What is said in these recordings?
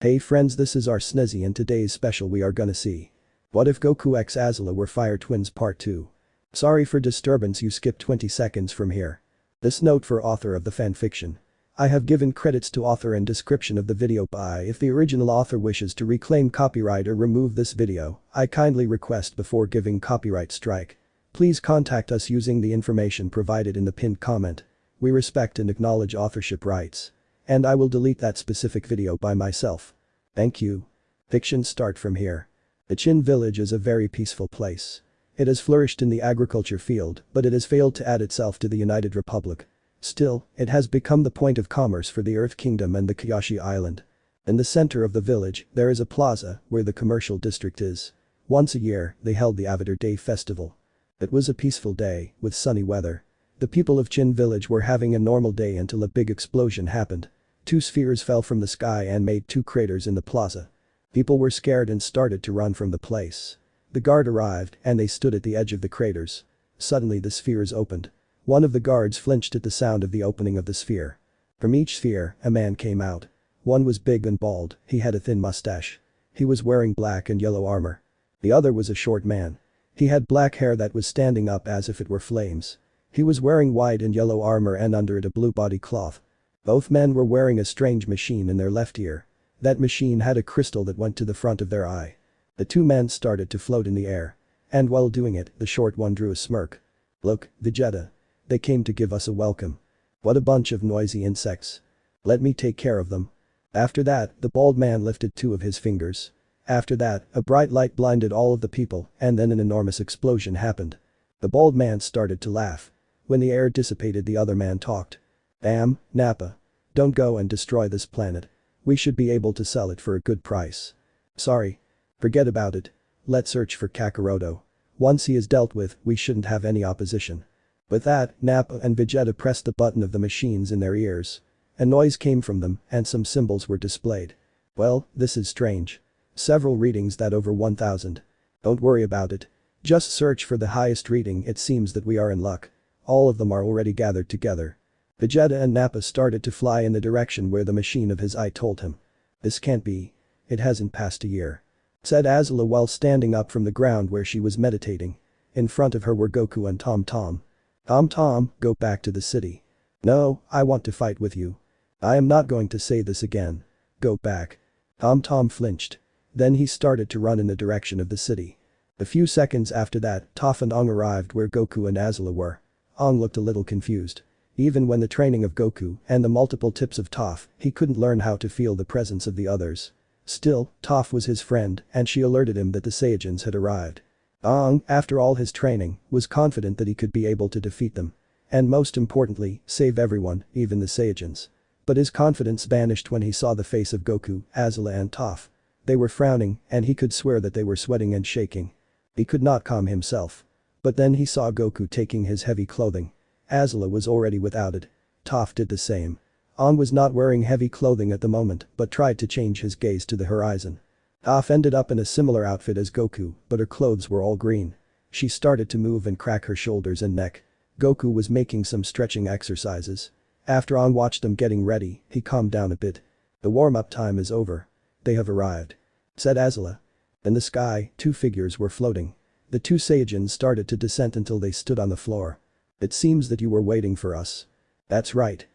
Hey friends, this is our Snizzy and today's special we are gonna see. What if Goku x Azula were fire twins part 2? Sorry for disturbance, you skipped 20 seconds from here. This note for author of the fanfiction. I have given credits to author and description of the video by if the original author wishes to reclaim copyright or remove this video, I kindly request before giving copyright strike. Please contact us using the information provided in the pinned comment. We respect and acknowledge authorship rights. And I will delete that specific video by myself. Thank you. Fiction start from here. The Chin village is a very peaceful place. It has flourished in the agriculture field, but it has failed to add itself to the United Republic. Still, it has become the point of commerce for the Earth Kingdom and the Kyoshi Island. In the center of the village, there is a plaza where the commercial district is. Once a year, they held the Avatar Day festival. It was a peaceful day, with sunny weather. The people of Chin village were having a normal day until a big explosion happened. 2 spheres fell from the sky and made 2 craters in the plaza. People were scared and started to run from the place. The guard arrived and they stood at the edge of the craters. Suddenly the spheres opened. One of the guards flinched at the sound of the opening of the sphere. From each sphere, a man came out. One was big and bald, he had a thin mustache. He was wearing black and yellow armor. The other was a short man. He had black hair that was standing up as if it were flames. He was wearing white and yellow armor and under it a blue body cloth. Both men were wearing a strange machine in their left ear. That machine had a crystal that went to the front of their eye. The 2 men started to float in the air. And while doing it, the short one drew a smirk. Look, Vegeta. They came to give us a welcome. What a bunch of noisy insects. Let me take care of them. After that, the bald man lifted 2 of his fingers. After that, a bright light blinded all of the people and then an enormous explosion happened. The bald man started to laugh. When the air dissipated, the other man talked. Damn, Nappa. Don't go and destroy this planet. We should be able to sell it for a good price. Sorry. Forget about it. Let's search for Kakaroto. Once he is dealt with, we shouldn't have any opposition. With that, Nappa and Vegeta pressed the button of the machines in their ears. A noise came from them and some symbols were displayed. Well, this is strange. Several readings that over 1000. Don't worry about it. Just search for the highest reading, it seems that we are in luck. All of them are already gathered together. Vegeta and Nappa started to fly in the direction where the machine of his eye told him. This can't be. It hasn't passed a year. Said Azula while standing up from the ground where she was meditating. In front of her were Goku and Tom Tom. Tom Tom, go back to the city. No, I want to fight with you. I am not going to say this again. Go back. Tom Tom flinched. Then he started to run in the direction of the city. A few seconds after that, Toph and Aang arrived where Goku and Azula were. Aang looked a little confused. Even when the training of Goku and the multiple tips of Toph, he couldn't learn how to feel the presence of the others. Still, Toph was his friend and she alerted him that the Saiyajins had arrived. Aang, after all his training, was confident that he could be able to defeat them. And most importantly, save everyone, even the Saiyajins. But his confidence vanished when he saw the face of Goku, Azula and Toph. They were frowning and he could swear that they were sweating and shaking. He could not calm himself. But then he saw Goku taking his heavy clothing. Azula was already without it. Toph did the same. Aang was not wearing heavy clothing at the moment but tried to change his gaze to the horizon. Toph ended up in a similar outfit as Goku, but her clothes were all green. She started to move and crack her shoulders and neck. Goku was making some stretching exercises. After Aang watched them getting ready, he calmed down a bit. The warm-up time is over. They have arrived. Said Azula. In the sky, 2 figures were floating. The 2 Saiyajins started to descend until they stood on the floor. It seems that you were waiting for us. That's right.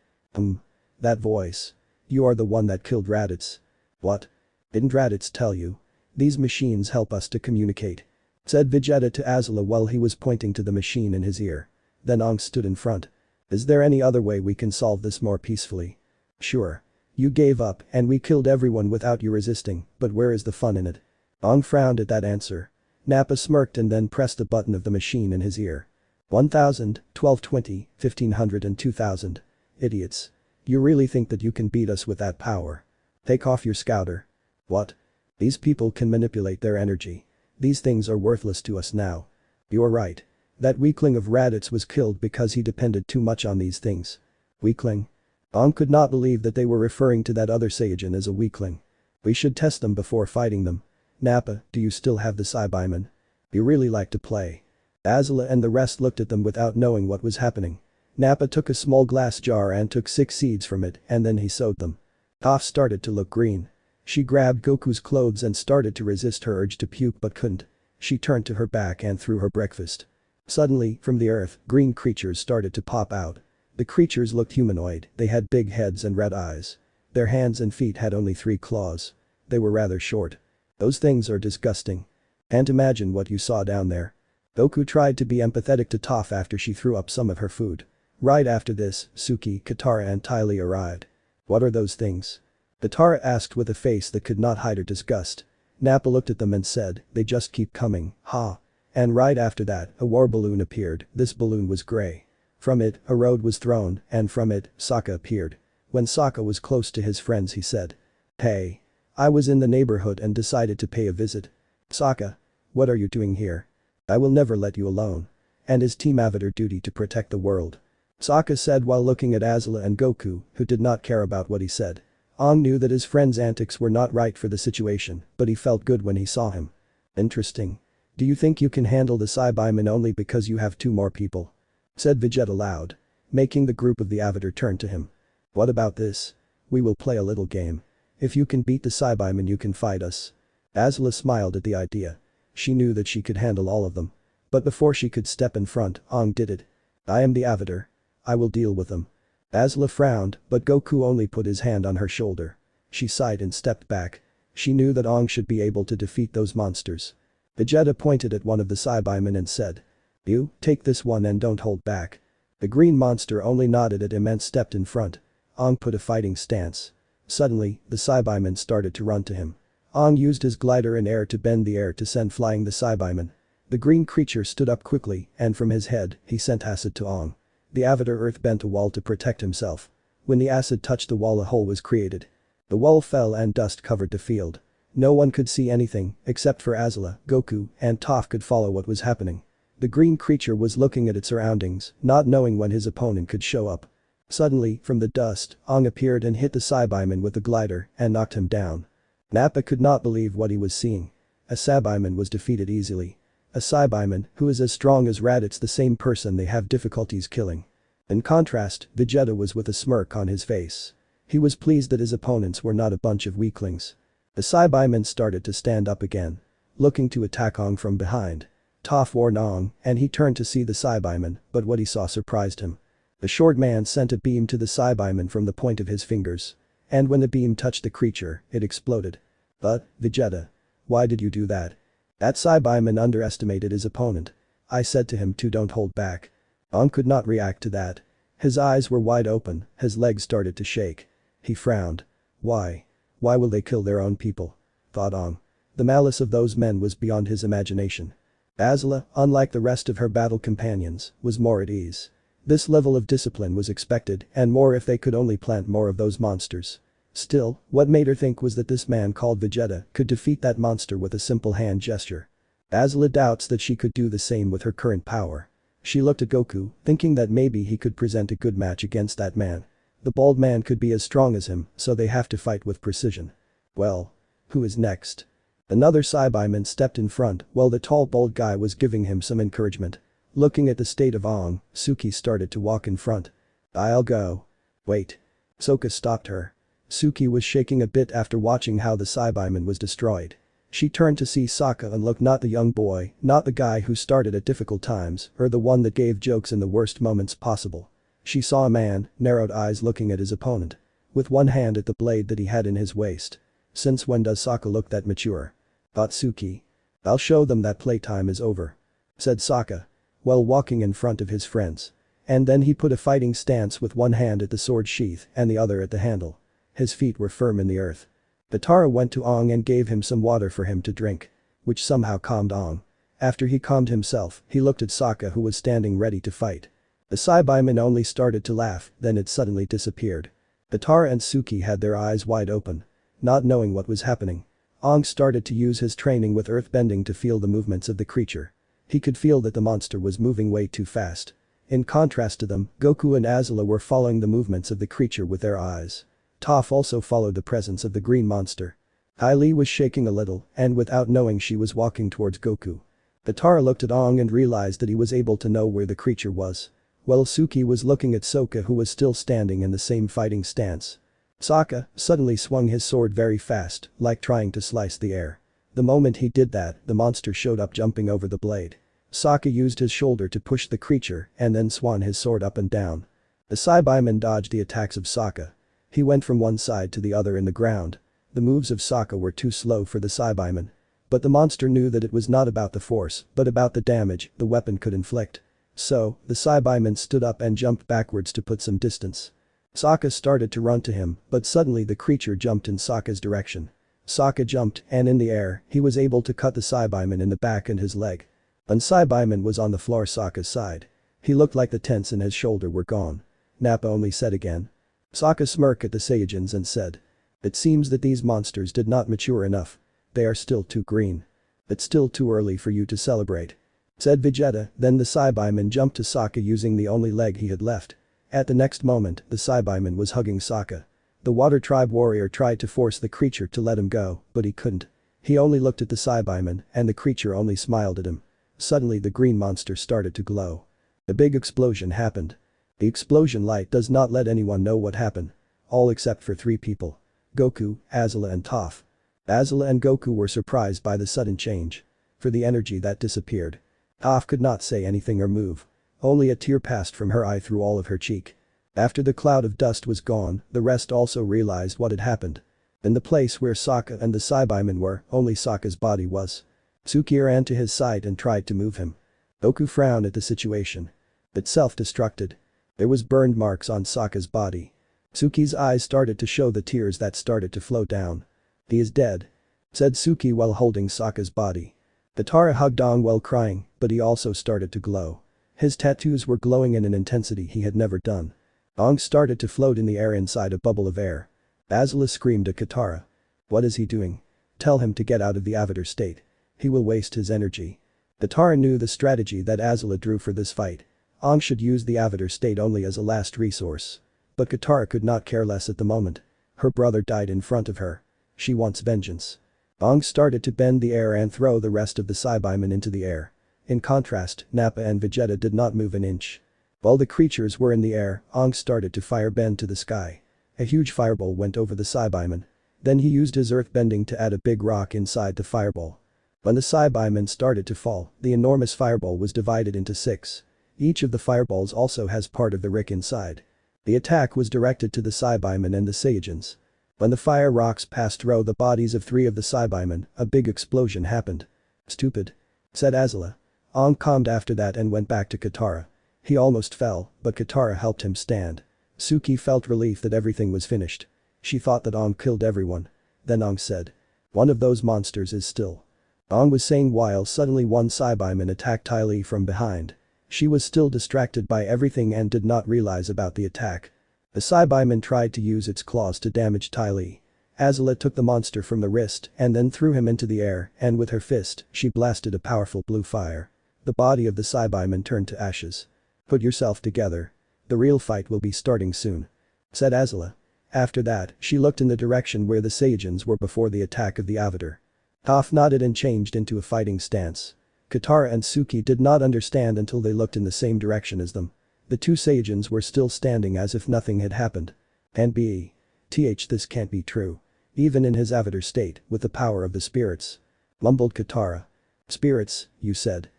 That voice. You are the one that killed Raditz. What? Didn't Raditz tell you? These machines help us to communicate. Said Vegeta to Azula while he was pointing to the machine in his ear. Then Aang stood in front. Is there any other way we can solve this more peacefully? Sure. You gave up and we killed everyone without you resisting, but where is the fun in it? Aang frowned at that answer. Nappa smirked and then pressed the button of the machine in his ear. 1000, 1220, 1500 and 2000. Idiots. You really think that you can beat us with that power? Take off your scouter. What? These people can manipulate their energy. These things are worthless to us now. You're right. That weakling of Raditz was killed because he depended too much on these things. Weakling? Aang could not believe that they were referring to that other Saiyajin as a weakling. We should test them before fighting them. Nappa, do you still have the Saibaman? You really like to play. Azula and the rest looked at them without knowing what was happening. Nappa took a small glass jar and took 6 seeds from it and then he sowed them. Toph started to look green. She grabbed Goku's clothes and started to resist her urge to puke but couldn't. She turned to her back and threw her breakfast. Suddenly, from the earth, green creatures started to pop out. The creatures looked humanoid, they had big heads and red eyes. Their hands and feet had only 3 claws. They were rather short. Those things are disgusting. Can't imagine what you saw down there. Goku tried to be empathetic to Toph after she threw up some of her food. Right after this, Suki, Katara and Ty Lee arrived. What are those things? Katara asked with a face that could not hide her disgust. Nappa looked at them and said, they just keep coming, ha. And right after that, a war balloon appeared, this balloon was grey. From it, a road was thrown, and from it, Sokka appeared. When Sokka was close to his friends he said. Hey. I was in the neighborhood and decided to pay a visit. Sokka. What are you doing here? I will never let you alone. And is Team Avatar duty to protect the world? Sokka said while looking at Azula and Goku, who did not care about what he said. Aang knew that his friend's antics were not right for the situation, but he felt good when he saw him. Interesting. Do you think you can handle the Saibamen only because you have 2 more people? Said Vegeta loud. Making the group of the Avatar turn to him. What about this? We will play a little game. If you can beat the Saibamen you can fight us. Azula smiled at the idea. She knew that she could handle all of them. But before she could step in front, Aang did it. I am the Avatar. I will deal with them. Azula frowned, but Goku only put his hand on her shoulder. She sighed and stepped back. She knew that Aang should be able to defeat those monsters. Vegeta pointed at one of the Saibamen and said. You, take this one and don't hold back. The green monster only nodded at him and stepped in front. Aang put a fighting stance. Suddenly, the Saibamen started to run to him. Aang used his glider in air to bend the air to send flying the Saibamen. The green creature stood up quickly and from his head, he sent acid to Aang. The Avatar Earth bent a wall to protect himself. When the acid touched the wall a hole was created. The wall fell and dust covered the field. No one could see anything except for Azula, Goku, and Toph could follow what was happening. The green creature was looking at its surroundings, not knowing when his opponent could show up. Suddenly, from the dust, Aang appeared and hit the Saibaman with the glider and knocked him down. Nappa could not believe what he was seeing. A Saibaman was defeated easily. A Saibaman, who is as strong as Raditz, the same person they have difficulties killing. In contrast, Vegeta was with a smirk on his face. He was pleased that his opponents were not a bunch of weaklings. The Saibaman started to stand up again. Looking to attack Aang from behind. Toph warned Aang, and he turned to see the Saibaman, but what he saw surprised him. The short man sent a beam to the Saibaman from the point of his fingers. And when the beam touched the creature, it exploded. But, Vegeta. Why did you do that? That Saibaman underestimated his opponent. I said to him to don't hold back. Aang could not react to that. His eyes were wide open, his legs started to shake. He frowned. Why? Why will they kill their own people? Thought Aang. The malice of those men was beyond his imagination. Azula, unlike the rest of her battle companions, was more at ease. This level of discipline was expected and more if they could only plant more of those monsters. Still, what made her think was that this man called Vegeta could defeat that monster with a simple hand gesture. Azula doubts that she could do the same with her current power. She looked at Goku, thinking that maybe he could present a good match against that man. The bald man could be as strong as him, so they have to fight with precision. Well. Who is next? Another Saibaman stepped in front while the tall bald guy was giving him some encouragement. Looking at the state of Aang, Suki started to walk in front. I'll go. Wait. Sokka stopped her. Suki was shaking a bit after watching how the Saibaman was destroyed. She turned to see Sokka and looked, not the young boy, not the guy who started at difficult times, or the one that gave jokes in the worst moments possible. She saw a man, narrowed eyes looking at his opponent. With one hand at the blade that he had in his waist. Since when does Sokka look that mature? Thought Suki. I'll show them that playtime is over. Said Sokka. While walking in front of his friends. And then he put a fighting stance with one hand at the sword sheath and the other at the handle. His feet were firm in the earth. Katara went to Aang and gave him some water for him to drink. Which somehow calmed Aang. After he calmed himself, he looked at Sokka who was standing ready to fight. The Saibaman only started to laugh, then it suddenly disappeared. Katara and Suki had their eyes wide open. Not knowing what was happening. Aang started to use his training with earthbending to feel the movements of the creature. He could feel that the monster was moving way too fast. In contrast to them, Goku and Azula were following the movements of the creature with their eyes. Toph also followed the presence of the green monster. Ty Lee was shaking a little, and without knowing she was walking towards Goku. Katara looked at Aang and realized that he was able to know where the creature was. While Suki was looking at Sokka who was still standing in the same fighting stance. Sokka suddenly swung his sword very fast, like trying to slice the air. The moment he did that, the monster showed up jumping over the blade. Sokka used his shoulder to push the creature and then swung his sword up and down. The Saibaman dodged the attacks of Sokka. He went from one side to the other in the ground. The moves of Sokka were too slow for the Saibaman. But the monster knew that it was not about the force, but about the damage the weapon could inflict. So, the Saibaman stood up and jumped backwards to put some distance. Sokka started to run to him, but suddenly the creature jumped in Sokka's direction. Sokka jumped, and in the air, he was able to cut the Saibaman in the back and his leg. When Saibaman was on the floor Sokka's side. He looked like the tents in his shoulder were gone. Nappa only said again. Sokka smirked at the Saiyajins and said. It seems that these monsters did not mature enough. They are still too green. It's still too early for you to celebrate. Said Vegeta, then the Saibaman jumped to Sokka using the only leg he had left. At the next moment, the Saibaman was hugging Sokka. The Water Tribe warrior tried to force the creature to let him go, but he couldn't. He only looked at the Saibaman and the creature only smiled at him. Suddenly the green monster started to glow. A big explosion happened. The explosion light does not let anyone know what happened. All except for 3 people. Goku, Azula and Toph. Azula and Goku were surprised by the sudden change. For the energy that disappeared. Toph could not say anything or move. Only a tear passed from her eye through all of her cheek. After the cloud of dust was gone, the rest also realized what had happened. In the place where Sokka and the Saibaman were, only Sokka's body was. Suki ran to his side and tried to move him. Goku frowned at the situation. It self-destructed. There was burned marks on Sokka's body. Suki's eyes started to show the tears that started to flow down. He is dead. Said Suki while holding Sokka's body. Katara hugged Aang while crying, but he also started to glow. His tattoos were glowing in an intensity he had never done. Aang started to float in the air inside a bubble of air. Azula screamed at Katara. What is he doing? Tell him to get out of the Avatar state. He will waste his energy. Katara knew the strategy that Azula drew for this fight. Aang should use the Avatar state only as a last resource. But Katara could not care less at the moment. Her brother died in front of her. She wants vengeance. Aang started to bend the air and throw the rest of the Saibaman into the air. In contrast, Nappa and Vegeta did not move an inch. While the creatures were in the air, Aang started to firebend to the sky. A huge fireball went over the Saibaman. Then he used his earthbending to add a big rock inside the fireball. When the Saibaman started to fall, the enormous fireball was divided into 6. Each of the fireballs also has part of the Rick inside. The attack was directed to the Saibaman and the Saiyajins. When the fire rocks passed through the bodies of 3 of the Saibaman, a big explosion happened. Stupid. Said Azula. Aang calmed after that and went back to Katara. He almost fell, but Katara helped him stand. Suki felt relief that everything was finished. She thought that Aang killed everyone. Then Aang said. One of those monsters is still. Aang was saying while suddenly one Saibaman attacked Ty Lee from behind. She was still distracted by everything and did not realize about the attack. The Saibaman tried to use its claws to damage Ty Lee. Azula took the monster from the wrist and then threw him into the air and with her fist, she blasted a powerful blue fire. The body of the Saibaman turned to ashes. Put yourself together. The real fight will be starting soon. Said Azula. After that, she looked in the direction where the Saiyajins were before the attack of the Avatar. Toph nodded and changed into a fighting stance. Katara and Suki did not understand until they looked in the same direction as them. The 2 Saiyajins were still standing as if nothing had happened. And this can't be true. Even in his Avatar state, with the power of the spirits. Mumbled Katara. Spirits, you said.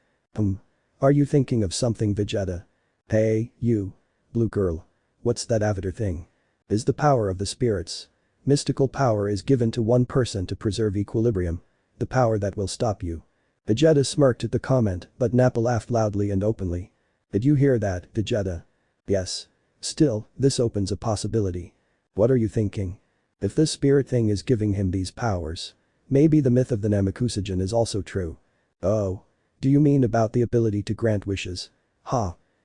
Are you thinking of something, Vegeta? Hey, you. Blue girl. What's that Avatar thing? Is the power of the spirits. Mystical power is given to one person to preserve equilibrium. The power that will stop you. Vegeta smirked at the comment, but Nappa laughed loudly and openly. Did you hear that, Vegeta? Yes. Still, this opens a possibility. What are you thinking? If this spirit thing is giving him these powers. Maybe the myth of the Namakusagen is also true. Oh. Do you mean about the ability to grant wishes?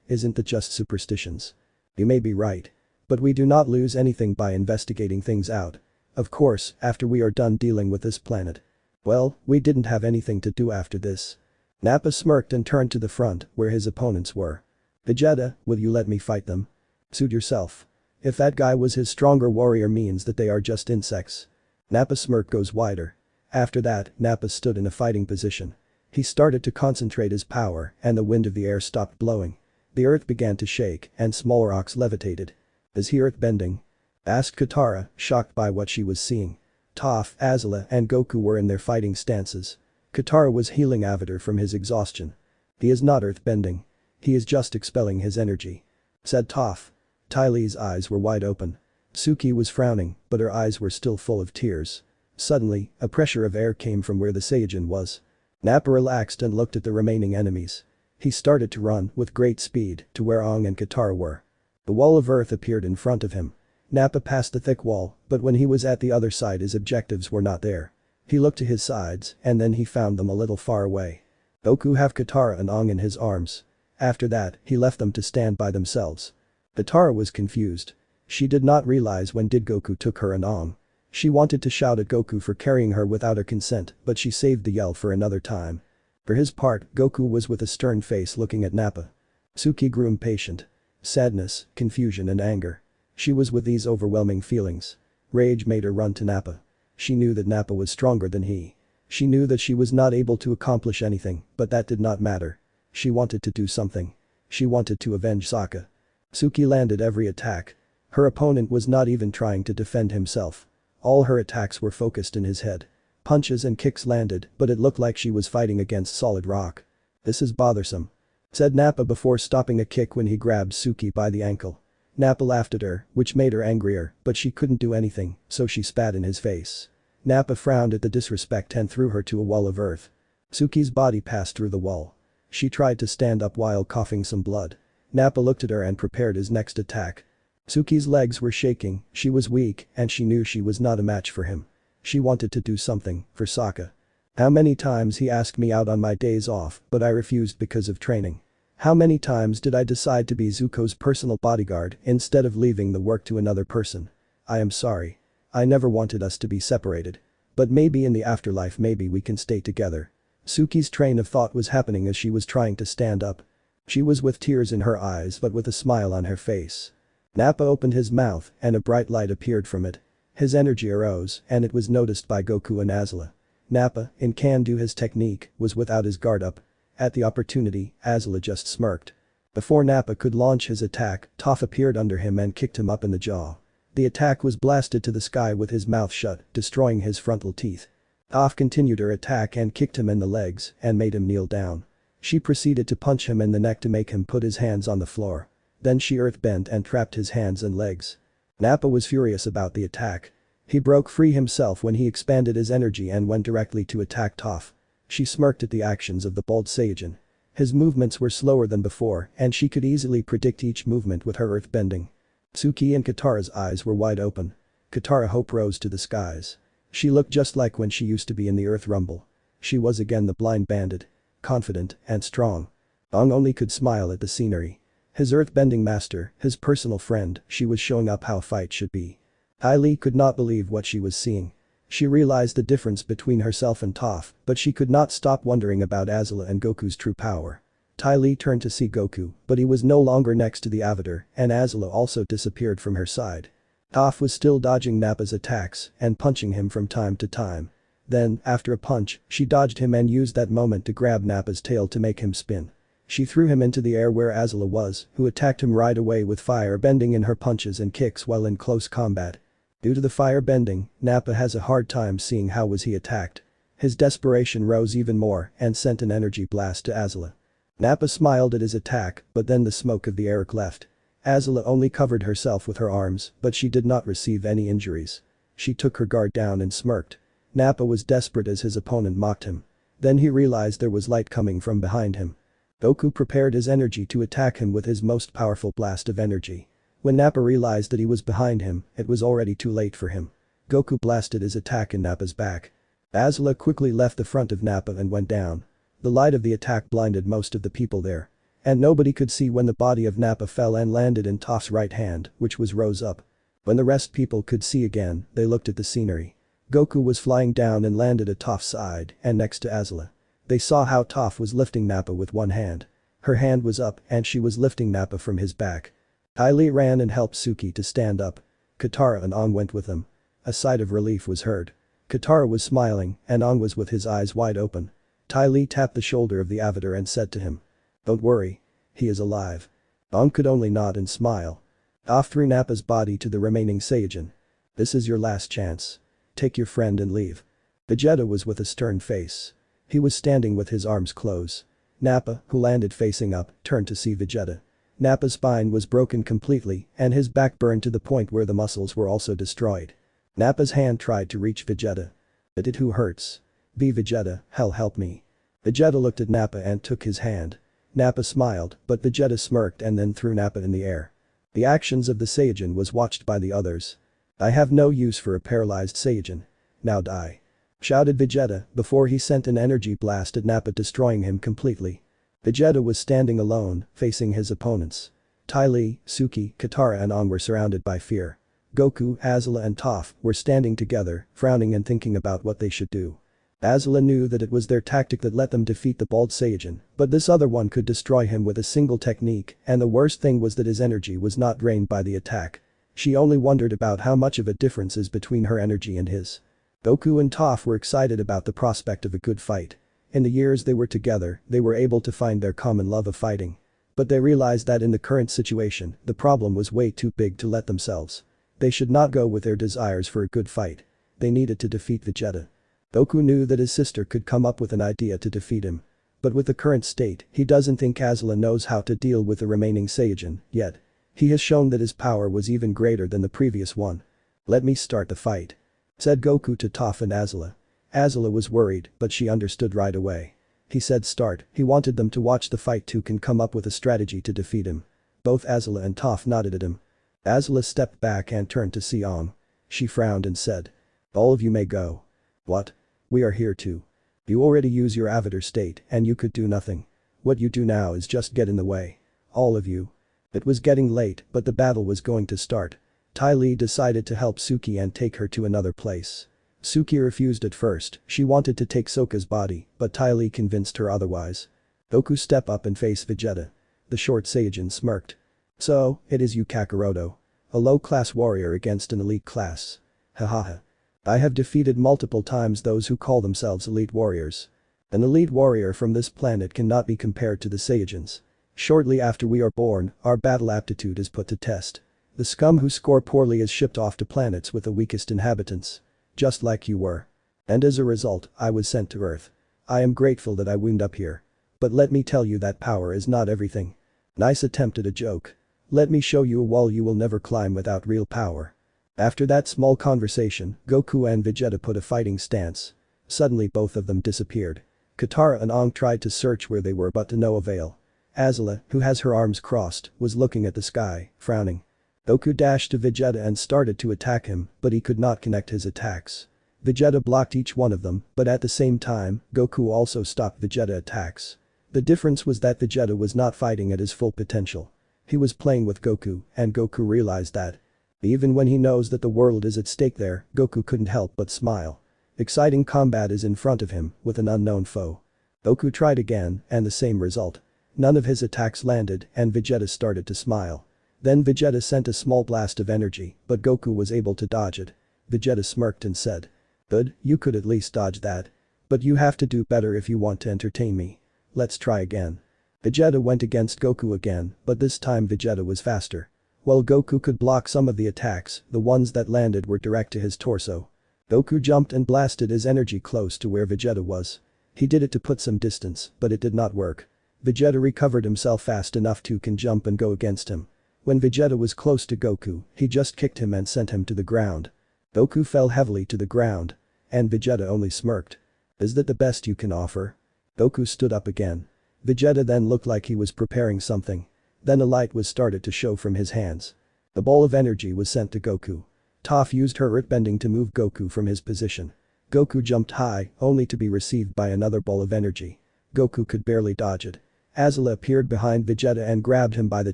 Isn't that just superstitions? You may be right. But we do not lose anything by investigating things out. Of course, after we are done dealing with this planet. Well, we didn't have anything to do after this. Nappa smirked and turned to the front, where his opponents were. Vegeta, will you let me fight them? Suit yourself. If that guy was his stronger warrior means that they are just insects. Nappa's smirk goes wider. After that, Nappa stood in a fighting position. He started to concentrate his power and the wind of the air stopped blowing. The earth began to shake and small rocks levitated. Is he earth bending? Asked Katara, shocked by what she was seeing. Toph, Azula and Goku were in their fighting stances. Katara was healing Avatar from his exhaustion. He is not earthbending. He is just expelling his energy. Said Toph. Ty Lee's eyes were wide open. Suki was frowning, but her eyes were still full of tears. Suddenly, a pressure of air came from where the Saiyajin was. Nappa relaxed and looked at the remaining enemies. He started to run with great speed to where Aang and Katara were. The wall of earth appeared in front of him. Nappa passed the thick wall, but when he was at the other side his objectives were not there. He looked to his sides and then he found them a little far away. Goku have Katara and Aang in his arms. After that, he left them to stand by themselves. Katara was confused. She did not realize when did Goku took her and Aang. She wanted to shout at Goku for carrying her without her consent, but she saved the yell for another time. For his part, Goku was with a stern face looking at Nappa. Suki grew impatient. Sadness, confusion and anger. She was with these overwhelming feelings. Rage made her run to Nappa. She knew that Nappa was stronger than he. She knew that she was not able to accomplish anything, but that did not matter. She wanted to do something. She wanted to avenge Sokka. Suki landed every attack. Her opponent was not even trying to defend himself. All her attacks were focused in his head. Punches and kicks landed, but it looked like she was fighting against solid rock. This is bothersome. Said Nappa before stopping a kick when he grabbed Suki by the ankle. Nappa laughed at her, which made her angrier, but she couldn't do anything, so she spat in his face. Nappa frowned at the disrespect and threw her to a wall of earth. Suki's body passed through the wall. She tried to stand up while coughing some blood. Nappa looked at her and prepared his next attack. Suki's legs were shaking, she was weak, and she knew she was not a match for him. She wanted to do something for Sokka. How many times he asked me out on my days off, but I refused because of training. How many times did I decide to be Zuko's personal bodyguard instead of leaving the work to another person? I am sorry. I never wanted us to be separated. But maybe in the afterlife maybe we can stay together. Suki's train of thought was happening as she was trying to stand up. She was with tears in her eyes but with a smile on her face. Nappa opened his mouth and a bright light appeared from it. His energy arose and it was noticed by Goku and Azula. Nappa, in can-do his technique, was without his guard up. At the opportunity, Azula just smirked. Before Nappa could launch his attack, Toph appeared under him and kicked him up in the jaw. The attack was blasted to the sky with his mouth shut, destroying his frontal teeth. Toph continued her attack and kicked him in the legs and made him kneel down. She proceeded to punch him in the neck to make him put his hands on the floor. Then she earthbent and trapped his hands and legs. Nappa was furious about the attack. He broke free himself when he expanded his energy and went directly to attack Toph. She smirked at the actions of the bold Saiyajin. His movements were slower than before and she could easily predict each movement with her earthbending. Suki and Katara's eyes were wide open. Katara hope rose to the skies. She looked just like when she used to be in the Earth Rumble. She was again the blind bandit. Confident and strong. Aang only could smile at the scenery. His earthbending master, his personal friend, she was showing up how fight should be. Ty Lee could not believe what she was seeing. She realized the difference between herself and Toph, but she could not stop wondering about Azula and Goku's true power. Ty Lee turned to see Goku, but he was no longer next to the Avatar, and Azula also disappeared from her side. Toph was still dodging Nappa's attacks and punching him from time to time. Then, after a punch, she dodged him and used that moment to grab Nappa's tail to make him spin. She threw him into the air where Azula was, who attacked him right away with fire bending in her punches and kicks while in close combat. Due to the fire bending, Nappa has a hard time seeing how was he attacked. His desperation rose even more and sent an energy blast to Azula. Nappa smiled at his attack, but then the smoke of the Eric left. Azula only covered herself with her arms, but she did not receive any injuries. She took her guard down and smirked. Nappa was desperate as his opponent mocked him. Then he realized there was light coming from behind him. Goku prepared his energy to attack him with his most powerful blast of energy. When Nappa realized that he was behind him, it was already too late for him. Goku blasted his attack in Nappa's back. Azula quickly left the front of Nappa and went down. The light of the attack blinded most of the people there. And nobody could see when the body of Nappa fell and landed in Toph's right hand, which was rose up. When the rest people could see again, they looked at the scenery. Goku was flying down and landed at Toph's side and next to Azula. They saw how Toph was lifting Nappa with one hand. Her hand was up and she was lifting Nappa from his back. Ty Lee ran and helped Suki to stand up. Katara and Aang went with them. A sigh of relief was heard. Katara was smiling and Aang was with his eyes wide open. Ty Lee tapped the shoulder of the Avatar and said to him. "Don't worry. He is alive." Aang could only nod and smile. Toph threw Nappa's body to the remaining Saiyajin. This is your last chance. Take your friend and leave. Vegeta was with a stern face. He was standing with his arms closed. Nappa, who landed facing up, turned to see Vegeta. Nappa's spine was broken completely and his back burned to the point where the muscles were also destroyed. Nappa's hand tried to reach Vegeta. It who hurts. Vegeta, hell help me. Vegeta looked at Nappa and took his hand. Nappa smiled, but Vegeta smirked and then threw Nappa in the air. The actions of the Saiyajin was watched by the others. I have no use for a paralyzed Saiyajin. Now die. Shouted Vegeta before he sent an energy blast at Nappa, destroying him completely. Vegeta was standing alone, facing his opponents. Ty Lee, Suki, Katara and Aang were surrounded by fear. Goku, Azula and Toph were standing together, frowning and thinking about what they should do. Azula knew that it was their tactic that let them defeat the bald Saiyajin, but this other one could destroy him with a single technique, and the worst thing was that his energy was not drained by the attack. She only wondered about how much of a difference is between her energy and his. Goku and Toph were excited about the prospect of a good fight. In the years they were together, they were able to find their common love of fighting. But they realized that in the current situation, the problem was way too big to let themselves. They should not go with their desires for a good fight. They needed to defeat Vegeta. Goku knew that his sister could come up with an idea to defeat him. But with the current state, he doesn't think Azula knows how to deal with the remaining Saiyajin, yet. He has shown that his power was even greater than the previous one. Let me start the fight. Said Goku to Toph and Azula. Azula was worried, but she understood right away. He said start, he wanted them to watch the fight too, can come up with a strategy to defeat him. Both Azula and Toph nodded at him. Azula stepped back and turned to see Aang. She frowned and said. All of you may go. What? We are here too. You already use your avatar state and you could do nothing. What you do now is just get in the way. All of you. It was getting late, but the battle was going to start. Ty Lee decided to help Suki and take her to another place. Suki refused at first, she wanted to take Sokka's body, but Ty Lee convinced her otherwise. Goku stepped up and faced Vegeta. The short Saiyajin smirked. So, it is you Kakaroto. A low-class warrior against an elite class. Hahaha. I have defeated multiple times those who call themselves elite warriors. An elite warrior from this planet cannot be compared to the Saiyajins. Shortly after we are born, our battle aptitude is put to test. The scum who score poorly is shipped off to planets with the weakest inhabitants. Just like you were. And as a result, I was sent to Earth. I am grateful that I wound up here. But let me tell you that power is not everything. Nice attempt at a joke. Let me show you a wall you will never climb without real power. After that small conversation, Goku and Vegeta put a fighting stance. Suddenly both of them disappeared. Katara and Aang tried to search where they were but to no avail. Azula, who has her arms crossed, was looking at the sky, frowning. Goku dashed to Vegeta and started to attack him, but he could not connect his attacks. Vegeta blocked each one of them, but at the same time, Goku also stopped Vegeta attacks. The difference was that Vegeta was not fighting at his full potential. He was playing with Goku, and Goku realized that. Even when he knows that the world is at stake there, Goku couldn't help but smile. Exciting combat is in front of him, with an unknown foe. Goku tried again, and the same result. None of his attacks landed, and Vegeta started to smile. Then Vegeta sent a small blast of energy, but Goku was able to dodge it. Vegeta smirked and said. Good, you could at least dodge that. But you have to do better if you want to entertain me. Let's try again. Vegeta went against Goku again, but this time Vegeta was faster. While Goku could block some of the attacks, the ones that landed were direct to his torso. Goku jumped and blasted his energy close to where Vegeta was. He did it to put some distance, but it did not work. Vegeta recovered himself fast enough to can jump and go against him. When Vegeta was close to Goku, he just kicked him and sent him to the ground. Goku fell heavily to the ground. And Vegeta only smirked. Is that the best you can offer? Goku stood up again. Vegeta then looked like he was preparing something. Then a light was started to show from his hands. The ball of energy was sent to Goku. Toph used her earthbending to move Goku from his position. Goku jumped high, only to be received by another ball of energy. Goku could barely dodge it. Azula appeared behind Vegeta and grabbed him by the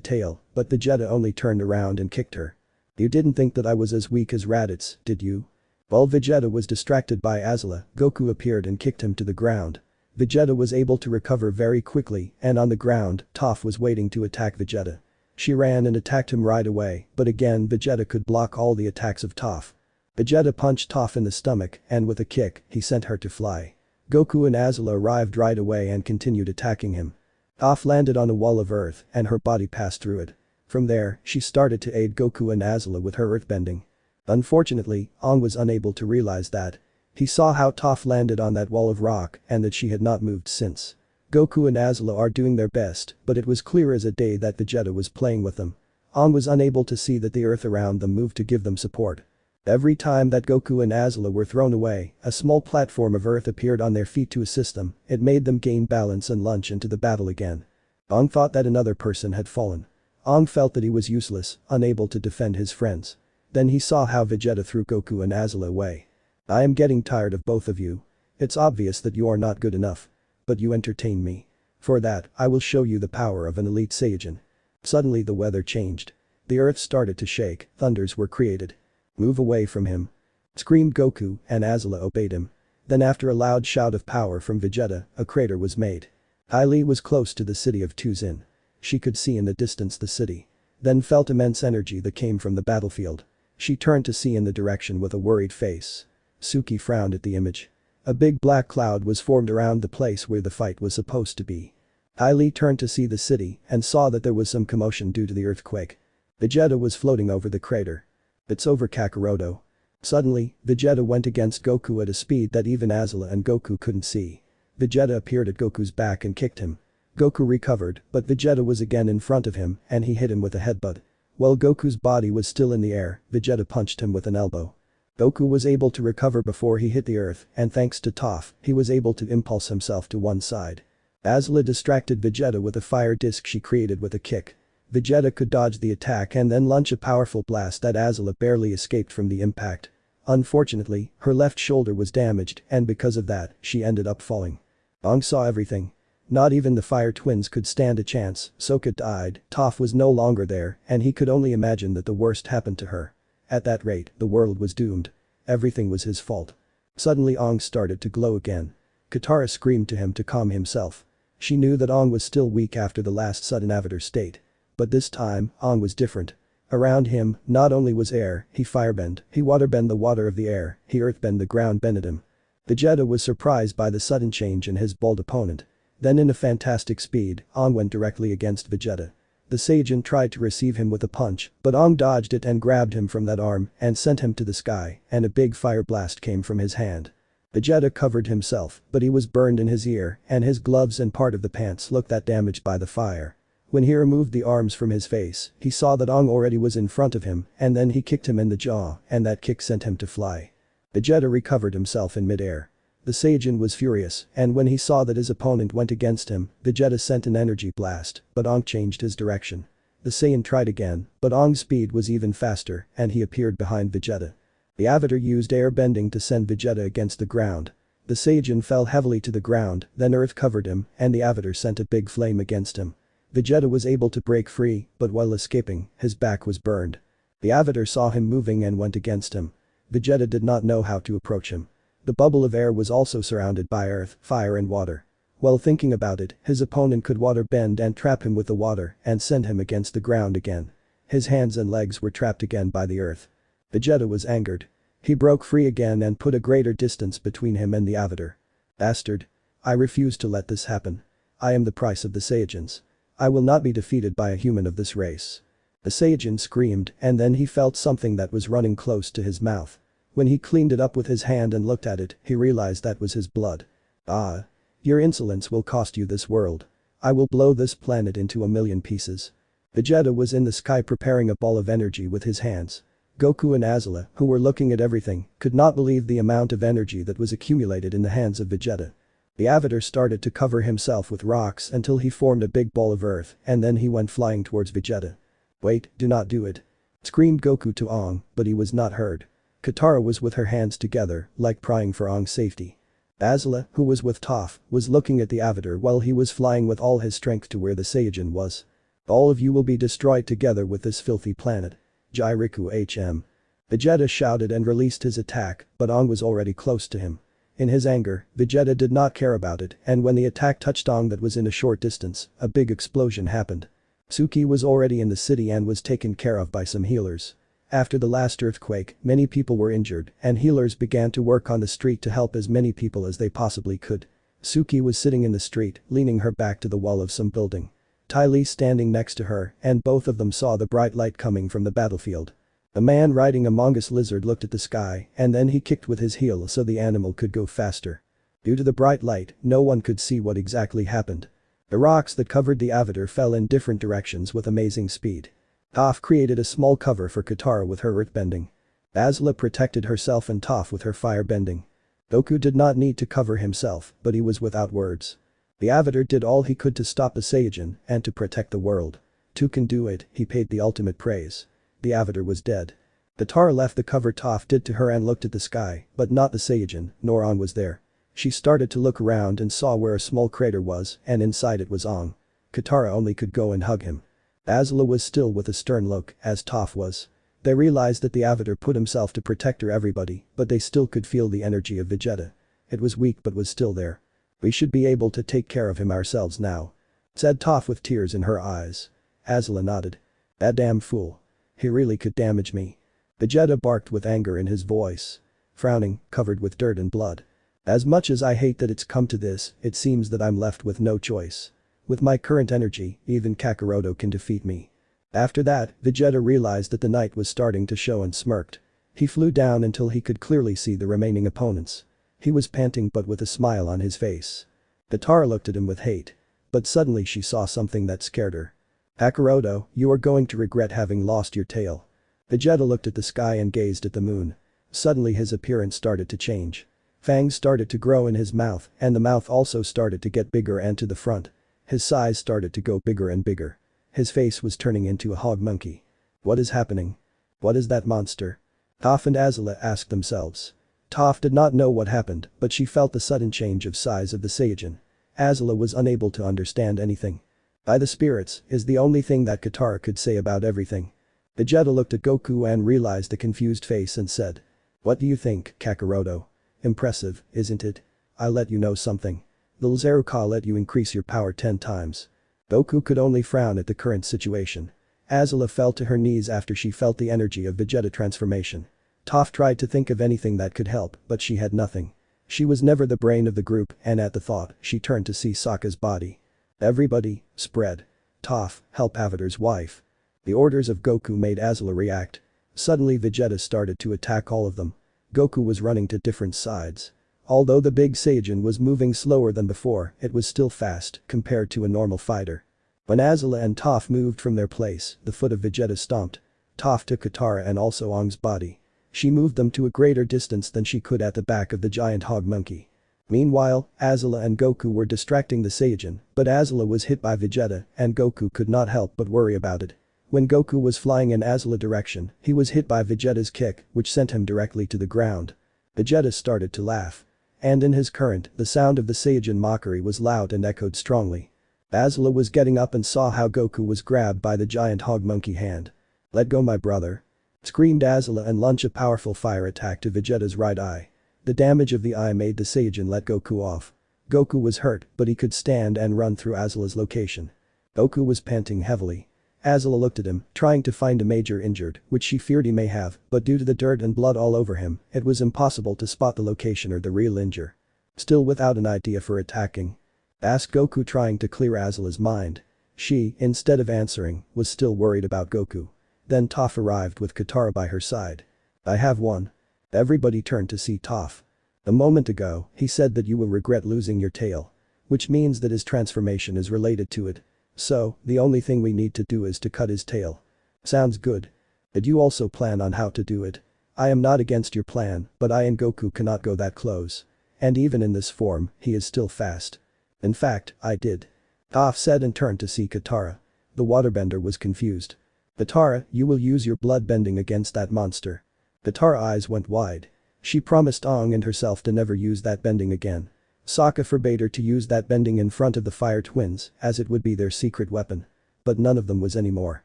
tail, but Vegeta only turned around and kicked her. You didn't think that I was as weak as Raditz, did you? While Vegeta was distracted by Azula, Goku appeared and kicked him to the ground. Vegeta was able to recover very quickly, and on the ground, Toph was waiting to attack Vegeta. She ran and attacked him right away, but again Vegeta could block all the attacks of Toph. Vegeta punched Toph in the stomach, and with a kick, he sent her to fly. Goku and Azula arrived right away and continued attacking him. Toph landed on a wall of earth, and her body passed through it. From there, she started to aid Goku and Azula with her earthbending. Unfortunately, Aang was unable to realize that. He saw how Toph landed on that wall of rock and that she had not moved since. Goku and Azula are doing their best, but it was clear as a day that Vegeta was playing with them. Aang was unable to see that the earth around them moved to give them support. Every time that Goku and Azula were thrown away, a small platform of earth appeared on their feet to assist them. It made them gain balance and launch into the battle again. Aang thought that another person had fallen. Aang felt that he was useless, unable to defend his friends. Then he saw how Vegeta threw Goku and Azula away. I am getting tired of both of you. It's obvious that you are not good enough. But you entertain me. For that, I will show you the power of an elite Saiyajin. Suddenly the weather changed. The earth started to shake, thunders were created. Move away from him. Screamed Goku, and Azula obeyed him. Then after a loud shout of power from Vegeta, a crater was made. Ai Li was close to the city of Tuzin. She could see in the distance the city. Then felt immense energy that came from the battlefield. She turned to see in the direction with a worried face. Suki frowned at the image. A big black cloud was formed around the place where the fight was supposed to be. Ai Li turned to see the city and saw that there was some commotion due to the earthquake. Vegeta was floating over the crater. It's over Kakaroto. Suddenly, Vegeta went against Goku at a speed that even Azula and Goku couldn't see. Vegeta appeared at Goku's back and kicked him. Goku recovered, but Vegeta was again in front of him and he hit him with a headbutt. While Goku's body was still in the air, Vegeta punched him with an elbow. Goku was able to recover before he hit the earth and thanks to Toph, he was able to impulse himself to one side. Azula distracted Vegeta with a fire disc she created with a kick. Vegeta could dodge the attack and then launch a powerful blast that Azula barely escaped from the impact. Unfortunately, her left shoulder was damaged and because of that, she ended up falling. Aang saw everything. Not even the fire twins could stand a chance, Sokka died, Toph was no longer there and he could only imagine that the worst happened to her. At that rate, the world was doomed. Everything was his fault. Suddenly Aang started to glow again. Katara screamed to him to calm himself. She knew that Aang was still weak after the last sudden avatar state. But this time, Aang was different. Around him, not only was air, he firebend, he waterbend the water of the air, he earthbend the ground bended him. Vegeta was surprised by the sudden change in his bold opponent. Then in a fantastic speed, Aang went directly against Vegeta. The Saiyajin tried to receive him with a punch, but Aang dodged it and grabbed him from that arm and sent him to the sky, and a big fire blast came from his hand. Vegeta covered himself, but he was burned in his ear and his gloves and part of the pants looked that damaged by the fire. When he removed the arms from his face, he saw that Aang already was in front of him and then he kicked him in the jaw and that kick sent him to fly. Vegeta recovered himself in mid-air. The Saiyajin was furious and when he saw that his opponent went against him, Vegeta sent an energy blast, but Aang changed his direction. The Saiyan tried again, but Aang's speed was even faster and he appeared behind Vegeta. The Avatar used air bending to send Vegeta against the ground. The Saiyajin fell heavily to the ground, then earth covered him and the Avatar sent a big flame against him. Vegeta was able to break free, but while escaping, his back was burned. The Avatar saw him moving and went against him. Vegeta did not know how to approach him. The bubble of air was also surrounded by earth, fire and water. While thinking about it, his opponent could water bend and trap him with the water and send him against the ground again. His hands and legs were trapped again by the earth. Vegeta was angered. He broke free again and put a greater distance between him and the Avatar. Bastard. I refuse to let this happen. I am the price of the Saiyajins. I will not be defeated by a human of this race. The Saiyajin screamed and then he felt something that was running close to his mouth. When he cleaned it up with his hand and looked at it, he realized that was his blood. Ah. Your insolence will cost you this world. I will blow this planet into a million pieces. Vegeta was in the sky preparing a ball of energy with his hands. Goku and Azula, who were looking at everything, could not believe the amount of energy that was accumulated in the hands of Vegeta. The Avatar started to cover himself with rocks until he formed a big ball of earth and then he went flying towards Vegeta. Wait, do not do it. Screamed Goku to Aang, but he was not heard. Katara was with her hands together, like prying for Aang's safety. Azula, who was with Toph, was looking at the Avatar while he was flying with all his strength to where the Saiyajin was. All of you will be destroyed together with this filthy planet. Jairiku HM. Vegeta shouted and released his attack, but Aang was already close to him. In his anger, Vegeta did not care about it and when the attack touched Aang that was in a short distance, a big explosion happened. Suki was already in the city and was taken care of by some healers. After the last earthquake, many people were injured and healers began to work on the street to help as many people as they possibly could. Suki was sitting in the street, leaning her back to the wall of some building. Ty Lee standing next to her, and both of them saw the bright light coming from the battlefield. The man riding a mongoose lizard looked at the sky and then he kicked with his heel so the animal could go faster. Due to the bright light, no one could see what exactly happened. The rocks that covered the avatar fell in different directions with amazing speed. Toph created a small cover for Katara with her earthbending. Azula protected herself and Toph with her firebending. Goku did not need to cover himself, but he was without words. The avatar did all he could to stop the Saiyajin and to protect the world. Two can do it, he paid the ultimate praise. The avatar was dead. Katara left the cover Toph did to her and looked at the sky, but not the Saiyajin, nor Aang was there. She started to look around and saw where a small crater was, and inside it was Aang. Katara only could go and hug him. Azula was still with a stern look, as Toph was. They realized that the avatar put himself to protect everybody, but they still could feel the energy of Vegeta. It was weak but was still there. We should be able to take care of him ourselves now, said Toph with tears in her eyes. Azula nodded. That damn fool. He really could damage me. Vegeta barked with anger in his voice. Frowning, covered with dirt and blood. As much as I hate that it's come to this, it seems that I'm left with no choice. With my current energy, even Kakaroto can defeat me. After that, Vegeta realized that the night was starting to show and smirked. He flew down until he could clearly see the remaining opponents. He was panting but with a smile on his face. Katara looked at him with hate. But suddenly she saw something that scared her. Kakaroto, you are going to regret having lost your tail. Vegeta looked at the sky and gazed at the moon. Suddenly his appearance started to change. Fangs started to grow in his mouth and the mouth also started to get bigger and to the front. His size started to go bigger and bigger. His face was turning into a hog monkey. What is happening? What is that monster? Toph and Azula asked themselves. Toph did not know what happened, but she felt the sudden change of size of the Saiyajin. Azula was unable to understand anything. By the spirits is the only thing that Katara could say about everything. Vegeta looked at Goku and realized the confused face and said. What do you think, Kakaroto? Impressive, isn't it? I'll let you know something. Lil Zeruka let you increase your power 10 times. Goku could only frown at the current situation. Azula fell to her knees after she felt the energy of Vegeta transformation. Toph tried to think of anything that could help, but she had nothing. She was never the brain of the group and at the thought, she turned to see Sokka's body. Everybody, spread. Toph, help Avatar's wife. The orders of Goku made Azula react. Suddenly Vegeta started to attack all of them. Goku was running to different sides. Although the big Saiyajin was moving slower than before, it was still fast compared to a normal fighter. When Azula and Toph moved from their place, the foot of Vegeta stomped. Toph took Katara and also Aang's body. She moved them to a greater distance than she could at the back of the giant hog monkey. Meanwhile, Azula and Goku were distracting the Saiyajin, but Azula was hit by Vegeta and Goku could not help but worry about it. When Goku was flying in Azula's direction, he was hit by Vegeta's kick, which sent him directly to the ground. Vegeta started to laugh. And in his current, the sound of the Saiyajin mockery was loud and echoed strongly. Azula was getting up and saw how Goku was grabbed by the giant hog monkey hand. Let go my brother. Screamed Azula and launched a powerful fire attack to Vegeta's right eye. The damage of the eye made the Saiyajin let Goku off. Goku was hurt, but he could stand and run through Azula's location. Goku was panting heavily. Azula looked at him, trying to find a major injured, which she feared he may have, but due to the dirt and blood all over him, it was impossible to spot the location or the real injure. Still without an idea for attacking. Asked Goku trying to clear Azula's mind. She, instead of answering, was still worried about Goku. Then Toph arrived with Katara by her side. I have one. Everybody turned to see Toph. A moment ago, he said that you will regret losing your tail. Which means that his transformation is related to it. So, the only thing we need to do is to cut his tail. Sounds good. Did you also plan on how to do it? I am not against your plan, but I and Goku cannot go that close. And even in this form, he is still fast. In fact, I did. Toph said and turned to see Katara. The waterbender was confused. Katara, you will use your blood bending against that monster. Katara's eyes went wide. She promised Aang and herself to never use that bending again. Sokka forbade her to use that bending in front of the fire twins, as it would be their secret weapon. But none of them was anymore.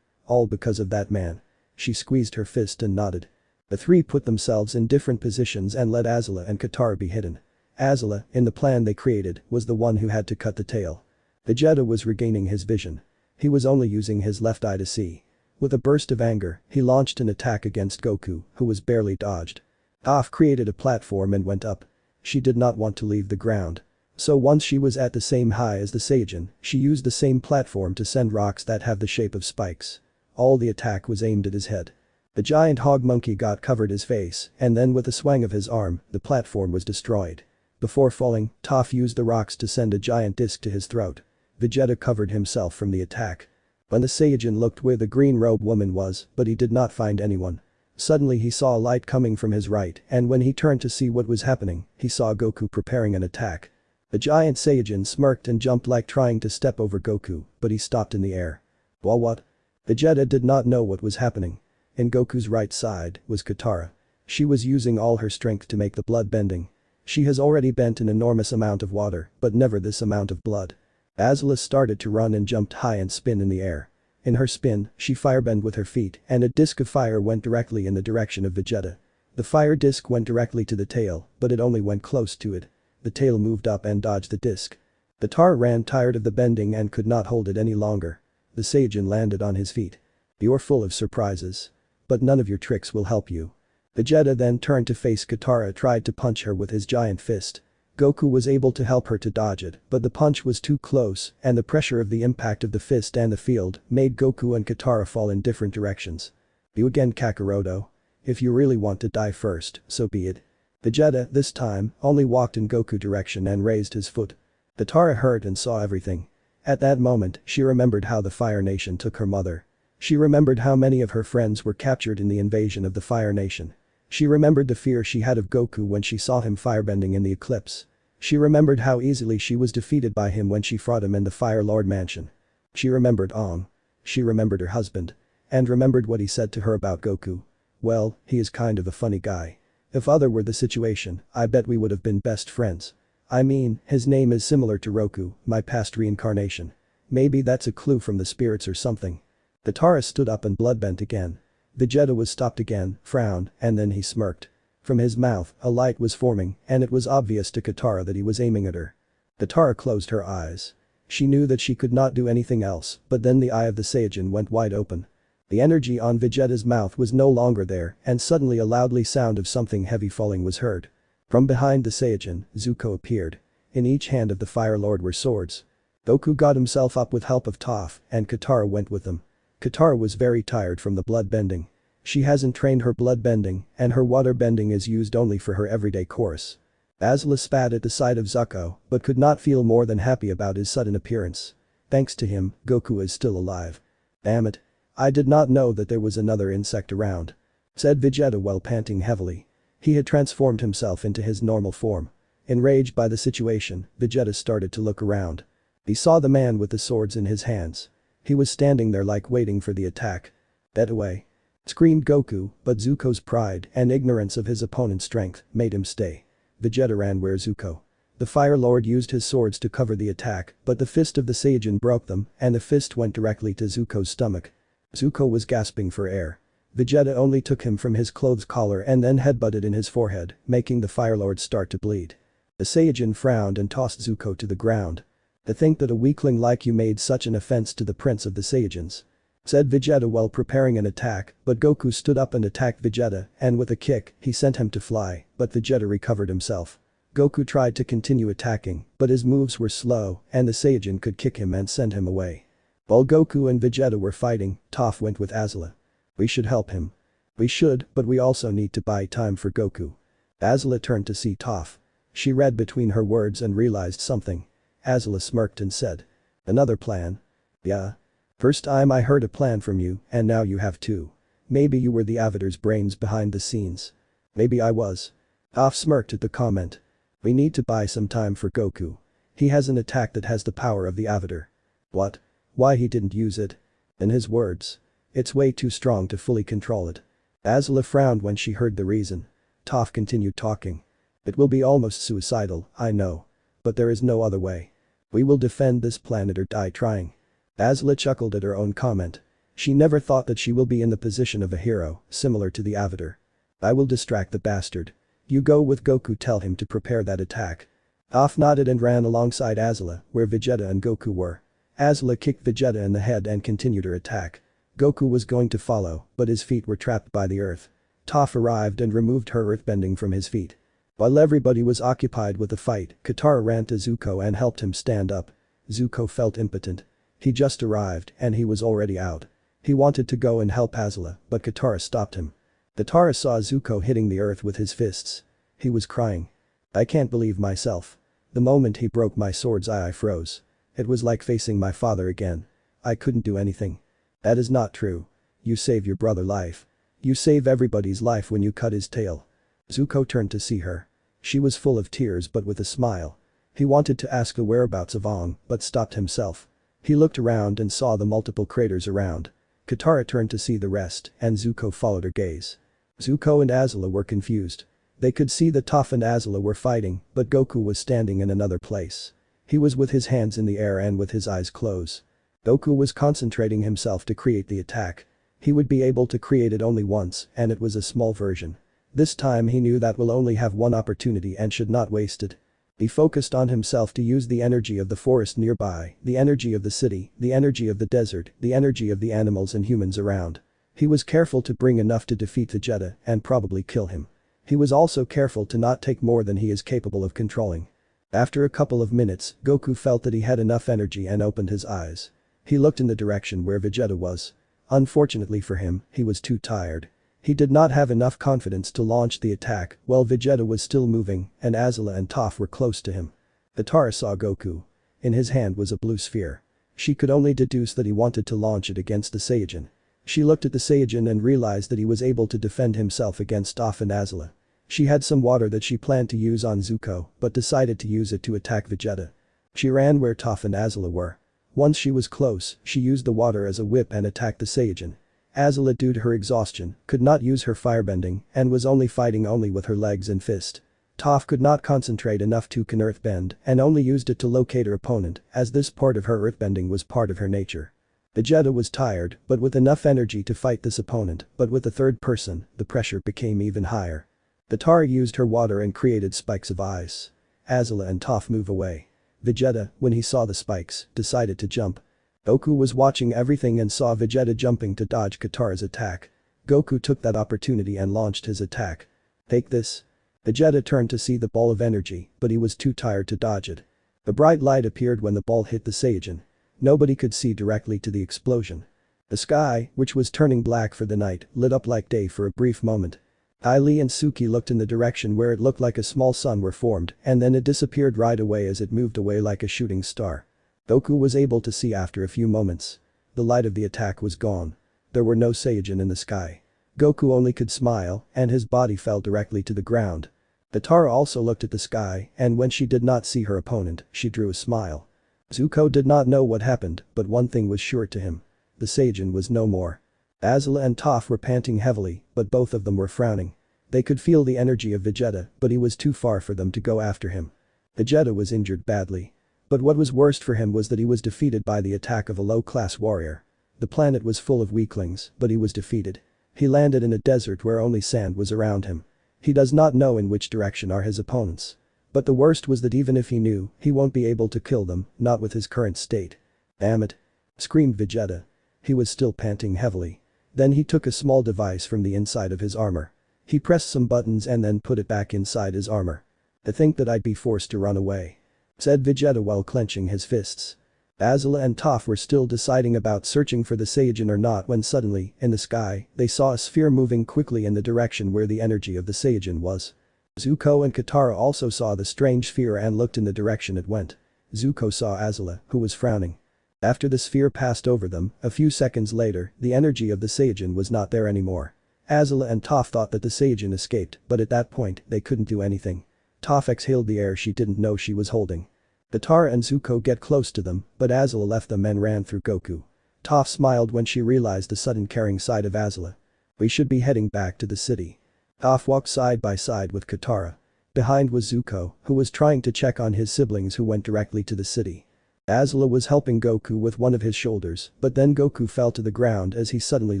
All because of that man. She squeezed her fist and nodded. The three put themselves in different positions and let Azula and Katara be hidden. Azula, in the plan they created, was the one who had to cut the tail. Vegeta was regaining his vision. He was only using his left eye to see. With a burst of anger, he launched an attack against Goku, who was barely dodged. Toph created a platform and went up. She did not want to leave the ground. So once she was at the same high as the Saiyajin, she used the same platform to send rocks that have the shape of spikes. All the attack was aimed at his head. The giant hog monkey got covered his face, and then with a swing of his arm, the platform was destroyed. Before falling, Toph used the rocks to send a giant disc to his throat. Vegeta covered himself from the attack. When the Saiyajin looked where the green robe woman was, but he did not find anyone. Suddenly he saw a light coming from his right, and when he turned to see what was happening, he saw Goku preparing an attack. The giant Saiyajin smirked and jumped like trying to step over Goku, but he stopped in the air. Well, what? Vegeta did not know what was happening. In Goku's right side was Katara. She was using all her strength to make the blood bending. She has already bent an enormous amount of water, but never this amount of blood. Azula started to run and jumped high and spin in the air. In her spin, she firebend with her feet and a disc of fire went directly in the direction of Vegeta. The fire disc went directly to the tail, but it only went close to it. The tail moved up and dodged the disc. The tar ran tired of the bending and could not hold it any longer. The Saiyajin landed on his feet. You're full of surprises. But none of your tricks will help you. Vegeta then turned to face Katara, tried to punch her with his giant fist. Goku was able to help her to dodge it, but the punch was too close and the pressure of the impact of the fist and the field made Goku and Katara fall in different directions. You again, Kakaroto. If you really want to die first, so be it. Vegeta, this time, only walked in Goku direction and raised his foot. Katara heard and saw everything. At that moment, she remembered how the Fire Nation took her mother. She remembered how many of her friends were captured in the invasion of the Fire Nation. She remembered the fear she had of Goku when she saw him firebending in the eclipse. She remembered how easily she was defeated by him when she fought him in the Fire Lord mansion. She remembered Aang. She remembered her husband. And remembered what he said to her about Goku. Well, he is kind of a funny guy. If other were the situation, I bet we would have been best friends. I mean, his name is similar to Roku, my past reincarnation. Maybe that's a clue from the spirits or something. Katara stood up and bloodbent again. Vegeta was stopped again, frowned, and then he smirked. From his mouth, a light was forming, and it was obvious to Katara that he was aiming at her. Katara closed her eyes. She knew that she could not do anything else, but then the eye of the Saiyajin went wide open. The energy on Vegeta's mouth was no longer there, and suddenly a loudly sound of something heavy falling was heard. From behind the Saiyajin, Zuko appeared. In each hand of the Fire Lord were swords. Goku got himself up with help of Toph, and Katara went with them. Katara was very tired from the blood bending. She hasn't trained her blood bending, and her water bending is used only for her everyday course. Azula spat at the sight of Zuko, but could not feel more than happy about his sudden appearance. Thanks to him, Goku is still alive. Damn it. I did not know that there was another insect around. Said Vegeta while panting heavily. He had transformed himself into his normal form. Enraged by the situation, Vegeta started to look around. He saw the man with the swords in his hands. He was standing there like waiting for the attack. Get away. Screamed Goku, but Zuko's pride and ignorance of his opponent's strength made him stay. Vegeta ran where Zuko. The Fire Lord used his swords to cover the attack, but the fist of the Saiyajin broke them and the fist went directly to Zuko's stomach. Zuko was gasping for air. Vegeta only took him from his clothes collar and then headbutted in his forehead, making the Fire Lord start to bleed. The Saiyajin frowned and tossed Zuko to the ground. To think that a weakling like you made such an offense to the prince of the Saiyajins. Said Vegeta while preparing an attack, but Goku stood up and attacked Vegeta, and with a kick, he sent him to fly, but Vegeta recovered himself. Goku tried to continue attacking, but his moves were slow, and the Saiyajin could kick him and send him away. While Goku and Vegeta were fighting, Toph went with Azula. We should help him. We should, but we also need to buy time for Goku. Azula turned to see Toph. She read between her words and realized something. Azula smirked and said. Another plan? Yeah. First time I heard a plan from you, and now you have two. Maybe you were the Avatar's brains behind the scenes. Maybe I was. Toph smirked at the comment. We need to buy some time for Goku. He has an attack that has the power of the Avatar. What? Why he didn't use it? In his words. It's way too strong to fully control it. Azula frowned when she heard the reason. Toph continued talking. It will be almost suicidal, I know. But there is no other way. We will defend this planet or die trying. Azula chuckled at her own comment. She never thought that she will be in the position of a hero, similar to the Avatar. I will distract the bastard. You go with Goku, tell him to prepare that attack. Toph nodded and ran alongside Azula, where Vegeta and Goku were. Azula kicked Vegeta in the head and continued her attack. Goku was going to follow, but his feet were trapped by the earth. Toph arrived and removed her earthbending from his feet. While everybody was occupied with the fight, Katara ran to Zuko and helped him stand up. Zuko felt impotent. He just arrived and he was already out. He wanted to go and help Azula, but Katara stopped him. Katara saw Zuko hitting the earth with his fists. He was crying. "I can't believe myself. The moment he broke my sword's eye I froze. It was like facing my father again. I couldn't do anything." "That is not true. You save your brother's life. You save everybody's life when you cut his tail." Zuko turned to see her. She was full of tears but with a smile. He wanted to ask the whereabouts of Aang but stopped himself. He looked around and saw the multiple craters around. Katara turned to see the rest and Zuko followed her gaze. Zuko and Azula were confused. They could see that Toph and Azula were fighting, but Goku was standing in another place. He was with his hands in the air and with his eyes closed. Goku was concentrating himself to create the attack. He would be able to create it only once, and it was a small version. This time he knew that will only have one opportunity and should not waste it. He focused on himself to use the energy of the forest nearby, the energy of the city, the energy of the desert, the energy of the animals and humans around. He was careful to bring enough to defeat Vegeta and probably kill him. He was also careful to not take more than he is capable of controlling. After a couple of minutes, Goku felt that he had enough energy and opened his eyes. He looked in the direction where Vegeta was. Unfortunately for him, he was too tired. He did not have enough confidence to launch the attack while Vegeta was still moving and Azula and Toph were close to him. Katara saw Goku. In his hand was a blue sphere. She could only deduce that he wanted to launch it against the Saiyajin. She looked at the Saiyajin and realized that he was able to defend himself against Toph and Azula. She had some water that she planned to use on Zuko but decided to use it to attack Vegeta. She ran where Toph and Azula were. Once she was close, she used the water as a whip and attacked the Saiyajin. Azula, due to her exhaustion, could not use her firebending and was only fighting with her legs and fist. Toph could not concentrate enough to can earthbend and only used it to locate her opponent as this part of her earthbending was part of her nature. Vegeta was tired but with enough energy to fight this opponent, but with the third person, the pressure became even higher. Katara used her water and created spikes of ice. Azula and Toph move away. Vegeta, when he saw the spikes, decided to jump. Goku was watching everything and saw Vegeta jumping to dodge Katara's attack. Goku took that opportunity and launched his attack. "Take this." Vegeta turned to see the ball of energy, but he was too tired to dodge it. A bright light appeared when the ball hit the Saiyajin. Nobody could see directly to the explosion. The sky, which was turning black for the night, lit up like day for a brief moment. Ai Li and Suki looked in the direction where it looked like a small sun were formed and then it disappeared right away as it moved away like a shooting star. Goku was able to see after a few moments. The light of the attack was gone. There were no Saiyajin in the sky. Goku only could smile and his body fell directly to the ground. Katara also looked at the sky and when she did not see her opponent, she drew a smile. Zuko did not know what happened, but one thing was sure to him. The Saiyajin was no more. Azula and Toph were panting heavily, but both of them were frowning. They could feel the energy of Vegeta, but he was too far for them to go after him. Vegeta was injured badly. But what was worst for him was that he was defeated by the attack of a low-class warrior. The planet was full of weaklings, but he was defeated. He landed in a desert where only sand was around him. He does not know in which direction are his opponents. But the worst was that even if he knew, he won't be able to kill them, not with his current state. "Damn it!" screamed Vegeta. He was still panting heavily. Then he took a small device from the inside of his armor. He pressed some buttons and then put it back inside his armor. "To think that I'd be forced to run away," said Vegeta while clenching his fists. Azula and Toph were still deciding about searching for the Saiyajin or not when suddenly, in the sky, they saw a sphere moving quickly in the direction where the energy of the Saiyajin was. Zuko and Katara also saw the strange sphere and looked in the direction it went. Zuko saw Azula, who was frowning. After the sphere passed over them, a few seconds later, the energy of the Saiyajin was not there anymore. Azula and Toph thought that the Saiyajin escaped, but at that point, they couldn't do anything. Toph exhaled the air she didn't know she was holding. Katara and Zuko get close to them, but Azula left them and ran through Goku. Toph smiled when she realized the sudden caring side of Azula. "We should be heading back to the city." Toph walked side by side with Katara. Behind was Zuko, who was trying to check on his siblings who went directly to the city. Azula was helping Goku with one of his shoulders, but then Goku fell to the ground as he suddenly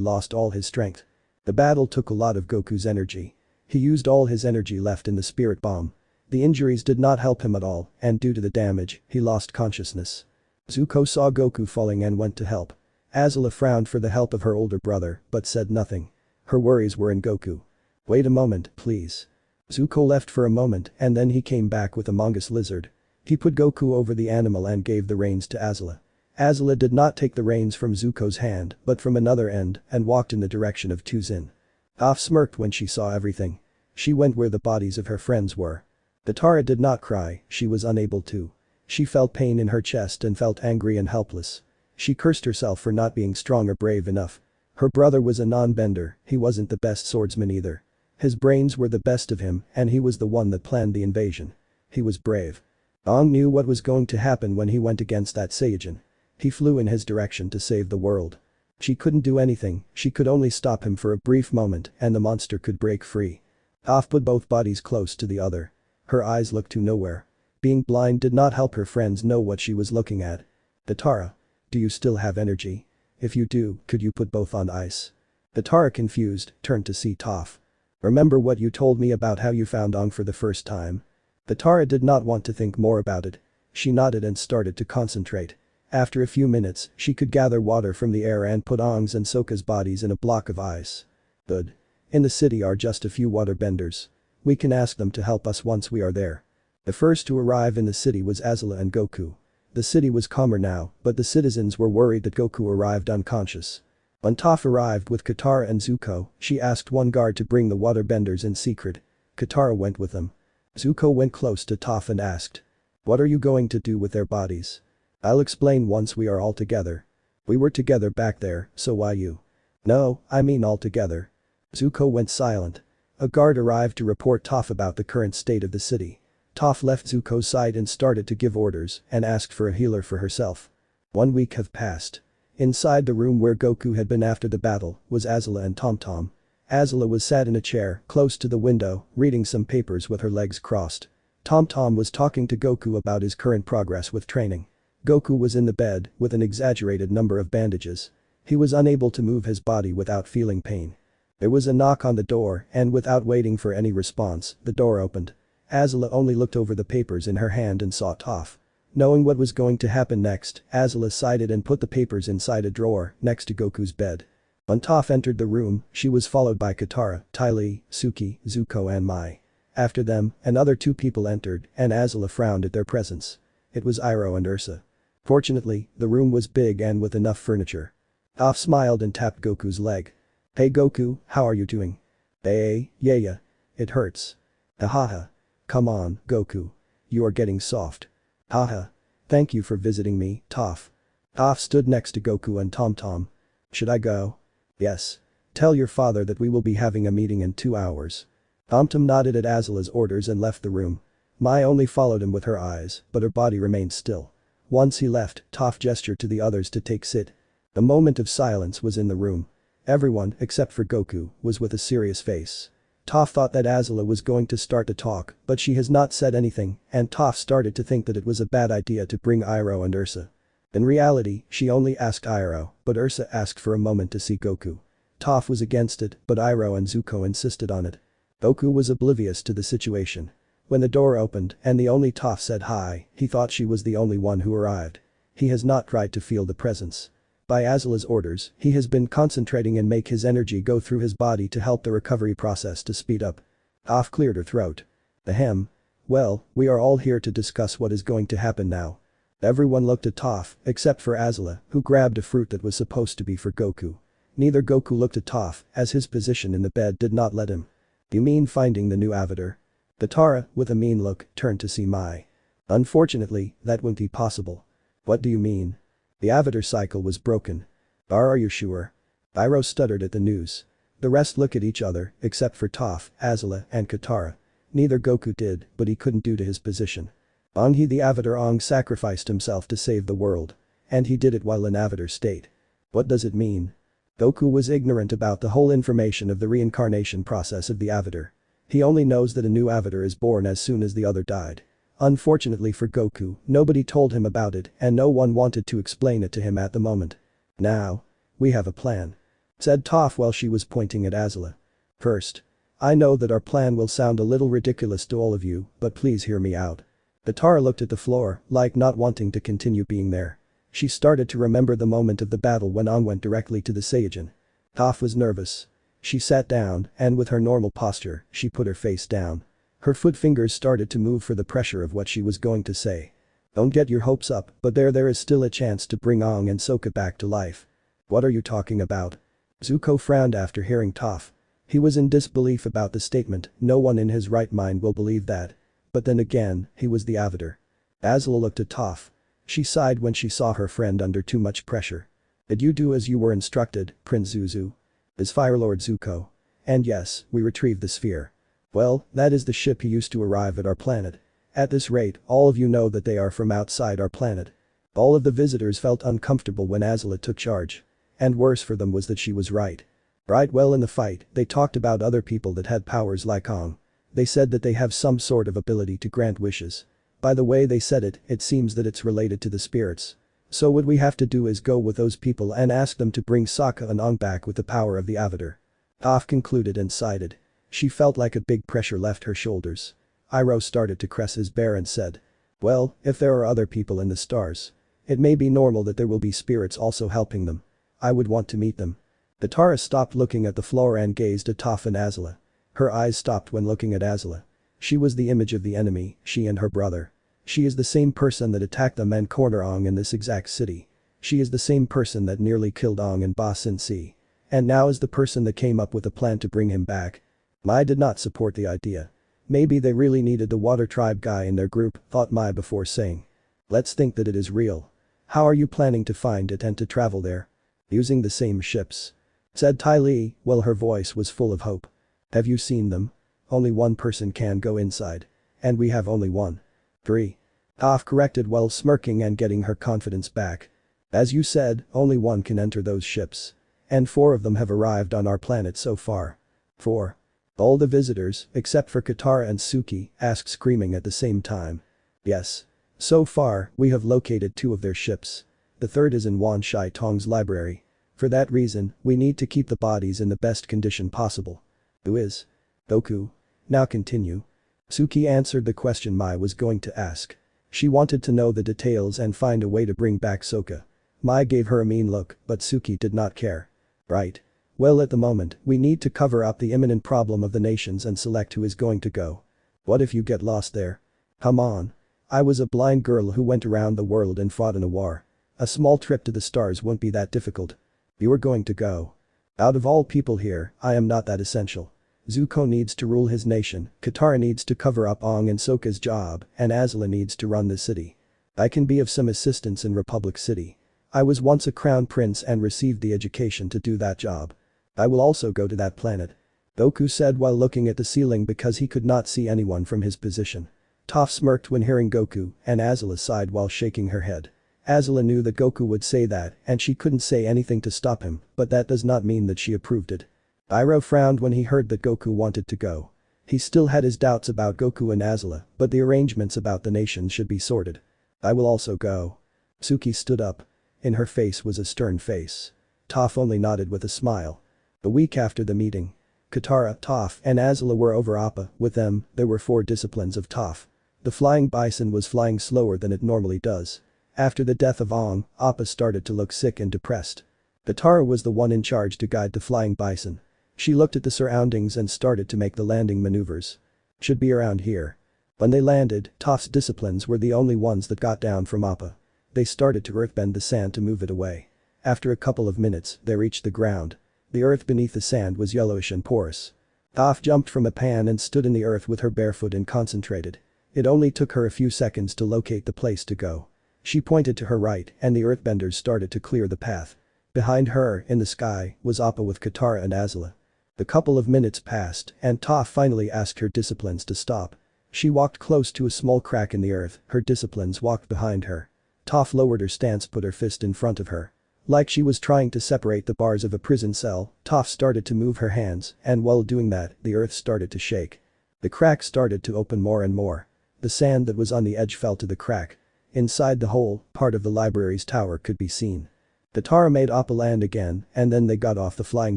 lost all his strength. The battle took a lot of Goku's energy. He used all his energy left in the spirit bomb. The injuries did not help him at all, and due to the damage, he lost consciousness. Zuko saw Goku falling and went to help. Azula frowned for the help of her older brother, but said nothing. Her worries were in Goku. "Wait a moment, please." Zuko left for a moment and then he came back with a mongoose lizard. He put Goku over the animal and gave the reins to Azula. Azula did not take the reins from Zuko's hand but from another end and walked in the direction of Tuzin. Toph smirked when she saw everything. She went where the bodies of her friends were. Katara did not cry, she was unable to. She felt pain in her chest and felt angry and helpless. She cursed herself for not being strong or brave enough. Her brother was a non-bender, he wasn't the best swordsman either. His brains were the best of him and he was the one that planned the invasion. He was brave. Aang knew what was going to happen when he went against that Saiyajin. He flew in his direction to save the world. She couldn't do anything, she could only stop him for a brief moment and the monster could break free. Toph put both bodies close to the other. Her eyes looked to nowhere. Being blind did not help her friends know what she was looking at. Katara. Do you still have energy? If you do, could you put both on ice? Katara, confused, turned to see Toph. Remember what you told me about how you found Aang for the first time? Katara did not want to think more about it. She nodded and started to concentrate. After a few minutes, she could gather water from the air and put Aang's and Sokka's bodies in a block of ice. Good. In the city are just a few waterbenders. We can ask them to help us once we are there. The first to arrive in the city was Azula and Goku. The city was calmer now, but the citizens were worried that Goku arrived unconscious. When Toph arrived with Katara and Zuko, she asked one guard to bring the waterbenders in secret. Katara went with them. Zuko went close to Toph and asked. What are you going to do with their bodies? I'll explain once we are all together. We were together back there, so why you? No, I mean all together. Zuko went silent. A guard arrived to report Toph about the current state of the city. Toph left Zuko's side and started to give orders and asked for a healer for herself. 1 week have passed. Inside the room where Goku had been after the battle was Azula and Tom Tom. Azula was sat in a chair close to the window, reading some papers with her legs crossed. Tom Tom was talking to Goku about his current progress with training. Goku was in the bed with an exaggerated number of bandages. He was unable to move his body without feeling pain. There was a knock on the door and without waiting for any response, the door opened. Azula only looked over the papers in her hand and saw Toph. Knowing what was going to happen next, Azula sighed and put the papers inside a drawer next to Goku's bed. When Toph entered the room, she was followed by Katara, Ty Lee, Suki, Zuko and Mai. After them, another 2 people entered and Azula frowned at their presence. It was Iroh and Ursa. Fortunately, the room was big and with enough furniture. Toph smiled and tapped Goku's leg. Hey Goku, how are you doing? Hey, yeah. It hurts. Haha. Come on, Goku. You are getting soft. Haha. Thank you for visiting me, Toph. Toph stood next to Goku and Tom Tom. Should I go? Yes. Tell your father that we will be having a meeting in 2 hours. Tom Tom nodded at Azula's orders and left the room. Mai only followed him with her eyes, but her body remained still. Once he left, Toph gestured to the others to take sit. The moment of silence was in the room. Everyone, except for Goku, was with a serious face. Toph thought that Azula was going to start to talk, but she has not said anything, and Toph started to think that it was a bad idea to bring Iroh and Ursa. In reality, she only asked Iroh, but Ursa asked for a moment to see Goku. Toph was against it, but Iroh and Zuko insisted on it. Goku was oblivious to the situation. When the door opened and the only Toph said hi, he thought she was the only one who arrived. He has not tried to feel the presence. By Azula's orders, he has been concentrating and make his energy go through his body to help the recovery process to speed up. Toph cleared her throat. Ahem. Well, we are all here to discuss what is going to happen now. Everyone looked at Toph, except for Azula, who grabbed a fruit that was supposed to be for Goku. Neither Goku looked at Toph, as his position in the bed did not let him. You mean finding the new avatar? Katara, with a mean look, turned to see Mai. Unfortunately, that won't be possible. What do you mean? The avatar cycle was broken. Are you sure? Iroh stuttered at the news. The rest looked at each other, except for Toph, Azula and Katara. Neither Goku did, but he couldn't due to his position. Aang the avatar Aang sacrificed himself to save the world. And he did it while in avatar state. What does it mean? Goku was ignorant about the whole information of the reincarnation process of the avatar. He only knows that a new avatar is born as soon as the other died. Unfortunately for Goku, nobody told him about it and no one wanted to explain it to him at the moment. Now. We have a plan. Said Toph while she was pointing at Azula. First. I know that our plan will sound a little ridiculous to all of you, but please hear me out. Katara looked at the floor, like not wanting to continue being there. She started to remember the moment of the battle when Aang went directly to the Saiyajin. Toph was nervous. She sat down and with her normal posture, she put her face down. Her foot fingers started to move for the pressure of what she was going to say. Don't get your hopes up, but there is still a chance to bring Aang and Sokka back to life. What are you talking about? Zuko frowned after hearing Toph. He was in disbelief about the statement, no one in his right mind will believe that. But then again, he was the Avatar. Azula looked at Toph. She sighed when she saw her friend under too much pressure. Did you do as you were instructed, Prince Zuzu? Is Firelord Zuko? And yes, we retrieved the sphere. Well, that is the ship he used to arrive at our planet. At this rate, all of you know that they are from outside our planet. All of the visitors felt uncomfortable when Azula took charge. And worse for them was that she was right. Right, well, in the fight, they talked about other people that had powers like Aang. They said that they have some sort of ability to grant wishes. By the way they said it, it seems that it's related to the spirits. So what we have to do is go with those people and ask them to bring Sokka and Aang back with the power of the Avatar. Toph concluded and sighed. She felt like a big pressure left her shoulders. Iroh started to caress his bear and said, well, if there are other people in the stars, it may be normal that there will be spirits also helping them. I would want to meet them. Katara stopped looking at the floor and gazed at Toph and Azula. Her eyes stopped when looking at Azula. She was the image of the enemy, she and her brother. She is the same person that attacked them and cornered Aang in this exact city. She is the same person that nearly killed Aang in Ba Sin Sea. And now is the person that came up with a plan to bring him back. Mai did not support the idea. Maybe they really needed the Water Tribe guy in their group, thought Mai before saying. Let's think that it is real. How are you planning to find it and to travel there? Using the same ships. Said Ty Lee, well, her voice was full of hope. Have you seen them? Only one person can go inside. And we have only one. 3. Toph corrected while smirking and getting her confidence back. As you said, only one can enter those ships. And 4 of them have arrived on our planet so far. 4. All the visitors, except for Katara and Suki, asked screaming at the same time. Yes. So far, we have located 2 of their ships. The third is in Wan Shai Tong's library. For that reason, we need to keep the bodies in the best condition possible. Who is? Goku. Now continue. Suki answered the question Mai was going to ask. She wanted to know the details and find a way to bring back Sokka. Mai gave her a mean look, but Suki did not care. Right. Well, at the moment, we need to cover up the imminent problem of the nations and select who is going to go. What if you get lost there? Come on. I was a blind girl who went around the world and fought in a war. A small trip to the stars won't be that difficult. You are going to go. Out of all people here, I am not that essential. Zuko needs to rule his nation, Katara needs to cover up Aang and Sokka's job, and Azula needs to run the city. I can be of some assistance in Republic City. I was once a crown prince and received the education to do that job. I will also go to that planet. Goku said while looking at the ceiling because he could not see anyone from his position. Toph smirked when hearing Goku, and Azula sighed while shaking her head. Azula knew that Goku would say that and she couldn't say anything to stop him, but that does not mean that she approved it. Iroh frowned when he heard that Goku wanted to go. He still had his doubts about Goku and Azula, but the arrangements about the nations should be sorted. I will also go. Suki stood up. In her face was a stern face. Toph only nodded with a smile. A week after the meeting, Katara, Toph, and Azula were over Appa. With them, there were 4 disciplines of Toph. The flying bison was flying slower than it normally does. After the death of Aang, Appa started to look sick and depressed. Katara was the one in charge to guide the flying bison. She looked at the surroundings and started to make the landing maneuvers. Should be around here. When they landed, Toph's disciplines were the only ones that got down from Appa. They started to earthbend the sand to move it away. After a couple of minutes, they reached the ground. The earth beneath the sand was yellowish and porous. Toph jumped from a pan and stood in the earth with her bare foot and concentrated. It only took her a few seconds to locate the place to go. She pointed to her right and the earthbenders started to clear the path. Behind her, in the sky, was Appa with Katara and Azula. The couple of minutes passed and Toph finally asked her disciplines to stop. She walked close to a small crack in the earth, her disciplines walked behind her. Toph lowered her stance, put her fist in front of her. Like she was trying to separate the bars of a prison cell, Toph started to move her hands and while doing that, the earth started to shake. The crack started to open more and more. The sand that was on the edge fell to the crack. Inside the hole, part of the library's tower could be seen. Katara made Appa land again and then they got off the flying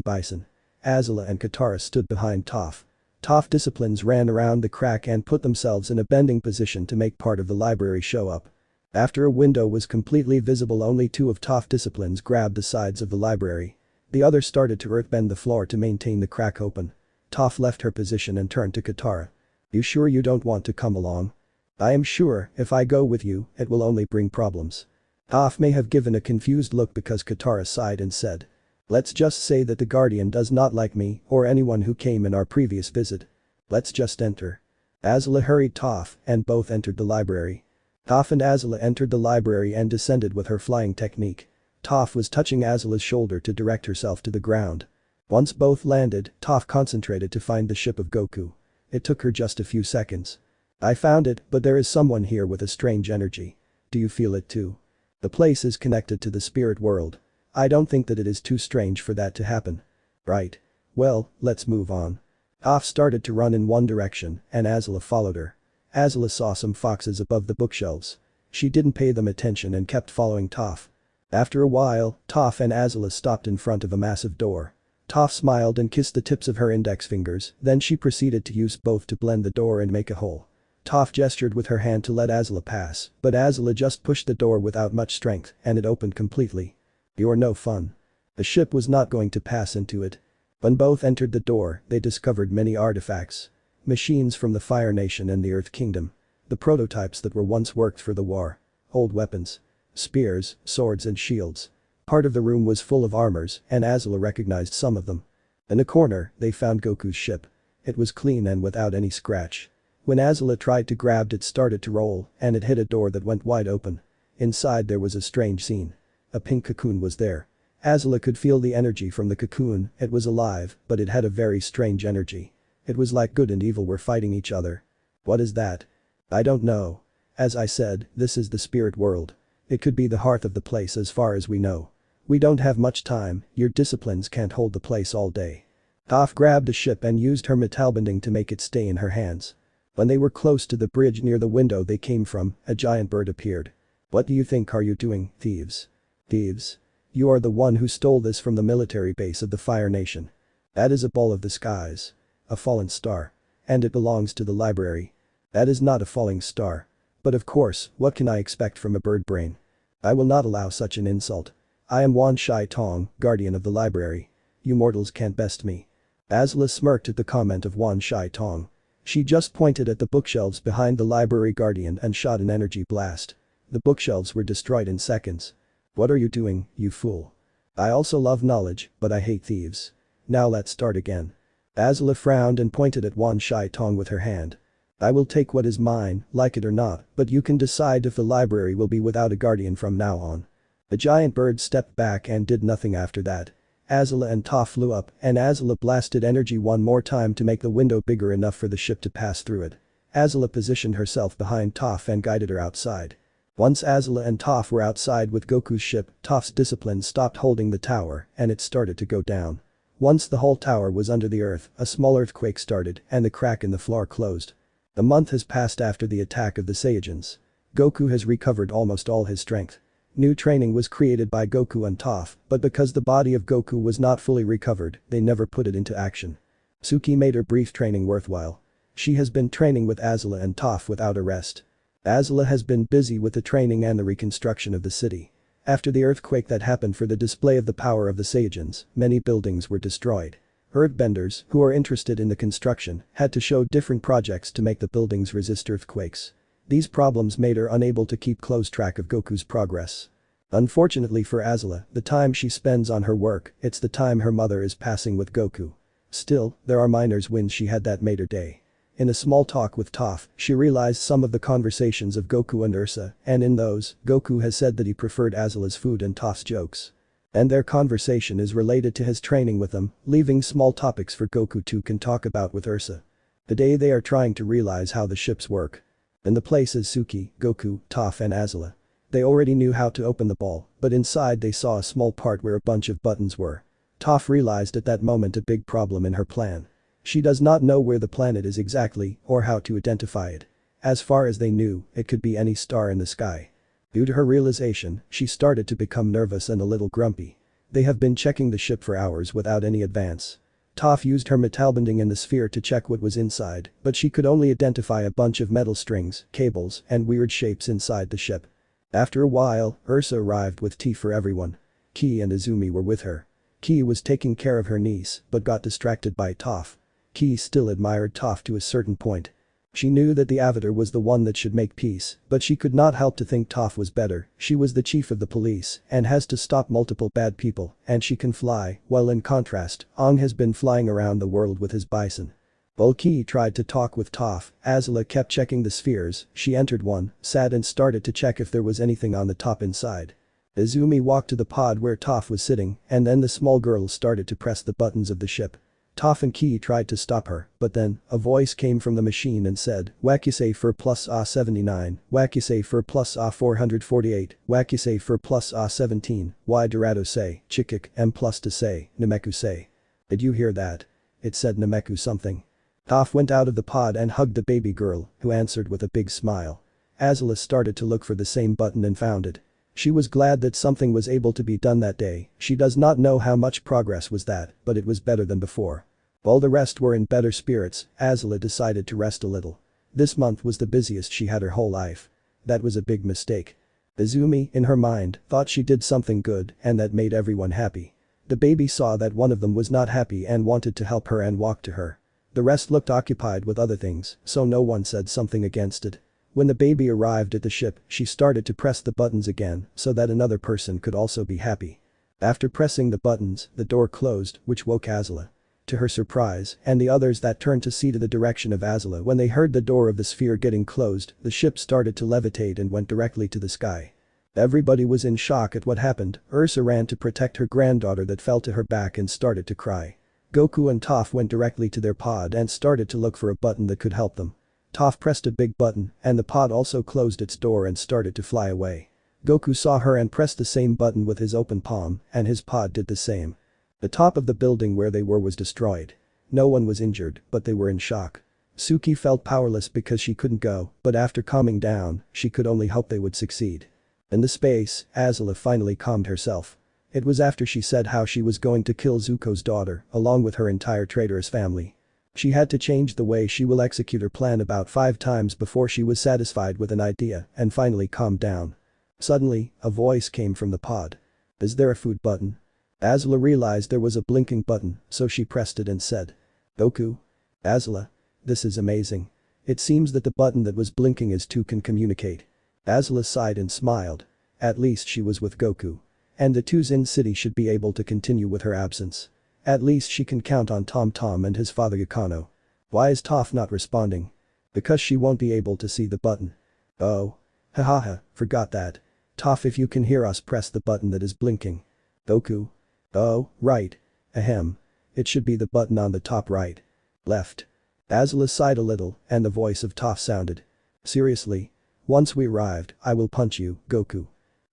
bison. Azula and Katara stood behind Toph. Toph disciplines ran around the crack and put themselves in a bending position to make part of the library show up. After a window was completely visible, only 2 of Toph disciplines grabbed the sides of the library. The other started to earthbend the floor to maintain the crack open. Toph left her position and turned to Katara. You sure you don't want to come along? I am sure, if I go with you, it will only bring problems. Toph may have given a confused look because Katara sighed and said. Let's just say that the Guardian does not like me or anyone who came in our previous visit. Let's just enter. Azula hurried Toph and both entered the library. Toph and Azula entered the library and descended with her flying technique. Toph was touching Azula's shoulder to direct herself to the ground. Once both landed, Toph concentrated to find the ship of Goku. It took her just a few seconds. I found it, but there is someone here with a strange energy. Do you feel it too? The place is connected to the spirit world. I don't think that it is too strange for that to happen. Right. Well, let's move on. Toph started to run in one direction and Azula followed her. Azula saw some foxes above the bookshelves. She didn't pay them attention and kept following Toph. After a while, Toph and Azula stopped in front of a massive door. Toph smiled and kissed the tips of her index fingers, then she proceeded to use both to blend the door and make a hole. Toph gestured with her hand to let Azula pass, but Azula just pushed the door without much strength and it opened completely. You're no fun. The ship was not going to pass into it. When both entered the door, they discovered many artifacts. Machines from the Fire Nation and the Earth Kingdom. The prototypes that were once worked for the war. Old weapons. Spears, swords and shields. Part of the room was full of armors and Azula recognized some of them. In a corner, they found Goku's ship. It was clean and without any scratch. When Azula tried to grab it started to roll and it hit a door that went wide open. Inside there was a strange scene. A pink cocoon was there. Azula could feel the energy from the cocoon, it was alive, but it had a very strange energy. It was like good and evil were fighting each other. What is that? I don't know. As I said, this is the spirit world. It could be the heart of the place as far as we know. We don't have much time, your disciplines can't hold the place all day. Toph grabbed the ship and used her metal bending to make it stay in her hands. When they were close to the bridge near the window they came from, a giant bird appeared. What do you think are you doing, thieves? Thieves? You are the one who stole this from the military base of the Fire Nation. That is a ball of the skies. A fallen star. And it belongs to the library. That is not a falling star. But of course, what can I expect from a bird brain? I will not allow such an insult. I am Wan Shai Tong, guardian of the library. You mortals can't best me. Azula smirked at the comment of Wan Shai Tong. She just pointed at the bookshelves behind the library guardian and shot an energy blast. The bookshelves were destroyed in seconds. What are you doing, you fool? I also love knowledge, but I hate thieves. Now let's start again. Azula frowned and pointed at Wan Shai Tong with her hand. I will take what is mine, like it or not, but you can decide if the library will be without a guardian from now on. The giant bird stepped back and did nothing after that. Azula and Toph flew up and Azula blasted energy one more time to make the window bigger enough for the ship to pass through it. Azula positioned herself behind Toph and guided her outside. Once Azula and Toph were outside with Goku's ship, Toph's discipline stopped holding the tower and it started to go down. Once the whole tower was under the earth, a small earthquake started and the crack in the floor closed. A month has passed after the attack of the Saiyajins. Goku has recovered almost all his strength. New training was created by Goku and Toph, but because the body of Goku was not fully recovered, they never put it into action. Suki made her brief training worthwhile. She has been training with Azula and Toph without a rest. Azula has been busy with the training and the reconstruction of the city. After the earthquake that happened for the display of the power of the Saiyajins, many buildings were destroyed. Earthbenders, who are interested in the construction, had to show different projects to make the buildings resist earthquakes. These problems made her unable to keep close track of Goku's progress. Unfortunately for Azula, the time she spends on her work, it's the time her mother is passing with Goku. Still, there are minor wins she had that made her day. In a small talk with Toph, she realized some of the conversations of Goku and Ursa, and in those, Goku has said that he preferred Azula's food and Toph's jokes. And their conversation is related to his training with them, leaving small topics for Goku to can talk about with Ursa. Today they are trying to realize how the ships work. In the place is Suki, Goku, Toph and Azula. They already knew how to open the ball, but inside they saw a small part where a bunch of buttons were. Toph realized at that moment a big problem in her plan. She does not know where the planet is exactly or how to identify it. As far as they knew, it could be any star in the sky. Due to her realization, she started to become nervous and a little grumpy. They have been checking the ship for hours without any advance. Toph used her metal bending in the sphere to check what was inside, but she could only identify a bunch of metal strings, cables, and weird shapes inside the ship. After a while, Ursa arrived with tea for everyone. Ki and Izumi were with her. Ki was taking care of her niece, but got distracted by Toph. Ki still admired Toph to a certain point. She knew that the Avatar was the one that should make peace, but she could not help to think Toph was better. She was the chief of the police and has to stop multiple bad people, and she can fly, while in contrast, Aang has been flying around the world with his bison. Bulky tried to talk with Toph. Azula kept checking the spheres. She entered one, sat and started to check if there was anything on the top inside. Izumi walked to the pod where Toph was sitting, and then the small girl started to press the buttons of the ship. Toph and Ki tried to stop her, but then, a voice came from the machine and said, "Wakuse for plus A79, Wakuse for plus A448, Wakuse for plus A17, Y Dorado say, Chikik, M plus to say, Nameku say." "Did you hear that?" It said Nameku something. Toph went out of the pod and hugged the baby girl, who answered with a big smile. Azula started to look for the same button and found it. She was glad that something was able to be done that day. She does not know how much progress was that, but it was better than before. While the rest were in better spirits, Azula decided to rest a little. This month was the busiest she had her whole life. That was a big mistake. Izumi, in her mind, thought she did something good and that made everyone happy. The baby saw that one of them was not happy and wanted to help her and walked to her. The rest looked occupied with other things, so no one said something against it. When the baby arrived at the ship, she started to press the buttons again so that another person could also be happy. After pressing the buttons, the door closed, which woke Azula. To her surprise, and the others that turned to see to the direction of Azula when they heard the door of the sphere getting closed, the ship started to levitate and went directly to the sky. Everybody was in shock at what happened. Ursa ran to protect her granddaughter that fell to her back and started to cry. Goku and Toph went directly to their pod and started to look for a button that could help them. Toph pressed a big button, and the pod also closed its door and started to fly away. Goku saw her and pressed the same button with his open palm, and his pod did the same. The top of the building where they were was destroyed. No one was injured, but they were in shock. Suki felt powerless because she couldn't go, but after calming down, she could only hope they would succeed. In the space, Azula finally calmed herself. It was after she said how she was going to kill Zuko's daughter, along with her entire traitorous family. She had to change the way she will execute her plan about 5 times before she was satisfied with an idea and finally calmed down. Suddenly, a voice came from the pod. "Is there a food button?" Azula realized there was a blinking button, so she pressed it and said, "Goku?" "Azula? This is amazing. It seems that the button that was blinking is 2 can communicate." Azula sighed and smiled. At least she was with Goku. And the 2's in city should be able to continue with her absence. At least she can count on Tom Tom and his father Yakano. Why is Toph not responding? Because she won't be able to see the button. Oh. Hahaha, forgot that. Toph, if you can hear us, press the button that is blinking. Goku? Oh, right. Ahem. It should be the button on the top right. Left. Azula sighed a little and the voice of Toph sounded. Seriously? Once we arrived, I will punch you, Goku.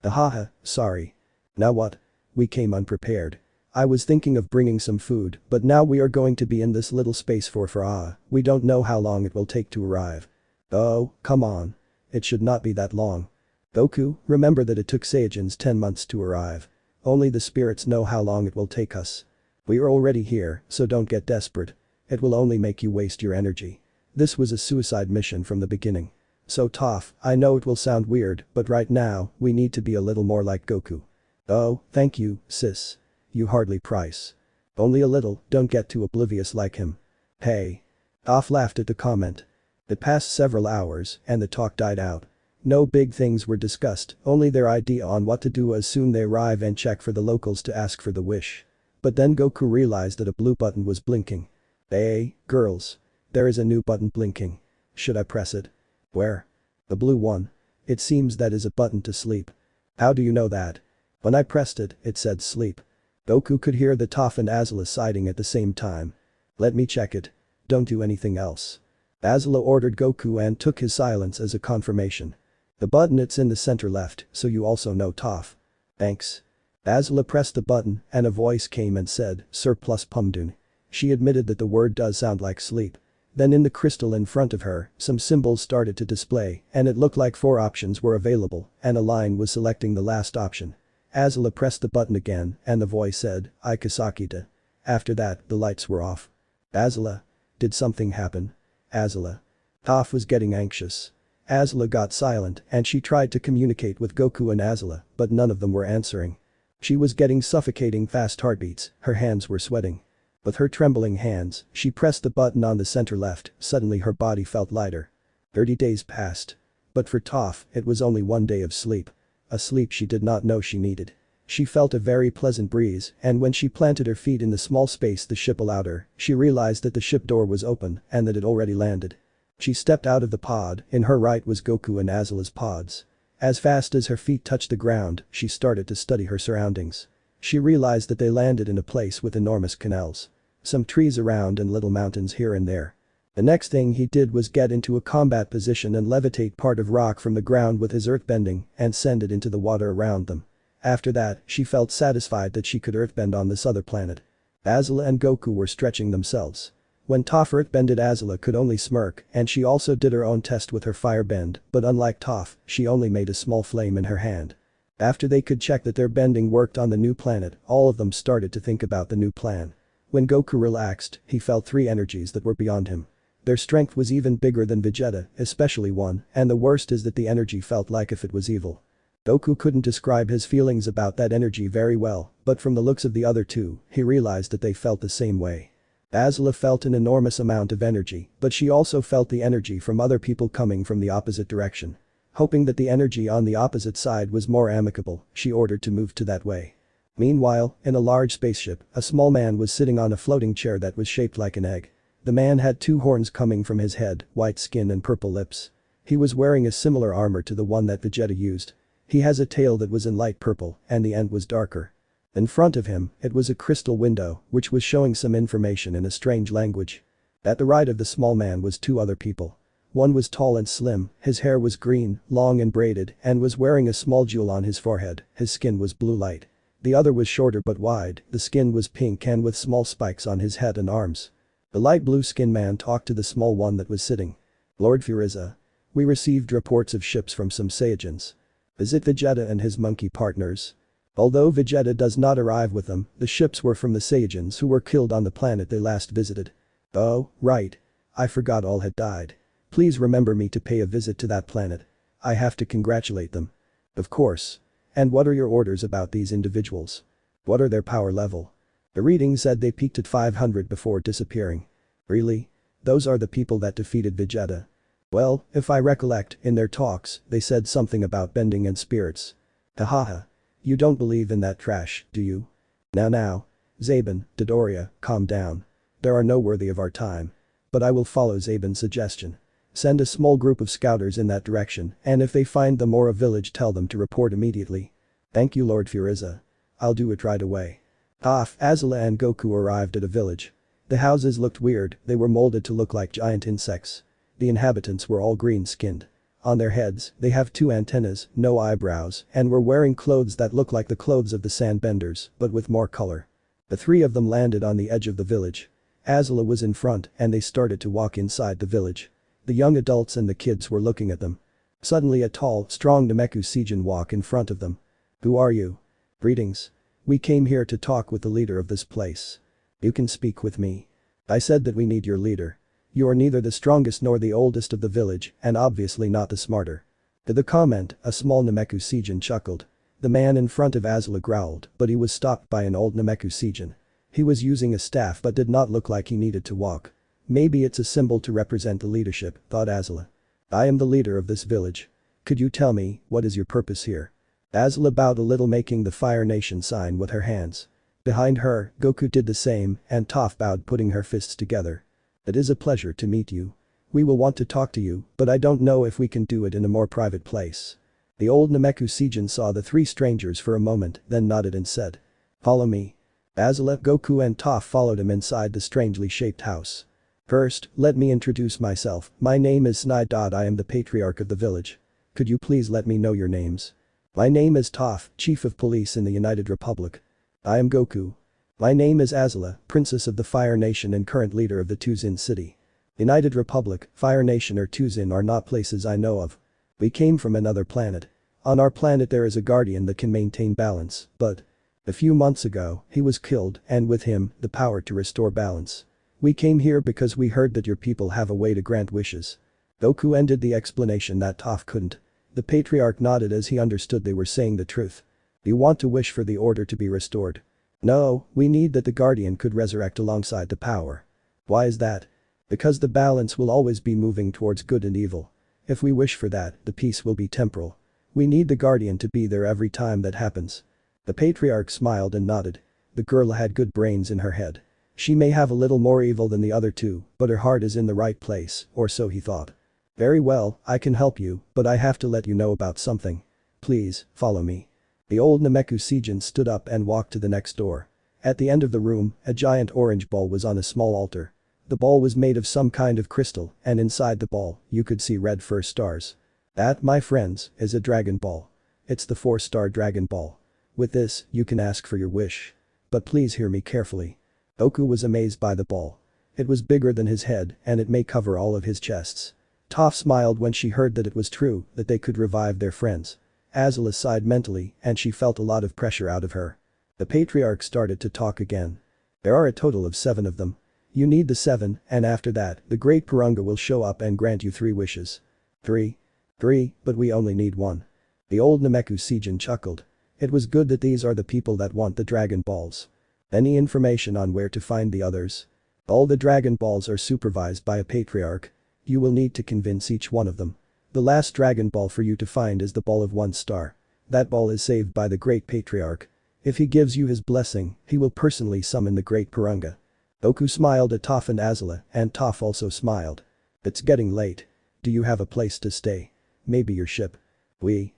Ahaha, sorry. Now what? We came unprepared. I was thinking of bringing some food, but now we are going to be in this little space for we don't know how long it will take to arrive. Oh, come on. It should not be that long. Goku, remember that it took Saiyajins 10 months to arrive. Only the spirits know how long it will take us. We are already here, so don't get desperate. It will only make you waste your energy. This was a suicide mission from the beginning. So Toph, I know it will sound weird, but right now, we need to be a little more like Goku. Oh, thank you, sis. You hardly price. Only a little, don't get too oblivious like him. Hey. Toph laughed at the comment. It passed several hours, and the talk died out. No big things were discussed, only their idea on what to do as soon they arrive and check for the locals to ask for the wish. But then Goku realized that a blue button was blinking. Hey, girls. There is a new button blinking. Should I press it? Where? The blue one. It seems that is a button to sleep. How do you know that? When I pressed it, it said sleep. Goku could hear the Toph and Azula siding at the same time. Let me check it. Don't do anything else. Azula ordered Goku and took his silence as a confirmation. The button, it's in the center left, so you also know Toph. Thanks. Azula pressed the button and a voice came and said, Surplus Pumdun. She admitted that the word does sound like sleep. Then in the crystal in front of her, some symbols started to display and it looked like 4 options were available and a line was selecting the last option. Azula pressed the button again and the voice said, Ikasakita. After that, the lights were off. Azula? Did something happen? Azula. Toph was getting anxious. Azula got silent and she tried to communicate with Goku and Azula, but none of them were answering. She was getting suffocating fast heartbeats, her hands were sweating. With her trembling hands, she pressed the button on the center left, suddenly her body felt lighter. 30 days passed. But for Toph, it was only one day of sleep. A sleep she did not know she needed. She felt a very pleasant breeze, and when she planted her feet in the small space the ship allowed her, she realized that the ship door was open and that it already landed. She stepped out of the pod, in her right was Goku and Azula's pods. As fast as her feet touched the ground, she started to study her surroundings. She realized that they landed in a place with enormous canals. Some trees around and little mountains here and there. The next thing he did was get into a combat position and levitate part of rock from the ground with his earthbending and send it into the water around them. After that, she felt satisfied that she could earthbend on this other planet. Azula and Goku were stretching themselves. When Toph earthbended, Azula could only smirk, and she also did her own test with her firebend, but unlike Toph, she only made a small flame in her hand. After they could check that their bending worked on the new planet, all of them started to think about the new plan. When Goku relaxed, he felt 3 energies that were beyond him. Their strength was even bigger than Vegeta, especially one, and the worst is that the energy felt like if it was evil. Goku couldn't describe his feelings about that energy very well, but from the looks of the other two, he realized that they felt the same way. Azula felt an enormous amount of energy, but she also felt the energy from other people coming from the opposite direction. Hoping that the energy on the opposite side was more amicable, she ordered to move to that way. Meanwhile, in a large spaceship, a small man was sitting on a floating chair that was shaped like an egg. The man had 2 horns coming from his head, white skin and purple lips. He was wearing a similar armor to the one that Vegeta used. He has a tail that was in light purple, and the end was darker. In front of him, it was a crystal window, which was showing some information in a strange language. At the right of the small man was 2 other people. One was tall and slim, his hair was green, long and braided, and was wearing a small jewel on his forehead, his skin was blue light. The other was shorter but wide, the skin was pink and with small spikes on his head and arms. The light blue skin man talked to the small one that was sitting. Lord Frieza. We received reports of ships from some Saiyajins. Is it Vegeta and his monkey partners? Although Vegeta does not arrive with them, the ships were from the Saiyajins who were killed on the planet they last visited. Oh, right. I forgot all had died. Please remember me to pay a visit to that planet. I have to congratulate them. Of course. And what are your orders about these individuals? What are their power level? The reading said they peaked at 500 before disappearing. Really? Those are the people that defeated Vegeta. Well, if I recollect, in their talks, they said something about bending and spirits. Hahaha. You don't believe in that trash, do you? Now. Zaban, Dodoria, calm down. There are no worthy of our time. But I will follow Zaban's suggestion. Send a small group of scouters in that direction, and if they find them or a village tell them to report immediately. Thank you Lord Frieza. I'll do it right away. Toph, Azula and Goku arrived at a village. The houses looked weird, they were molded to look like giant insects. The inhabitants were all green-skinned. On their heads, they have 2 antennas, no eyebrows, and were wearing clothes that look like the clothes of the sandbenders, but with more color. The 3 of them landed on the edge of the village. Azula was in front and they started to walk inside the village. The young adults and the kids were looking at them. Suddenly a tall, strong Nameku Seijin walked in front of them. Who are you? Greetings. We came here to talk with the leader of this place. You can speak with me. I said that we need your leader. You are neither the strongest nor the oldest of the village and obviously not the smarter. To the comment, a small Nameku Seijin chuckled. The man in front of Azula growled, but he was stopped by an old Nameku Seijin. He was using a staff but did not look like he needed to walk. Maybe it's a symbol to represent the leadership, thought Azula. I am the leader of this village. Could you tell me, what is your purpose here? Azula bowed a little making the Fire Nation sign with her hands. Behind her, Goku did the same and Toph bowed putting her fists together. It is a pleasure to meet you. We will want to talk to you, but I don't know if we can do it in a more private place. The old Nameku Seijin saw the 3 strangers for a moment, then nodded and said. Follow me. Azula, Goku and Toph followed him inside the strangely shaped house. First, let me introduce myself, my name is Snide. I am the patriarch of the village. Could you please let me know your names? My name is Toph, Chief of Police in the United Republic. I am Goku. My name is Azula, Princess of the Fire Nation and current leader of the Tuzin City. United Republic, Fire Nation or Tuzin are not places I know of. We came from another planet. On our planet there is a guardian that can maintain balance, but a few months ago, he was killed and with him, the power to restore balance. We came here because we heard that your people have a way to grant wishes. Goku ended the explanation that Toph couldn't. The patriarch nodded as he understood they were saying the truth. You want to wish for the order to be restored? No, we need that the guardian could resurrect alongside the power. Why is that? Because the balance will always be moving towards good and evil. If we wish for that, the peace will be temporal. We need the guardian to be there every time that happens." The patriarch smiled and nodded. The girl had good brains in her head. She may have a little more evil than the other two, but her heart is in the right place, or so he thought. "Very well, I can help you, but I have to let you know about something. Please, follow me." The old Namekuseijin stood up and walked to the next door. At the end of the room, a giant orange ball was on a small altar. The ball was made of some kind of crystal, and inside the ball, you could see red first stars. That, my friends, is a Dragon Ball. It's the 4-star Dragon Ball. With this, you can ask for your wish. But please hear me carefully. Goku was amazed by the ball. It was bigger than his head, and it may cover all of his chests. Toph smiled when she heard that it was true, that they could revive their friends. Azula sighed mentally, and she felt a lot of pressure out of her. The patriarch started to talk again. "There are a total of 7 of them. You need the 7, and after that, the great Purunga will show up and grant you 3 wishes." 3? 3, but we only need 1. The old Namekuseijin chuckled. It was good that these are the people that want the Dragon Balls. Any information on where to find the others? All the Dragon Balls are supervised by a patriarch. You will need to convince each one of them. The last Dragon Ball for you to find is the ball of 1 star. That ball is saved by the great patriarch. If he gives you his blessing, he will personally summon the great Purunga. Goku smiled at Toph and Azula, and Toph also smiled. "It's getting late. Do you have a place to stay? Maybe your ship?" We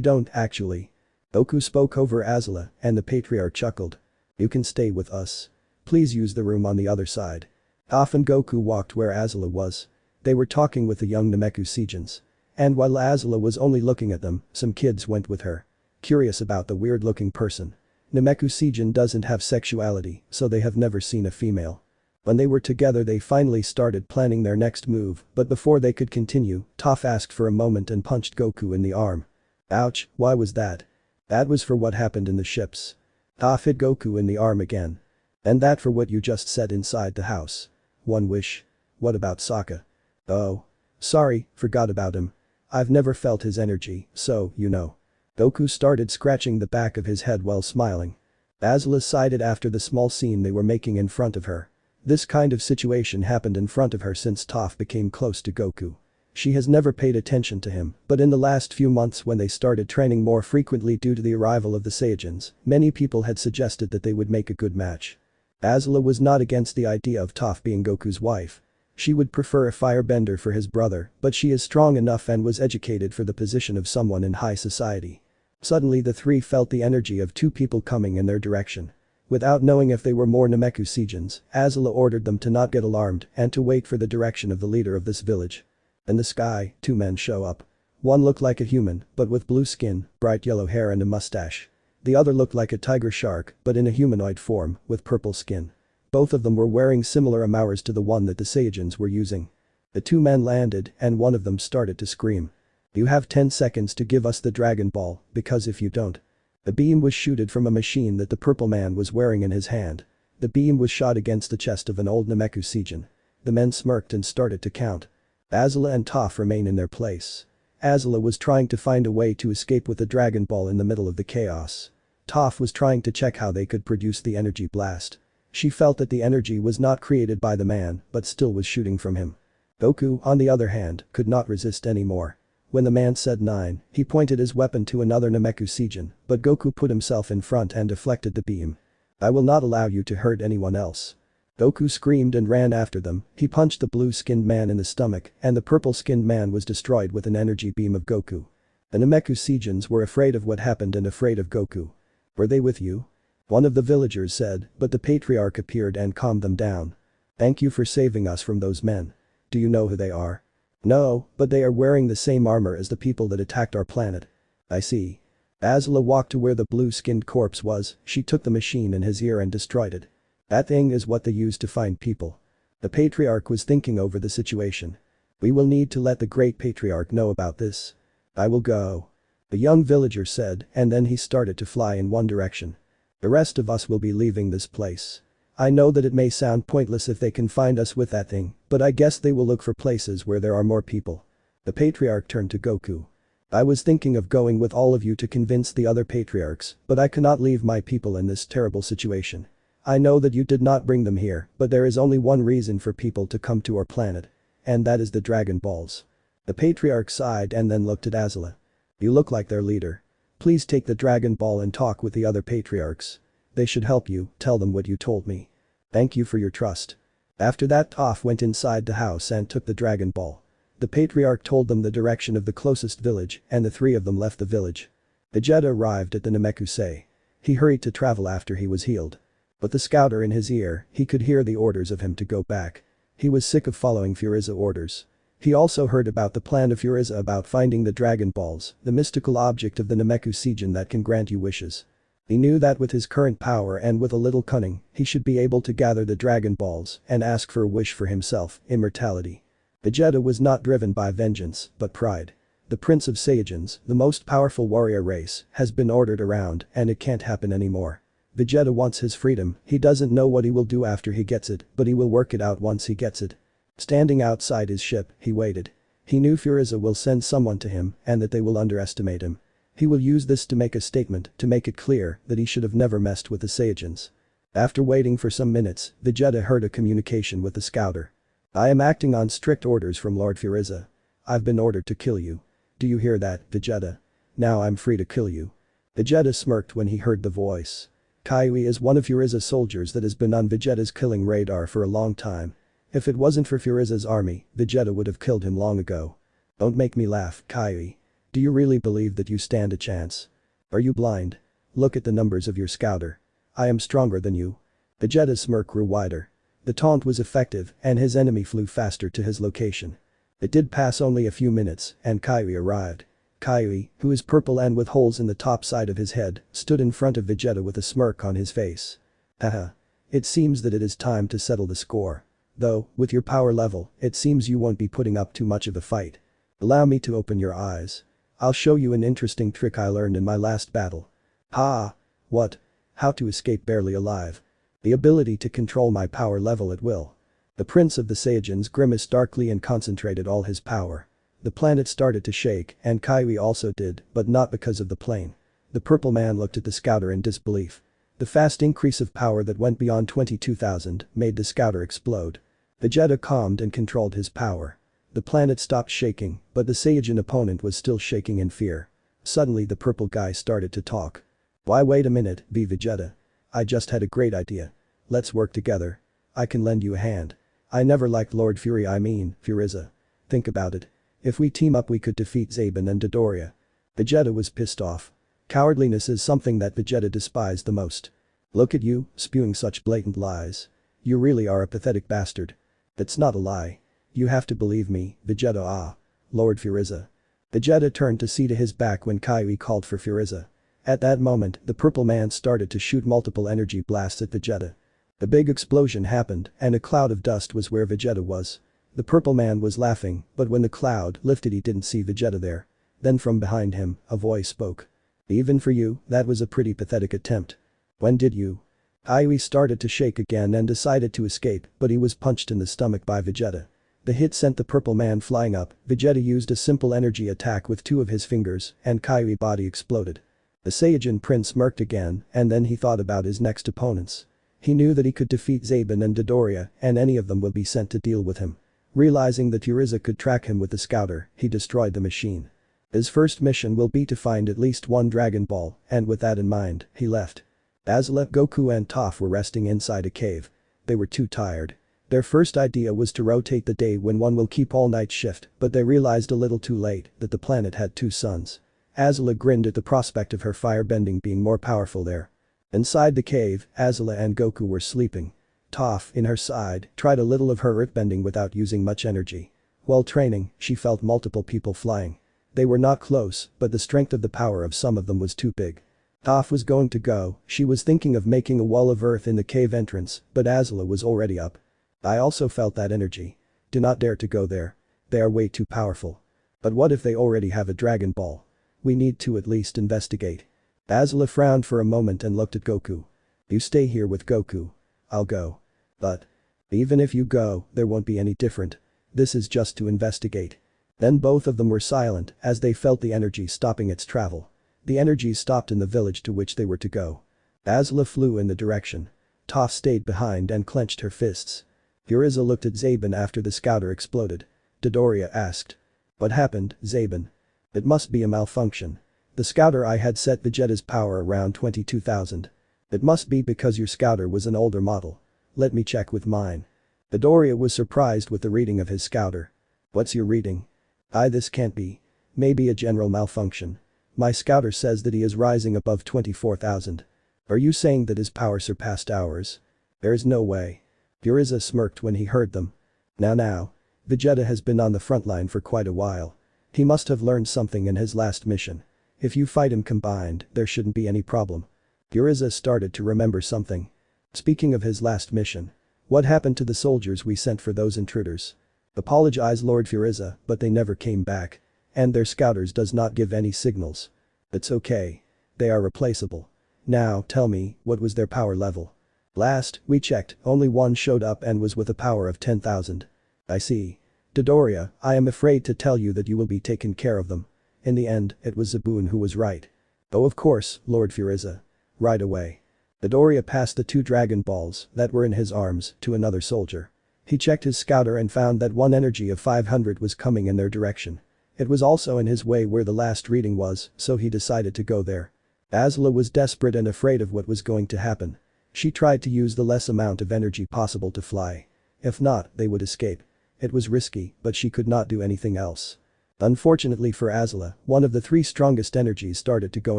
don't actually." Goku spoke over Azula, and the patriarch chuckled. "You can stay with us. Please use the room on the other side." Toph and Goku walked where Azula was. They were talking with the young Namekuseijins. And while Azula was only looking at them, some kids went with her. Curious about the weird-looking person. Namekuseijin doesn't have sexuality, so they have never seen a female. When they were together they finally started planning their next move, but before they could continue, Toph asked for a moment and punched Goku in the arm. "Ouch, why was that?" "That was for what happened in the ships." Toph hit Goku in the arm again. "And that for what you just said inside the house. 1 wish. What about Sokka?" "Oh. Sorry, forgot about him. I've never felt his energy, so, you know." Goku started scratching the back of his head while smiling. Azula sighed after the small scene they were making in front of her. This kind of situation happened in front of her since Toph became close to Goku. She has never paid attention to him, but in the last few months when they started training more frequently due to the arrival of the Saiyajins, many people had suggested that they would make a good match. Azula was not against the idea of Toph being Goku's wife. She would prefer a firebender for his brother, but she is strong enough and was educated for the position of someone in high society. Suddenly the 3 felt the energy of 2 people coming in their direction. Without knowing if they were more Namekuseijins, Azula ordered them to not get alarmed and to wait for the direction of the leader of this village. In the sky, 2 men show up. One looked like a human, but with blue skin, bright yellow hair and a mustache. The other looked like a tiger shark, but in a humanoid form, with purple skin. Both of them were wearing similar armors to the one that the Saiyajins were using. The 2 men landed, and one of them started to scream. "You have 10 seconds to give us the Dragon Ball, because if you don't..." The beam was shooted from a machine that the purple man was wearing in his hand. The beam was shot against the chest of an old Namekuseijin. The men smirked and started to count. Azula and Toph remain in their place. Azula was trying to find a way to escape with the Dragon Ball in the middle of the chaos. Toph was trying to check how they could produce the energy blast. She felt that the energy was not created by the man, but still was shooting from him. Goku, on the other hand, could not resist anymore. When the man said 9, he pointed his weapon to another Namekuseijin, but Goku put himself in front and deflected the beam. "I will not allow you to hurt anyone else." Goku screamed and ran after them. He punched the blue-skinned man in the stomach, and the purple-skinned man was destroyed with an energy beam of Goku. The Namekuseijins were afraid of what happened and afraid of Goku. "Were they with you?" one of the villagers said, but the patriarch appeared and calmed them down. "Thank you for saving us from those men. Do you know who they are?" "No, but they are wearing the same armor as the people that attacked our planet." "I see." Azula walked to where the blue-skinned corpse was. She took the machine in his ear and destroyed it. "That thing is what they use to find people." The patriarch was thinking over the situation. "We will need to let the great patriarch know about this." "I will go," the young villager said, and then he started to fly in one direction. "The rest of us will be leaving this place. I know that it may sound pointless if they can find us with that thing, but I guess they will look for places where there are more people." The patriarch turned to Goku. "I was thinking of going with all of you to convince the other patriarchs, but I cannot leave my people in this terrible situation. I know that you did not bring them here, but there is only one reason for people to come to our planet. And that is the Dragon Balls." The patriarch sighed and then looked at Azula. You look like their leader. Please take the Dragon Ball and talk with the other patriarchs. They should help you, tell them what you told me. Thank you for your trust. After that Toph went inside the house and took the Dragon Ball. The patriarch told them the direction of the closest village and the three of them left the village. Vegeta arrived at the Namekusei. He hurried to travel after he was healed. But the scouter in his ear, he could hear the orders of him to go back. He was sick of following Frieza orders. He also heard about the plan of Frieza about finding the Dragon Balls, the mystical object of the Namekusei that can grant you wishes. He knew that with his current power and with a little cunning, he should be able to gather the Dragon Balls and ask for a wish for himself, immortality. Vegeta was not driven by vengeance, but pride. The Prince of Saiyajins, the most powerful warrior race, has been ordered around and it can't happen anymore. Vegeta wants his freedom, he doesn't know what he will do after he gets it, but he will work it out once he gets it. Standing outside his ship, he waited. He knew Frieza will send someone to him and that they will underestimate him. He will use this to make a statement to make it clear that he should have never messed with the Saiyajins. After waiting for some minutes, Vegeta heard a communication with the scouter. I am acting on strict orders from Lord Frieza. I've been ordered to kill you. Do you hear that, Vegeta? Now I'm free to kill you. Vegeta smirked when he heard the voice. Kaiui is one of Frieza's soldiers that has been on Vegeta's killing radar for a long time. If it wasn't for Frieza's army, Vegeta would have killed him long ago. Don't make me laugh, Kaiui. Do you really believe that you stand a chance? Are you blind? Look at the numbers of your scouter. I am stronger than you. Vegeta's smirk grew wider. The taunt was effective and his enemy flew faster to his location. It did pass only a few minutes and Kaiui arrived. Kaiui, who is purple and with holes in the top side of his head, stood in front of Vegeta with a smirk on his face. Haha. It seems that it is time to settle the score. Though, with your power level, it seems you won't be putting up too much of a fight. Allow me to open your eyes. I'll show you an interesting trick I learned in my last battle. Ha! What? How to escape barely alive. The ability to control my power level at will. The Prince of the Saiyajins grimaced darkly and concentrated all his power. The planet started to shake and Kaiui also did, but not because of the plane. The purple man looked at the scouter in disbelief. The fast increase of power that went beyond 22,000 made the scouter explode. Vegeta calmed and controlled his power. The planet stopped shaking, but the Saiyajin opponent was still shaking in fear. Suddenly the purple guy started to talk. Why wait a minute, Vegeta. I just had a great idea. Let's work together. I can lend you a hand. I never liked Lord Frieza. Think about it. If we team up we could defeat Zaban and Dodoria. Vegeta was pissed off. Cowardliness is something that Vegeta despised the most. Look at you, spewing such blatant lies. You really are a pathetic bastard. That's not a lie. You have to believe me, Vegeta. Ah. Lord Frieza. Vegeta turned to see to his back when Kaiui called for Frieza. At that moment, the purple man started to shoot multiple energy blasts at Vegeta. A big explosion happened and a cloud of dust was where Vegeta was. The purple man was laughing, but when the cloud lifted he didn't see Vegeta there. Then from behind him, a voice spoke. Even for you, that was a pretty pathetic attempt. When did you? Kaiui started to shake again and decided to escape, but he was punched in the stomach by Vegeta. The hit sent the purple man flying up. Vegeta used a simple energy attack with two of his fingers and Kaiui's body exploded. The Saiyajin prince smirked again and then he thought about his next opponents. He knew that he could defeat Zaban and Dodoria and any of them would be sent to deal with him. Realizing that Frieza could track him with the scouter, he destroyed the machine. His first mission will be to find at least one Dragon Ball and with that in mind, he left. Azula, Goku and Toph were resting inside a cave. They were too tired. Their first idea was to rotate the day when one will keep all night shift, but they realized a little too late that the planet had two suns. Azula grinned at the prospect of her firebending being more powerful there. Inside the cave, Azula and Goku were sleeping. Toph, in her side, tried a little of her earthbending without using much energy. While training, she felt multiple people flying. They were not close, but the strength of the power of some of them was too big. Toph was going to go, she was thinking of making a wall of earth in the cave entrance, but Azula was already up. I also felt that energy. Do not dare to go there. They are way too powerful. But what if they already have a Dragon Ball? We need to at least investigate. Azula frowned for a moment and looked at Goku. You stay here with Goku. I'll go. But even if you go, there won't be any different. This is just to investigate. Then both of them were silent as they felt the energy stopping its travel. The energy stopped in the village to which they were to go. Azula flew in the direction. Toph stayed behind and clenched her fists. Frieza looked at Zaban after the scouter exploded. Dodoria asked. What happened, Zaben? It must be a malfunction. The scouter I had set Vegeta's power around 22,000. It must be because your scouter was an older model. Let me check with mine. Midoriya was surprised with the reading of his scouter. What's your reading? This can't be. Maybe a general malfunction. My scouter says that he is rising above 24,000. Are you saying that his power surpassed ours? There's no way. Furiza smirked when he heard them. Now. Vegeta has been on the front line for quite a while. He must have learned something in his last mission. If you fight him combined, there shouldn't be any problem. Furiza started to remember something. Speaking of his last mission. What happened to the soldiers we sent for those intruders? Apologize Lord Furiza, but they never came back. And their scouters does not give any signals. It's okay. They are replaceable. Now, tell me, what was their power level? Last we checked, only one showed up and was with a power of 10,000. I see. Dodoria, I am afraid to tell you that you will be taken care of them. In the end, it was Zaboon who was right. Oh of course, Lord Furiza. Right away. Dodoria passed the 2 Dragon Balls that were in his arms to another soldier. He checked his scouter and found that one energy of 500 was coming in their direction. It was also in his way where the last reading was, so he decided to go there. Azula was desperate and afraid of what was going to happen. She tried to use the less amount of energy possible to fly. If not, they would escape. It was risky, but she could not do anything else. Unfortunately for Azula, one of the 3 strongest energies started to go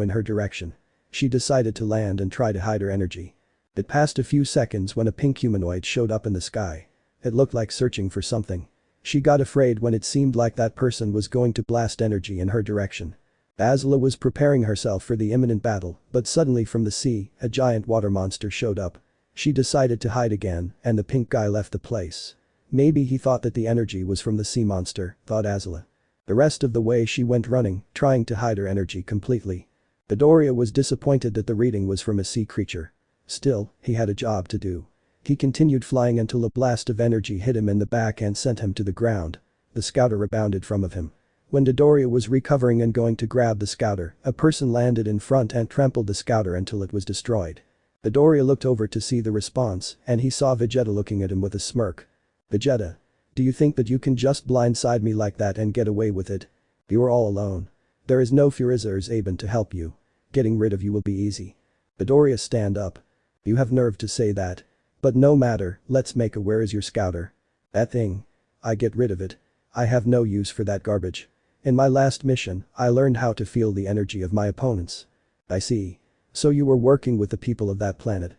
in her direction. She decided to land and try to hide her energy. It passed a few seconds when a pink humanoid showed up in the sky. It looked like searching for something. She got afraid when it seemed like that person was going to blast energy in her direction. Azula was preparing herself for the imminent battle, but suddenly from the sea, a giant water monster showed up. She decided to hide again, and the pink guy left the place. Maybe he thought that the energy was from the sea monster, thought Azula. The rest of the way she went running, trying to hide her energy completely. Midoriya was disappointed that the reading was from a sea creature. Still, he had a job to do. He continued flying until a blast of energy hit him in the back and sent him to the ground. The scouter rebounded from him. When Dodoria was recovering and going to grab the scouter, a person landed in front and trampled the scouter until it was destroyed. Dodoria looked over to see the response, and he saw Vegeta looking at him with a smirk. Vegeta. Do you think that you can just blindside me like that and get away with it? You are all alone. There is no Furiza or Zaben to help you. Getting rid of you will be easy. Dodoria stand up. You have nerve to say that. But no matter, let's make a where is your scouter? That thing. I get rid of it. I have no use for that garbage. In my last mission, I learned how to feel the energy of my opponents. I see. So you were working with the people of that planet.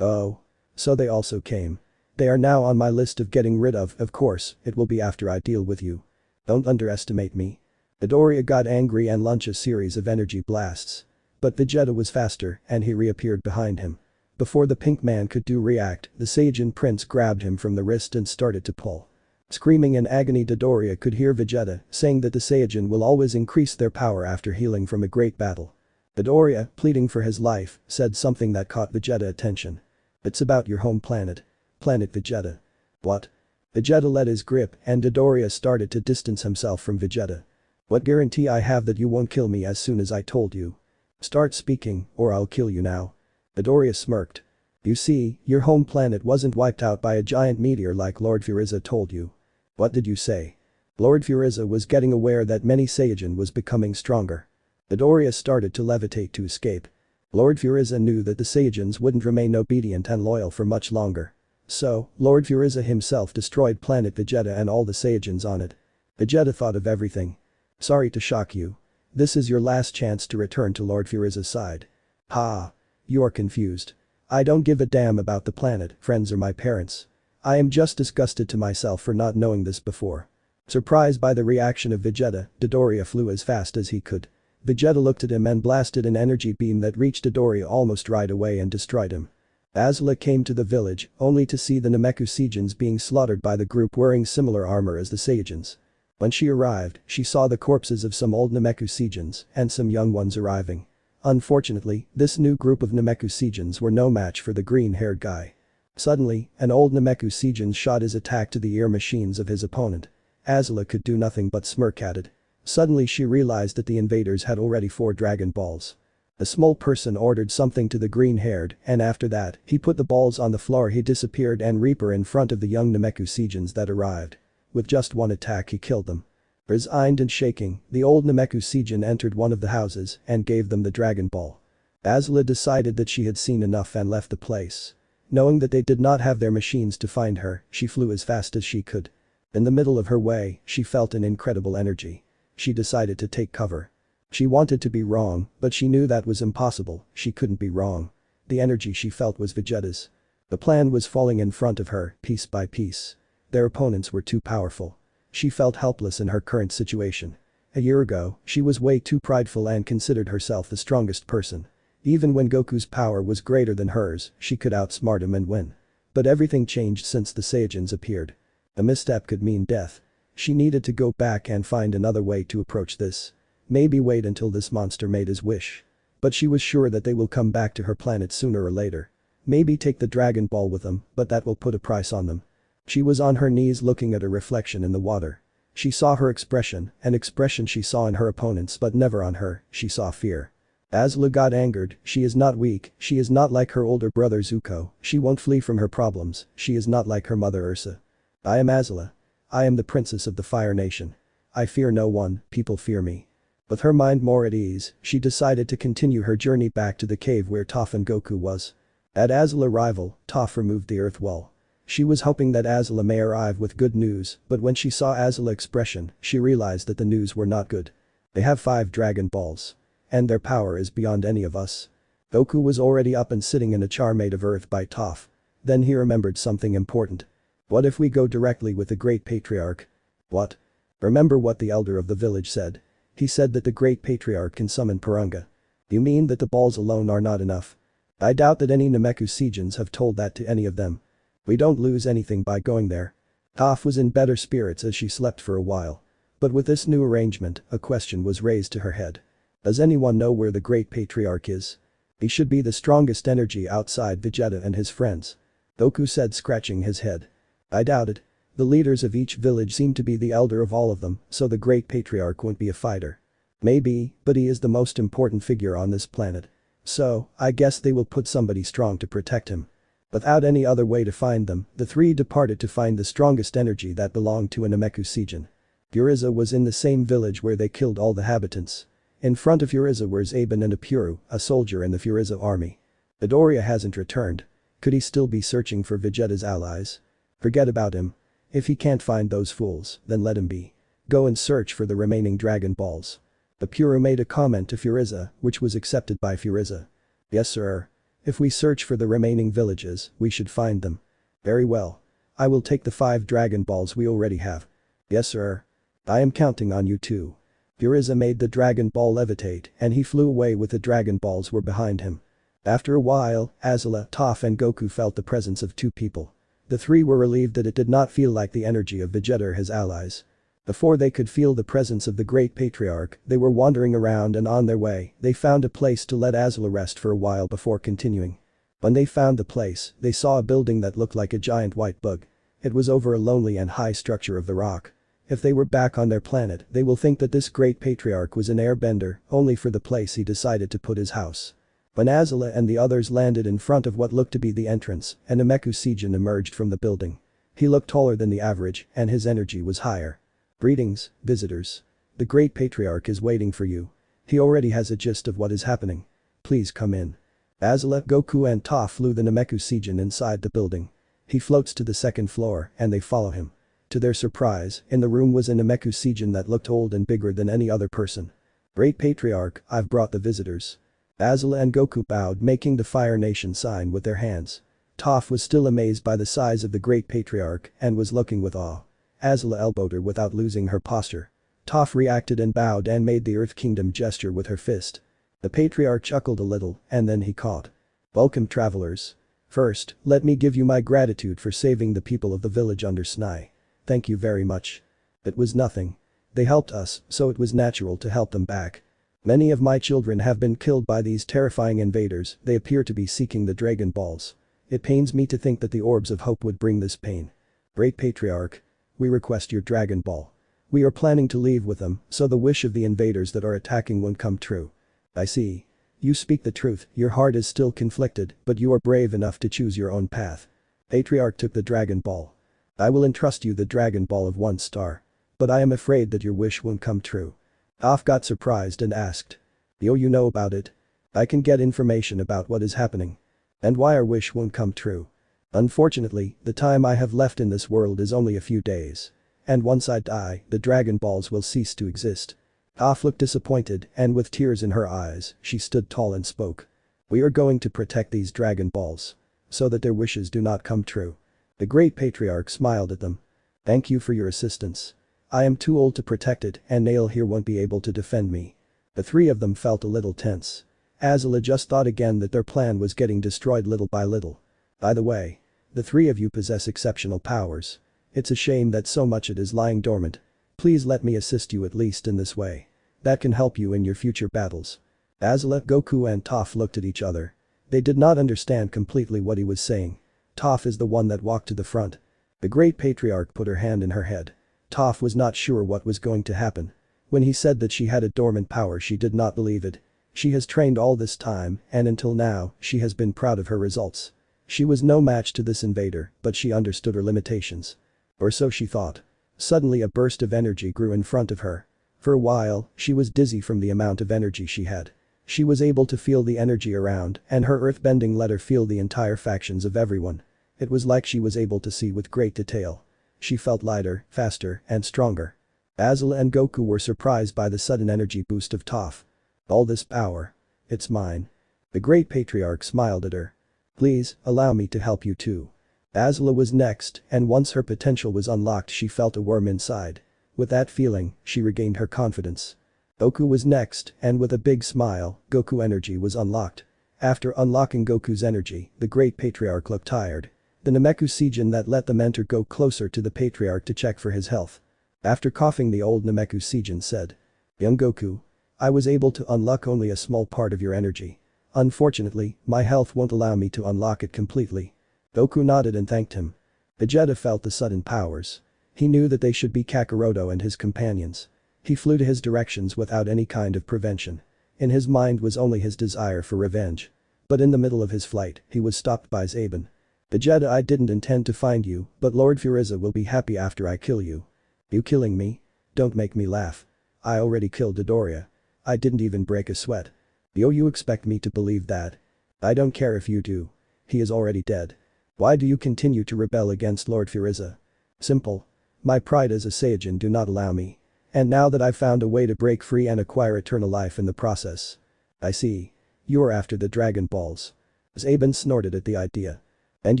Oh. So they also came. They are now on my list of getting rid of course, it will be after I deal with you. Don't underestimate me. Dodoria got angry and launched a series of energy blasts. But Vegeta was faster and he reappeared behind him. Before the pink man could react, the Saiyan prince grabbed him from the wrist and started to pull. Screaming in agony, Dodoria could hear Vegeta saying that the Saiyan will always increase their power after healing from a great battle. Dodoria, pleading for his life, said something that caught Vegeta attention. It's about your home planet. Planet Vegeta. What? Vegeta let his grip and Dodoria started to distance himself from Vegeta. What guarantee I have that you won't kill me as soon as I told you? Start speaking or I'll kill you now. Dodoria smirked. You see, your home planet wasn't wiped out by a giant meteor like Lord Furiza told you. What did you say? Lord Furiza was getting aware that many Saiyan was becoming stronger. Dodoria started to levitate to escape. Lord Furiza knew that the Saiyans wouldn't remain obedient and loyal for much longer. So, Lord Furiza himself destroyed planet Vegeta and all the Saiyans on it. Vegeta thought of everything. Sorry to shock you. This is your last chance to return to Lord Furiza's side. Ha. You are confused. I don't give a damn about the planet, friends or my parents. I am just disgusted to myself for not knowing this before. Surprised by the reaction of Vegeta, Dodoria flew as fast as he could. Vegeta looked at him and blasted an energy beam that reached Dodoria almost right away and destroyed him. Azula came to the village, only to see the Namekuseigens being slaughtered by the group wearing similar armor as the Saiyans. When she arrived, she saw the corpses of some old Namekuseigens and some young ones arriving. Unfortunately, this new group of Namekuseigens were no match for the green-haired guy. Suddenly, an old Namekuseigen shot his attack to the ear machines of his opponent. Azula could do nothing but smirk at it. Suddenly she realized that the invaders had already 4 Dragon Balls. The small person ordered something to the green-haired and after that, he put the balls on the floor. He disappeared and Reaper in front of the young Namekuseigens that arrived. With just one attack he killed them. Resigned and shaking, the old Nameku Seijin entered one of the houses and gave them the Dragon Ball. Azula decided that she had seen enough and left the place. Knowing that they did not have their machines to find her, she flew as fast as she could. In the middle of her way, she felt an incredible energy. She decided to take cover. She wanted to be wrong, but she knew that was impossible, she couldn't be wrong. The energy she felt was Vegeta's. The plan was falling in front of her, piece by piece. Their opponents were too powerful. She felt helpless in her current situation. A year ago, she was way too prideful and considered herself the strongest person. Even when Goku's power was greater than hers, she could outsmart him and win. But everything changed since the Saiyajins appeared. A misstep could mean death. She needed to go back and find another way to approach this. Maybe wait until this monster made his wish. But she was sure that they will come back to her planet sooner or later. Maybe take the Dragon Ball with them, but that will put a price on them. She was on her knees looking at her reflection in the water. She saw her expression, an expression she saw in her opponents but never on her, she saw fear. Azula got angered, she is not weak, she is not like her older brother Zuko, she won't flee from her problems, she is not like her mother Ursa. I am Azula. I am the princess of the Fire Nation. I fear no one, people fear me. With her mind more at ease, she decided to continue her journey back to the cave where Toph and Goku was. At Azula's arrival, Toph removed the earth wall. She was hoping that Azula may arrive with good news, but when she saw Azula's expression, she realized that the news were not good. They have 5 Dragon Balls. And their power is beyond any of us. Goku was already up and sitting in a chair made of earth by Toph. Then he remembered something important. What if we go directly with the Great Patriarch? What? Remember what the elder of the village said. He said that the Great Patriarch can summon Purunga. You mean that the balls alone are not enough? I doubt that any Nameku Seijins have told that to any of them. We don't lose anything by going there. Toph was in better spirits as she slept for a while. But with this new arrangement, a question was raised to her head. Does anyone know where the Great Patriarch is? He should be the strongest energy outside Vegeta and his friends. Goku said, scratching his head. I doubt it. The leaders of each village seem to be the elder of all of them, so the Great Patriarch won't be a fighter. Maybe, but he is the most important figure on this planet. So, I guess they will put somebody strong to protect him. Without any other way to find them, the 3 departed to find the strongest energy that belonged to a Nameku Seijin. Uriza was in the same village where they killed all the habitants. In front of Uriza were Zaban and Apuru, a soldier in the Uriza army. Midoriya hasn't returned. Could he still be searching for Vegeta's allies? Forget about him. If he can't find those fools, then let him be. Go and search for the remaining Dragon Balls. Apuru made a comment to Uriza, which was accepted by Uriza. Yes sir. If we search for the remaining villages, we should find them. Very well. I will take the 5 Dragon Balls we already have. Yes sir. I am counting on you too. Uriza made the Dragon Ball levitate and he flew away with the Dragon Balls were behind him. After a while, Azula, Toph and Goku felt the presence of 2 people. The 3 were relieved that it did not feel like the energy of Vegeta or his allies. Before they could feel the presence of the Great Patriarch, they were wandering around and on their way, they found a place to let Azula rest for a while before continuing. When they found the place, they saw a building that looked like a giant white bug. It was over a lonely and high structure of the rock. If they were back on their planet, they will think that this Great Patriarch was an airbender, only for the place he decided to put his house. When Azula and the others landed in front of what looked to be the entrance, a Nameku Seijin emerged from the building. He looked taller than the average, and his energy was higher. Greetings, visitors. The Great Patriarch is waiting for you. He already has a gist of what is happening. Please come in. Azula, Goku and Toph flew the Nameku Seijin inside the building. He floats to the 2nd floor, and they follow him. To their surprise, in the room was a Nameku Seijin that looked old and bigger than any other person. Great Patriarch, I've brought the visitors. Azula and Goku bowed, making the Fire Nation sign with their hands. Toph was still amazed by the size of the Great Patriarch and was looking with awe. Azula elbowed her without losing her posture. Toph reacted and bowed and made the Earth Kingdom gesture with her fist. The Patriarch chuckled a little and then he caught. Welcome travelers. First, let me give you my gratitude for saving the people of the village under Snai. Thank you very much. It was nothing. They helped us, so it was natural to help them back. Many of my children have been killed by these terrifying invaders, they appear to be seeking the Dragon Balls. It pains me to think that the Orbs of Hope would bring this pain. Great Patriarch. We request your Dragon Ball. We are planning to leave with them, so the wish of the invaders that are attacking won't come true. I see. You speak the truth, your heart is still conflicted, but you are brave enough to choose your own path. Patriarch took the Dragon Ball. I will entrust you the Dragon Ball of 1 star. But I am afraid that your wish won't come true. Toph got surprised and asked. You know about it? I can get information about what is happening. And why our wish won't come true. Unfortunately, the time I have left in this world is only a few days. And once I die, the Dragon Balls will cease to exist. Toph looked disappointed and with tears in her eyes, she stood tall and spoke. We are going to protect these Dragon Balls. So that their wishes do not come true. The Great Patriarch smiled at them. Thank you for your assistance. I am too old to protect it and Nail here won't be able to defend me. The three of them felt a little tense. Azula just thought again that their plan was getting destroyed little by little. By the way, the three of you possess exceptional powers. It's a shame that so much it is lying dormant. Please let me assist you at least in this way. That can help you in your future battles. Azula, Goku and Toph looked at each other. They did not understand completely what he was saying. Toph is the one that walked to the front. The Great Patriarch put her hand in her head. Toph was not sure what was going to happen. When he said that she had a dormant power she did not believe it. She has trained all this time and until now she has been proud of her results. She was no match to this invader but she understood her limitations. Or so she thought. Suddenly a burst of energy grew in front of her. For a while, she was dizzy from the amount of energy she had. She was able to feel the energy around and her earthbending let her feel the entire factions of everyone. It was like she was able to see with great detail. She felt lighter, faster, and stronger. Azula and Goku were surprised by the sudden energy boost of Toph. All this power. It's mine. The Great Patriarch smiled at her. Please, allow me to help you too. Azula was next and once her potential was unlocked she felt a worm inside. With that feeling, she regained her confidence. Goku was next and with a big smile, Goku energy was unlocked. After unlocking Goku's energy, the Great Patriarch looked tired. The Namekuseijin that let the mentor go closer to the Patriarch to check for his health. After coughing the old Namekuseijin said. Young Goku. I was able to unlock only a small part of your energy. Unfortunately, my health won't allow me to unlock it completely. Goku nodded and thanked him. Vegeta felt the sudden powers. He knew that they should be Kakaroto and his companions. He flew to his directions without any kind of prevention. In his mind was only his desire for revenge. But in the middle of his flight, he was stopped by Zaben. Vegeta, I didn't intend to find you, but Lord Frieza will be happy after I kill you. You killing me? Don't make me laugh. I already killed Dodoria. I didn't even break a sweat. You expect me to believe that? I don't care if you do. He is already dead. Why do you continue to rebel against Lord Frieza? Simple. My pride as a Saiyajin do not allow me. And now that I've found a way to break free and acquire eternal life in the process. I see. You're after the Dragon Balls. Zaben snorted at the idea. And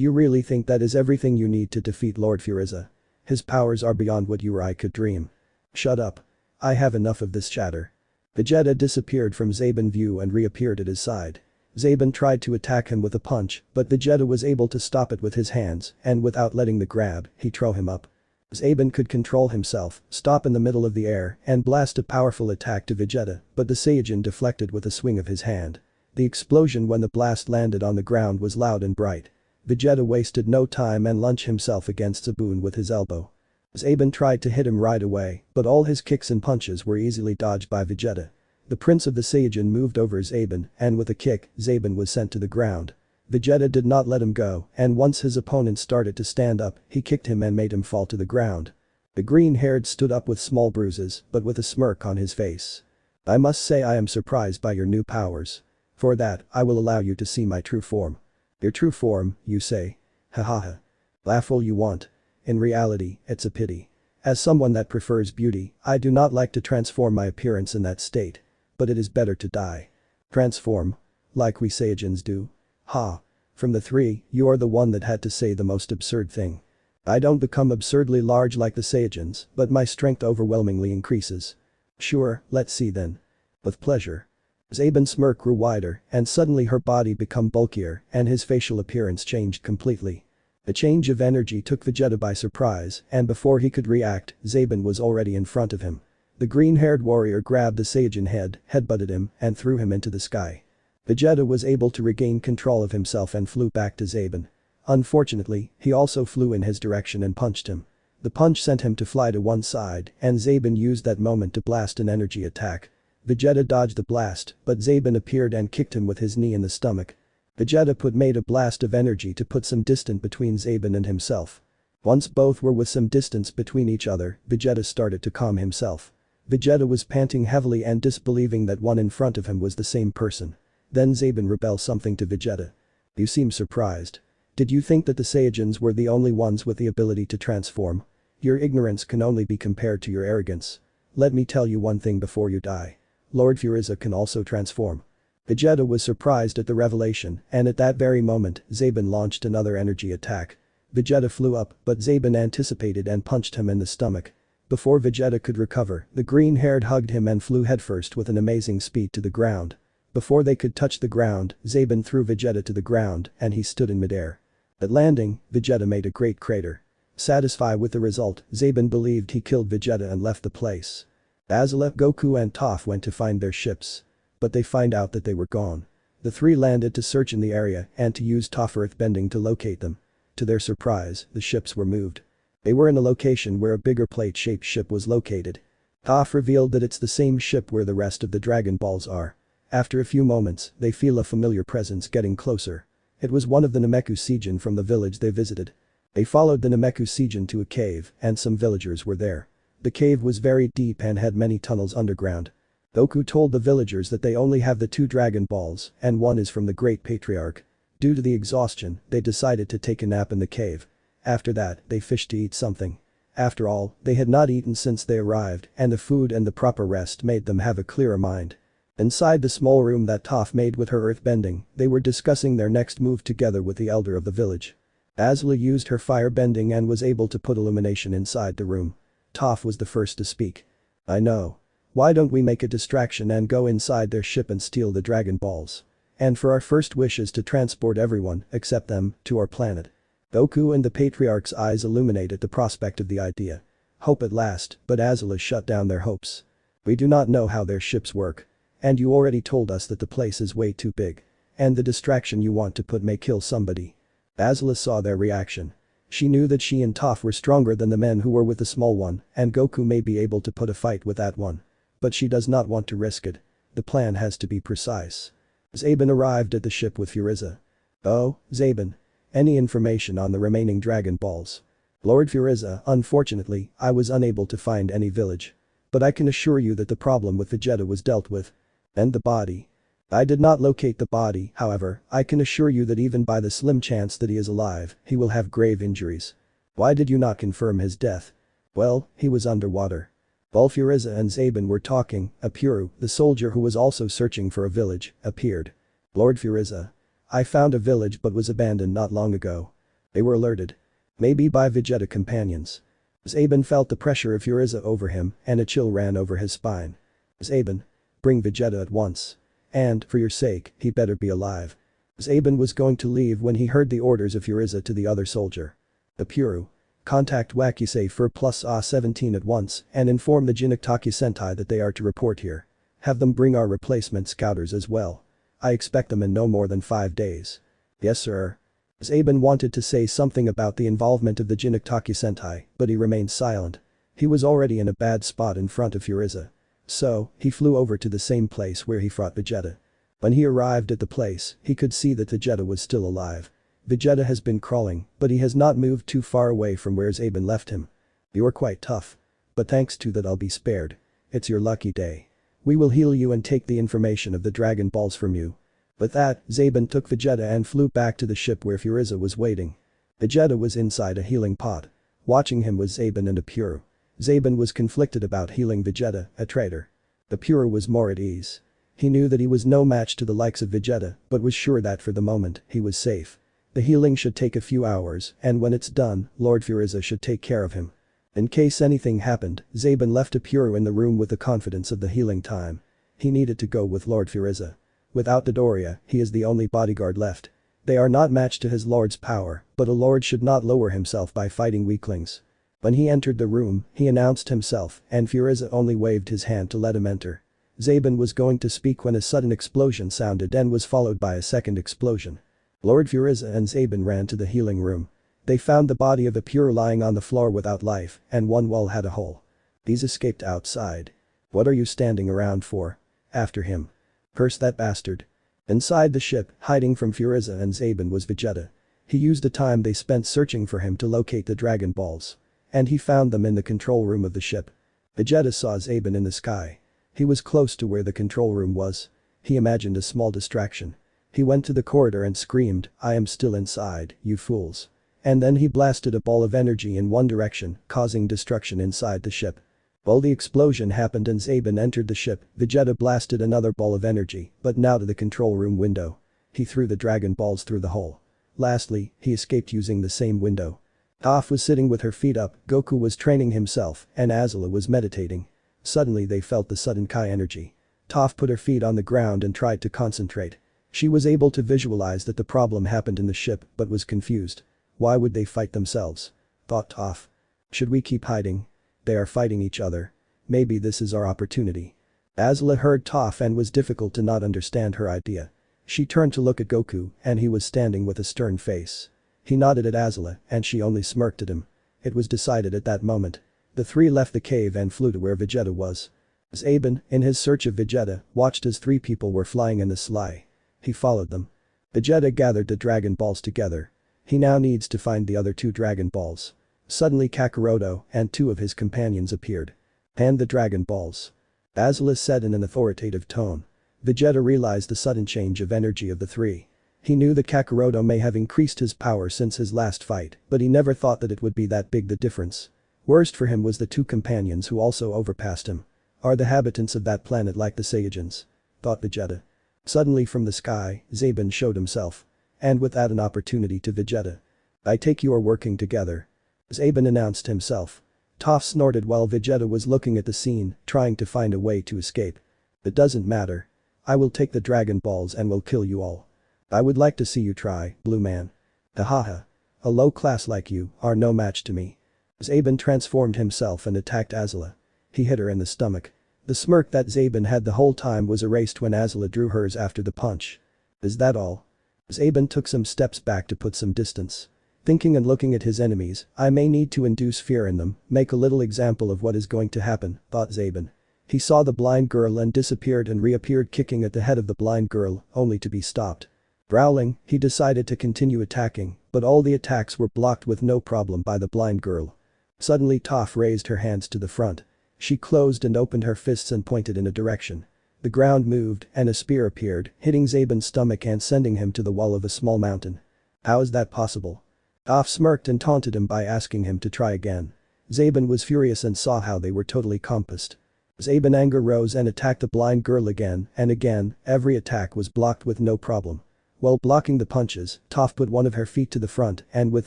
you really think that is everything you need to defeat Lord Frieza? His powers are beyond what you or I could dream. Shut up. I have enough of this chatter. Vegeta disappeared from Zaben's view and reappeared at his side. Zaben tried to attack him with a punch, but Vegeta was able to stop it with his hands and without letting the grab, he threw him up. Zaben could control himself, stop in the middle of the air and blast a powerful attack to Vegeta, but the Saiyajin deflected with a swing of his hand. The explosion when the blast landed on the ground was loud and bright. Vegeta wasted no time and launched himself against Zaben with his elbow. Zaben tried to hit him right away, but all his kicks and punches were easily dodged by Vegeta. The Prince of the Saiyajin moved over Zaben and with a kick, Zaben was sent to the ground. Vegeta did not let him go and once his opponent started to stand up, he kicked him and made him fall to the ground. The green-haired stood up with small bruises but with a smirk on his face. I must say I am surprised by your new powers. For that, I will allow you to see my true form. Your true form, you say? Hahaha. Laugh all you want. In reality, it's a pity. As someone that prefers beauty, I do not like to transform my appearance in that state. But it is better to die. Transform. Like we Saiyajins do. Ha. From the three, you are the one that had to say the most absurd thing. I don't become absurdly large like the Saiyajins, but my strength overwhelmingly increases. Sure, let's see then. With pleasure. Zaben's smirk grew wider and suddenly her body became bulkier and his facial appearance changed completely. The change of energy took Vegeta by surprise and before he could react, Zaben was already in front of him. The green-haired warrior grabbed the Saiyajin head, headbutted him, and threw him into the sky. Vegeta was able to regain control of himself and flew back to Zaben. Unfortunately, he also flew in his direction and punched him. The punch sent him to fly to one side and Zaben used that moment to blast an energy attack. Vegeta dodged the blast, but Zaben appeared and kicked him with his knee in the stomach. Vegeta made a blast of energy to put some distance between Zaben and himself. Once both were with some distance between each other, Vegeta started to calm himself. Vegeta was panting heavily and disbelieving that one in front of him was the same person. Then Zaben rebelled something to Vegeta. You seem surprised. Did you think that the Saiyajins were the only ones with the ability to transform? Your ignorance can only be compared to your arrogance. Let me tell you one thing before you die. Lord Frieza can also transform. Vegeta was surprised at the revelation, and at that very moment, Zaben launched another energy attack. Vegeta flew up, but Zaben anticipated and punched him in the stomach. Before Vegeta could recover, the green-haired hugged him and flew headfirst with an amazing speed to the ground. Before they could touch the ground, Zaben threw Vegeta to the ground, and he stood in midair. At landing, Vegeta made a great crater. Satisfied with the result, Zaben believed he killed Vegeta and left the place. Azula, Goku and Toph went to find their ships. But they find out that they were gone. The three landed to search in the area and to use Toph earthbending to locate them. To their surprise, the ships were moved. They were in a location where a bigger plate-shaped ship was located. Toph revealed that it's the same ship where the rest of the Dragon Balls are. After a few moments, they feel a familiar presence getting closer. It was one of the Nameku Seijin from the village they visited. They followed the Nameku Seijin to a cave, and some villagers were there. The cave was very deep and had many tunnels underground. Goku told the villagers that they only have the 2 Dragon Balls, and one is from the Great Patriarch. Due to the exhaustion, they decided to take a nap in the cave. After that, they fished to eat something. After all, they had not eaten since they arrived, and the food and the proper rest made them have a clearer mind. Inside the small room that Toph made with her earthbending, they were discussing their next move together with the elder of the village. Azula used her firebending and was able to put illumination inside the room. Toph was the first to speak. I know. Why don't we make a distraction and go inside their ship and steal the Dragon Balls? And for our first wish is to transport everyone, except them, to our planet. Goku and the Patriarch's eyes illuminate at the prospect of the idea. Hope at last, but Azula shut down their hopes. We do not know how their ships work. And you already told us that the place is way too big. And the distraction you want to put may kill somebody. Azula saw their reaction. She knew that she and Toph were stronger than the men who were with the small one, and Goku may be able to put a fight with that one. But she does not want to risk it. The plan has to be precise. Zaben arrived at the ship with Frieza. Oh, Zaben. Any information on the remaining Dragon Balls? Lord Frieza, unfortunately, I was unable to find any village. But I can assure you that the problem with Vegeta was dealt with. And the body. I did not locate the body, however, I can assure you that even by the slim chance that he is alive, he will have grave injuries. Why did you not confirm his death? Well, he was underwater. While Frieza and Zaben were talking, Apuru, the soldier who was also searching for a village, appeared. Lord Frieza. I found a village but was abandoned not long ago. They were alerted. Maybe by Vegeta companions. Zaben felt the pressure of Frieza over him and a chill ran over his spine. Zaben. Bring Vegeta at once. And, for your sake, he better be alive. Zaben was going to leave when he heard the orders of Frieza to the other soldier. Apuru. Contact Wakisei for plus A17 at once and inform the Jinokitaki Sentai that they are to report here. Have them bring our replacement scouters as well. I expect them in no more than 5 days. Yes sir. Zaben wanted to say something about the involvement of the Jinokitaki Sentai, but he remained silent. He was already in a bad spot in front of Frieza. So, he flew over to the same place where he fought Vegeta. When he arrived at the place, he could see that Vegeta was still alive. Vegeta has been crawling, but he has not moved too far away from where Zaben left him. You're quite tough. But thanks to that I'll be spared. It's your lucky day. We will heal you and take the information of the Dragon Balls from you. With that, Zaben took Vegeta and flew back to the ship where Frieza was waiting. Vegeta was inside a healing pot. Watching him was Zaben and Apuru. Zaben was conflicted about healing Vegeta, a traitor. Apuru was more at ease. He knew that he was no match to the likes of Vegeta, but was sure that for the moment, he was safe. The healing should take a few hours, and when it's done, Lord Frieza should take care of him. In case anything happened, Zaben left Apuru in the room with the confidence of the healing time. He needed to go with Lord Frieza. Without Dodoria, he is the only bodyguard left. They are not matched to his lord's power, but a lord should not lower himself by fighting weaklings. When he entered the room, he announced himself, and Frieza only waved his hand to let him enter. Zaben was going to speak when a sudden explosion sounded and was followed by a second explosion. Lord Frieza and Zaben ran to the healing room. They found the body of Apuru lying on the floor without life, and one wall had a hole. These escaped outside. What are you standing around for? After him. Curse that bastard. Inside the ship, hiding from Frieza and Zaben was Vegeta. He used the time they spent searching for him to locate the Dragon Balls. And he found them in the control room of the ship. Vegeta saw Zaben in the sky. He was close to where the control room was. He imagined a small distraction. He went to the corridor and screamed, "I am still inside, you fools." And then he blasted a ball of energy in one direction, causing destruction inside the ship. While the explosion happened and Zaben entered the ship, Vegeta blasted another ball of energy, but now to the control room window. He threw the Dragon Balls through the hole. Lastly, he escaped using the same window. Toph was sitting with her feet up, Goku was training himself, and Azula was meditating. Suddenly they felt the sudden Kai energy. Toph put her feet on the ground and tried to concentrate. She was able to visualize that the problem happened in the ship but was confused. Why would they fight themselves? Thought Toph. Should we keep hiding? They are fighting each other. Maybe this is our opportunity. Azula heard Toph and was difficult to not understand her idea. She turned to look at Goku and he was standing with a stern face. He nodded at Azula and she only smirked at him. It was decided at that moment. The three left the cave and flew to where Vegeta was. Zaben, in his search of Vegeta, watched as three people were flying in the sky. He followed them. Vegeta gathered the Dragon Balls together. He now needs to find the other two Dragon Balls. Suddenly Kakaroto and two of his companions appeared. "Hand the Dragon Balls." Azula said in an authoritative tone. Vegeta realized the sudden change of energy of the three. He knew that Kakaroto may have increased his power since his last fight, but he never thought that it would be that big the difference. Worst for him was the two companions who also overpassed him. Are the habitants of that planet like the Saiyajins? Thought Vegeta. Suddenly from the sky, Zaben showed himself. And with that an opportunity to Vegeta. "I take you are working together." Zaben announced himself. Toph snorted while Vegeta was looking at the scene, trying to find a way to escape. "It doesn't matter. I will take the Dragon Balls and will kill you all. I would like to see you try, Blue Man. Hahaha. A low class like you are no match to me." Zaben transformed himself and attacked Azula. He hit her in the stomach. The smirk that Zaben had the whole time was erased when Azula drew hers after the punch. "Is that all?" Zaben took some steps back to put some distance. Thinking and looking at his enemies, I may need to induce fear in them, make a little example of what is going to happen, thought Zaben. He saw the blind girl and disappeared and reappeared kicking at the head of the blind girl, only to be stopped. Growling, he decided to continue attacking, but all the attacks were blocked with no problem by the blind girl. Suddenly Toph raised her hands to the front. She closed and opened her fists and pointed in a direction. The ground moved and a spear appeared, hitting Zaben's stomach and sending him to the wall of a small mountain. How is that possible? Toph smirked and taunted him by asking him to try again. Zaben was furious and saw how they were totally compassed. Zaben anger rose and attacked the blind girl again and again, every attack was blocked with no problem. While blocking the punches, Toph put one of her feet to the front and with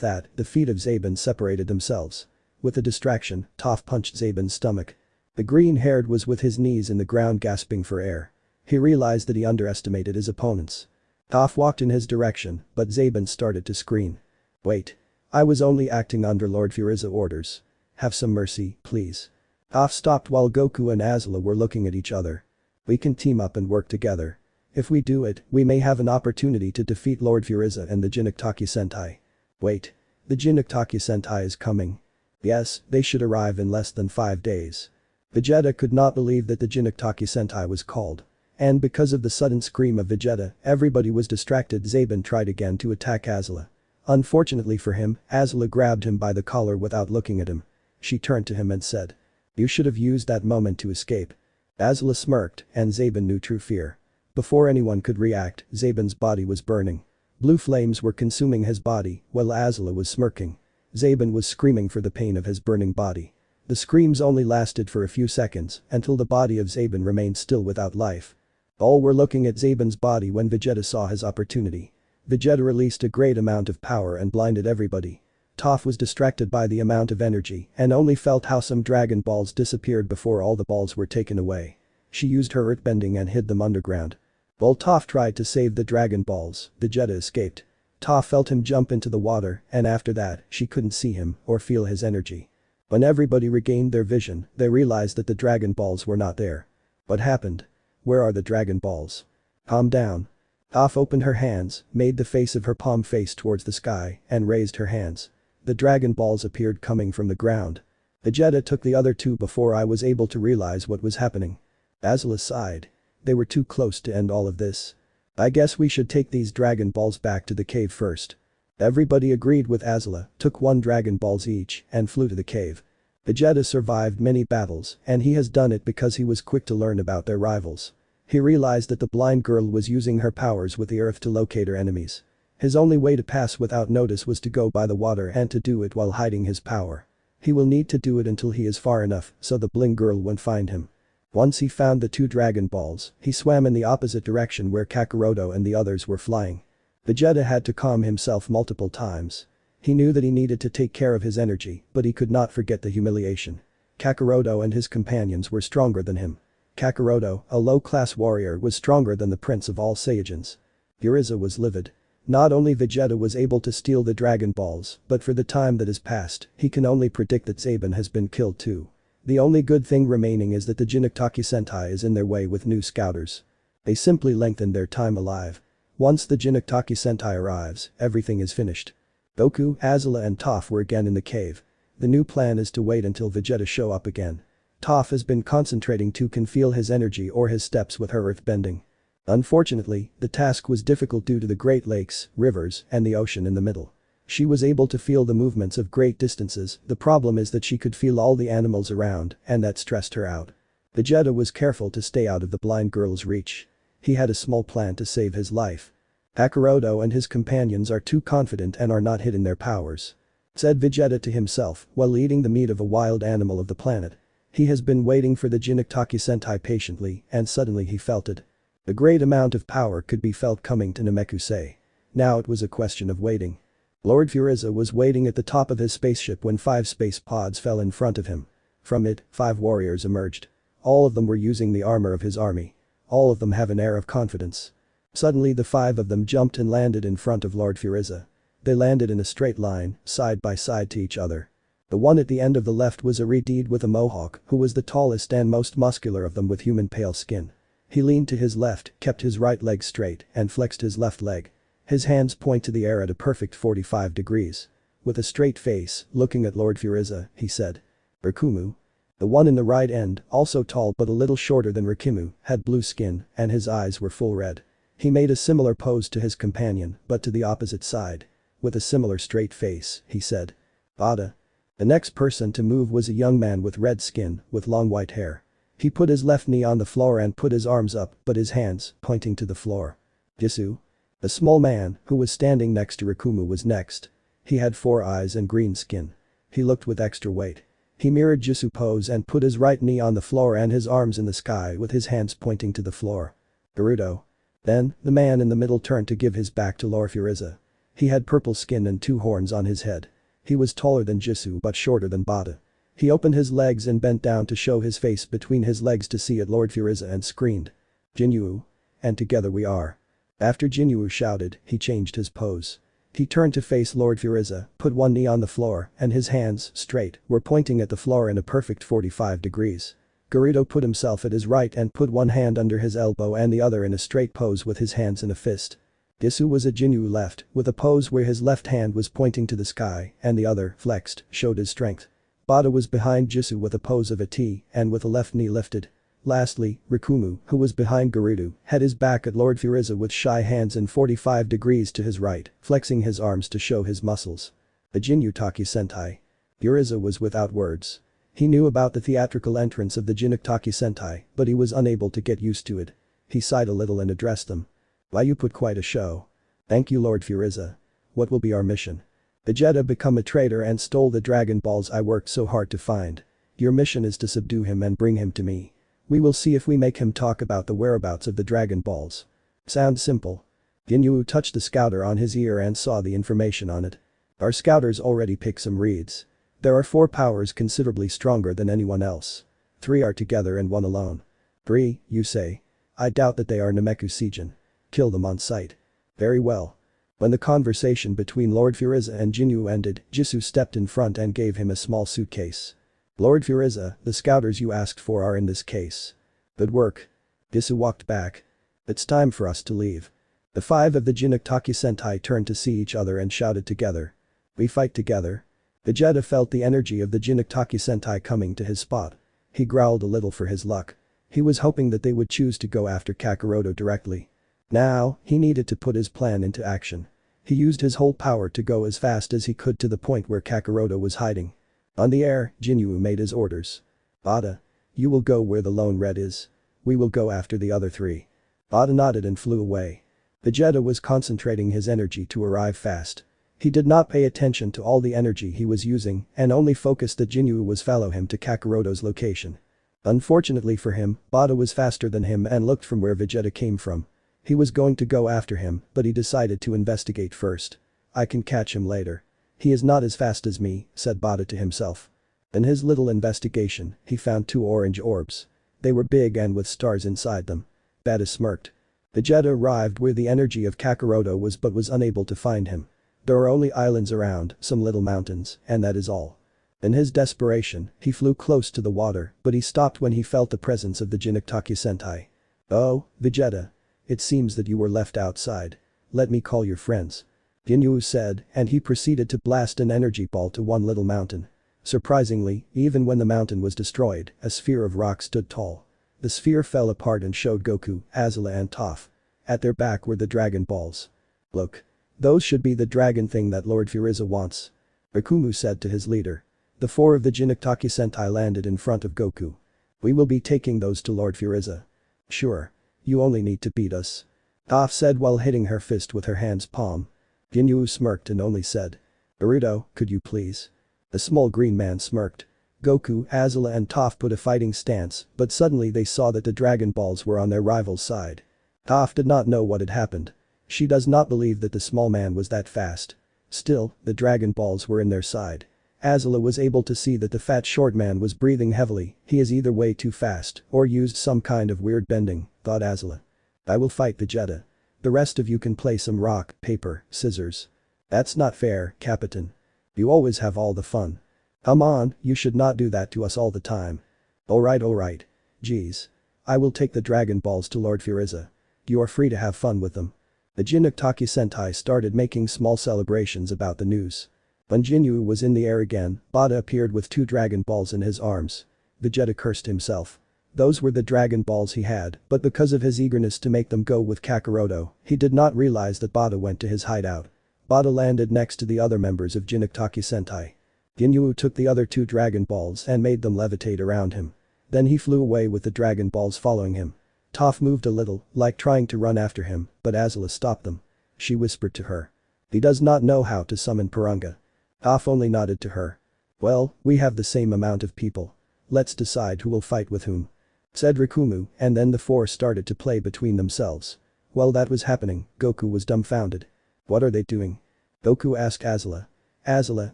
that, the feet of Zaben separated themselves. With a distraction, Toph punched Zaben's stomach. The green-haired was with his knees in the ground gasping for air. He realized that he underestimated his opponents. Toph walked in his direction, but Zaben started to scream. "Wait. I was only acting under Lord Frieza orders. Have some mercy, please." Toph stopped while Goku and Azula were looking at each other. "We can team up and work together. If we do it, we may have an opportunity to defeat Lord Frieza and the Jinokataki Sentai." "Wait. The Jinokataki Sentai is coming." "Yes, they should arrive in less than 5 days." Vegeta could not believe that the Jinokataki Sentai was called. And because of the sudden scream of Vegeta, everybody was distracted. Zaben tried again to attack Azula. Unfortunately for him, Azula grabbed him by the collar without looking at him. She turned to him and said. "You should have used that moment to escape." Azula smirked and Zaben knew true fear. Before anyone could react, Zaben's body was burning. Blue flames were consuming his body while Azula was smirking. Zaben was screaming for the pain of his burning body. The screams only lasted for a few seconds until the body of Zaben remained still without life. All were looking at Zaben's body when Vegeta saw his opportunity. Vegeta released a great amount of power and blinded everybody. Toph was distracted by the amount of energy and only felt how some Dragon Balls disappeared before all the balls were taken away. She used her earthbending and hid them underground. While Toph tried to save the Dragon Balls, Vegeta escaped. Toph felt him jump into the water and after that, she couldn't see him or feel his energy. When everybody regained their vision, they realized that the Dragon Balls were not there. What happened? Where are the Dragon Balls? Calm down. Toph opened her hands, made the face of her palm face towards the sky, and raised her hands. The Dragon Balls appeared coming from the ground. Vegeta took the other two before I was able to realize what was happening. Azula sighed. They were too close to end all of this. I guess we should take these Dragon Balls back to the cave first. Everybody agreed with Azula, took 1 Dragon Balls each, and flew to the cave. Vegeta survived many battles, and he has done it because he was quick to learn about their rivals. He realized that the blind girl was using her powers with the earth to locate her enemies. His only way to pass without notice was to go by the water and to do it while hiding his power. He will need to do it until he is far enough so the blind girl won't find him. Once he found the 2 Dragon Balls, he swam in the opposite direction where Kakaroto and the others were flying. Vegeta had to calm himself multiple times. He knew that he needed to take care of his energy, but he could not forget the humiliation. Kakaroto and his companions were stronger than him. Kakaroto, a low-class warrior, was stronger than the prince of all Saiyajins. Uriza was livid. Not only Vegeta was able to steal the Dragon Balls, but for the time that has passed, he can only predict that Zaban has been killed too. The only good thing remaining is that the Jinokataki Sentai is in their way with new scouters. They simply lengthened their time alive. Once the Jinokataki Sentai arrives, everything is finished. Goku, Azula and Toph were again in the cave. The new plan is to wait until Vegeta show up again. Toph has been concentrating to can feel his energy or his steps with her earth bending. Unfortunately, the task was difficult due to the Great Lakes, rivers, and the ocean in the middle. She was able to feel the movements of great distances, the problem is that she could feel all the animals around, and that stressed her out. Vegeta was careful to stay out of the blind girl's reach. He had a small plan to save his life. Kakaroto and his companions are too confident and are not hidden their powers. Said Vegeta to himself while eating the meat of a wild animal of the planet. He has been waiting for the Jinokataki Sentai patiently and suddenly he felt it. A great amount of power could be felt coming to Namekusei. Now it was a question of waiting. Lord Furiza was waiting at the top of his spaceship when 5 space pods fell in front of him. From it, 5 warriors emerged. All of them were using the armor of his army. All of them have an air of confidence. Suddenly the 5 of them jumped and landed in front of Lord Furiza. They landed in a straight line, side by side to each other. The one at the end of the left was a Redeed with a mohawk who was the tallest and most muscular of them with human pale skin. He leaned to his left, kept his right leg straight, and flexed his left leg. His hands point to the air at a perfect 45 degrees. With a straight face, looking at Lord Furiza, he said. Rakumu. The one in the right end, also tall but a little shorter than Rakimu, had blue skin, and his eyes were full red. He made a similar pose to his companion, but to the opposite side. With a similar straight face, he said. Bada. The next person to move was a young man with red skin, with long white hair. He put his left knee on the floor and put his arms up, but his hands, pointing to the floor. Jisu. The small man, who was standing next to Rakumu was next. He had 4 eyes and green skin. He looked with extra weight. He mirrored Jisu pose and put his right knee on the floor and his arms in the sky with his hands pointing to the floor. Gerudo. Then, the man in the middle turned to give his back to Lord Furiza. He had purple skin and 2 horns on his head. He was taller than Jisu but shorter than Bada. He opened his legs and bent down to show his face between his legs to see at Lord Furiza and screamed. Jinyu. And together we are. After Jinyu shouted, he changed his pose. He turned to face Lord Furiza, put one knee on the floor, and his hands, straight, were pointing at the floor in a perfect 45 degrees. Gerudo put himself at his right and put one hand under his elbow and the other in a straight pose with his hands in a fist. Jisu was at Jinyu left, with a pose where his left hand was pointing to the sky and the other, flexed, showed his strength. Bada was behind Jisu with a pose of a T and with a left knee lifted. Lastly, Rakumu, who was behind Gerudo, had his back at Lord Furiza with shy hands in 45 degrees to his right, flexing his arms to show his muscles. The Jinokataki Sentai. Furiza was without words. He knew about the theatrical entrance of the Jinokataki Sentai, but he was unable to get used to it. He sighed a little and addressed them. Why you put quite a show. Thank you Lord Furiza. What will be our mission? Vegeta become a traitor and stole the Dragon Balls I worked so hard to find. Your mission is to subdue him and bring him to me. We will see if we make him talk about the whereabouts of the Dragon Balls. Sounds simple. Ginyu touched the scouter on his ear and saw the information on it. Our scouters already picked some reads. There are 4 powers considerably stronger than anyone else. 3 are together and 1 alone. 3, you say? I doubt that they are Namekusei. Kill them on sight. Very well. When the conversation between Lord Furiza and Jinyu ended, Jisu stepped in front and gave him a small suitcase. Lord Furiza, the scouters you asked for are in this case. Good work. Jisu walked back. It's time for us to leave. The 5 of the Jinokataki Sentai turned to see each other and shouted together. We fight together. Vegeta felt the energy of the Jinokataki Sentai coming to his spot. He growled a little for his luck. He was hoping that they would choose to go after Kakaroto directly. Now, he needed to put his plan into action. He used his whole power to go as fast as he could to the point where Kakaroto was hiding. On the air, Jinyu made his orders. Bada. You will go where the lone red is. We will go after the other three. Bada nodded and flew away. Vegeta was concentrating his energy to arrive fast. He did not pay attention to all the energy he was using and only focused that Jinyu was follow him to Kakaroto's location. Unfortunately for him, Bada was faster than him and looked from where Vegeta came from. He was going to go after him, but he decided to investigate first. I can catch him later. He is not as fast as me, said Bada to himself. In his little investigation, he found 2 orange orbs. They were big and with stars inside them. Bada smirked. Vegeta arrived where the energy of Kakaroto was but was unable to find him. There are only islands around, some little mountains, and that is all. In his desperation, he flew close to the water, but he stopped when he felt the presence of the Jinchuriki Sentai. Oh, Vegeta. It seems that you were left outside. Let me call your friends. Ginyu said, and he proceeded to blast an energy ball to one little mountain. Surprisingly, even when the mountain was destroyed, a sphere of rock stood tall. The sphere fell apart and showed Goku, Azula and Toph. At their back were the Dragon Balls. Look. Those should be the dragon thing that Lord Frieza wants. Rikumu said to his leader. The 4 of the Jinchuriki Sentai landed in front of Goku. We will be taking those to Lord Frieza. Sure. You only need to beat us. Toph said while hitting her fist with her hand's palm. Ginyu smirked and only said. Naruto, could you please? The small green man smirked. Goku, Azula and Toph put a fighting stance, but suddenly they saw that the Dragon Balls were on their rival's side. Toph did not know what had happened. She does not believe that the small man was that fast. Still, the Dragon Balls were in their side. Azula was able to see that the fat short man was breathing heavily. He is either way too fast or used some kind of weird bending, thought Azula. I will fight Vegeta. The rest of you can play some rock, paper, scissors. That's not fair, Capitan. You always have all the fun. Come on, you should not do that to us all the time. Alright. Geez. I will take the Dragon Balls to Lord Frieza. You are free to have fun with them. The Jinchuriki Sentai started making small celebrations about the news. When Jinyu was in the air again, Bada appeared with 2 Dragon Balls in his arms. Vegeta cursed himself. Those were the Dragon Balls he had, but because of his eagerness to make them go with Kakaroto, he did not realize that Bada went to his hideout. Bada landed next to the other members of Jinchuriki Sentai. Ginyu took the other 2 Dragon Balls and made them levitate around him. Then he flew away with the Dragon Balls following him. Toph moved a little, like trying to run after him, but Azula stopped them. She whispered to her. He does not know how to summon Purunga. Toph only nodded to her. Well, we have the same amount of people. Let's decide who will fight with whom. Said Rikumu, and then the 4 started to play between themselves. While that was happening, Goku was dumbfounded. What are they doing? Goku asked Azula. Azula,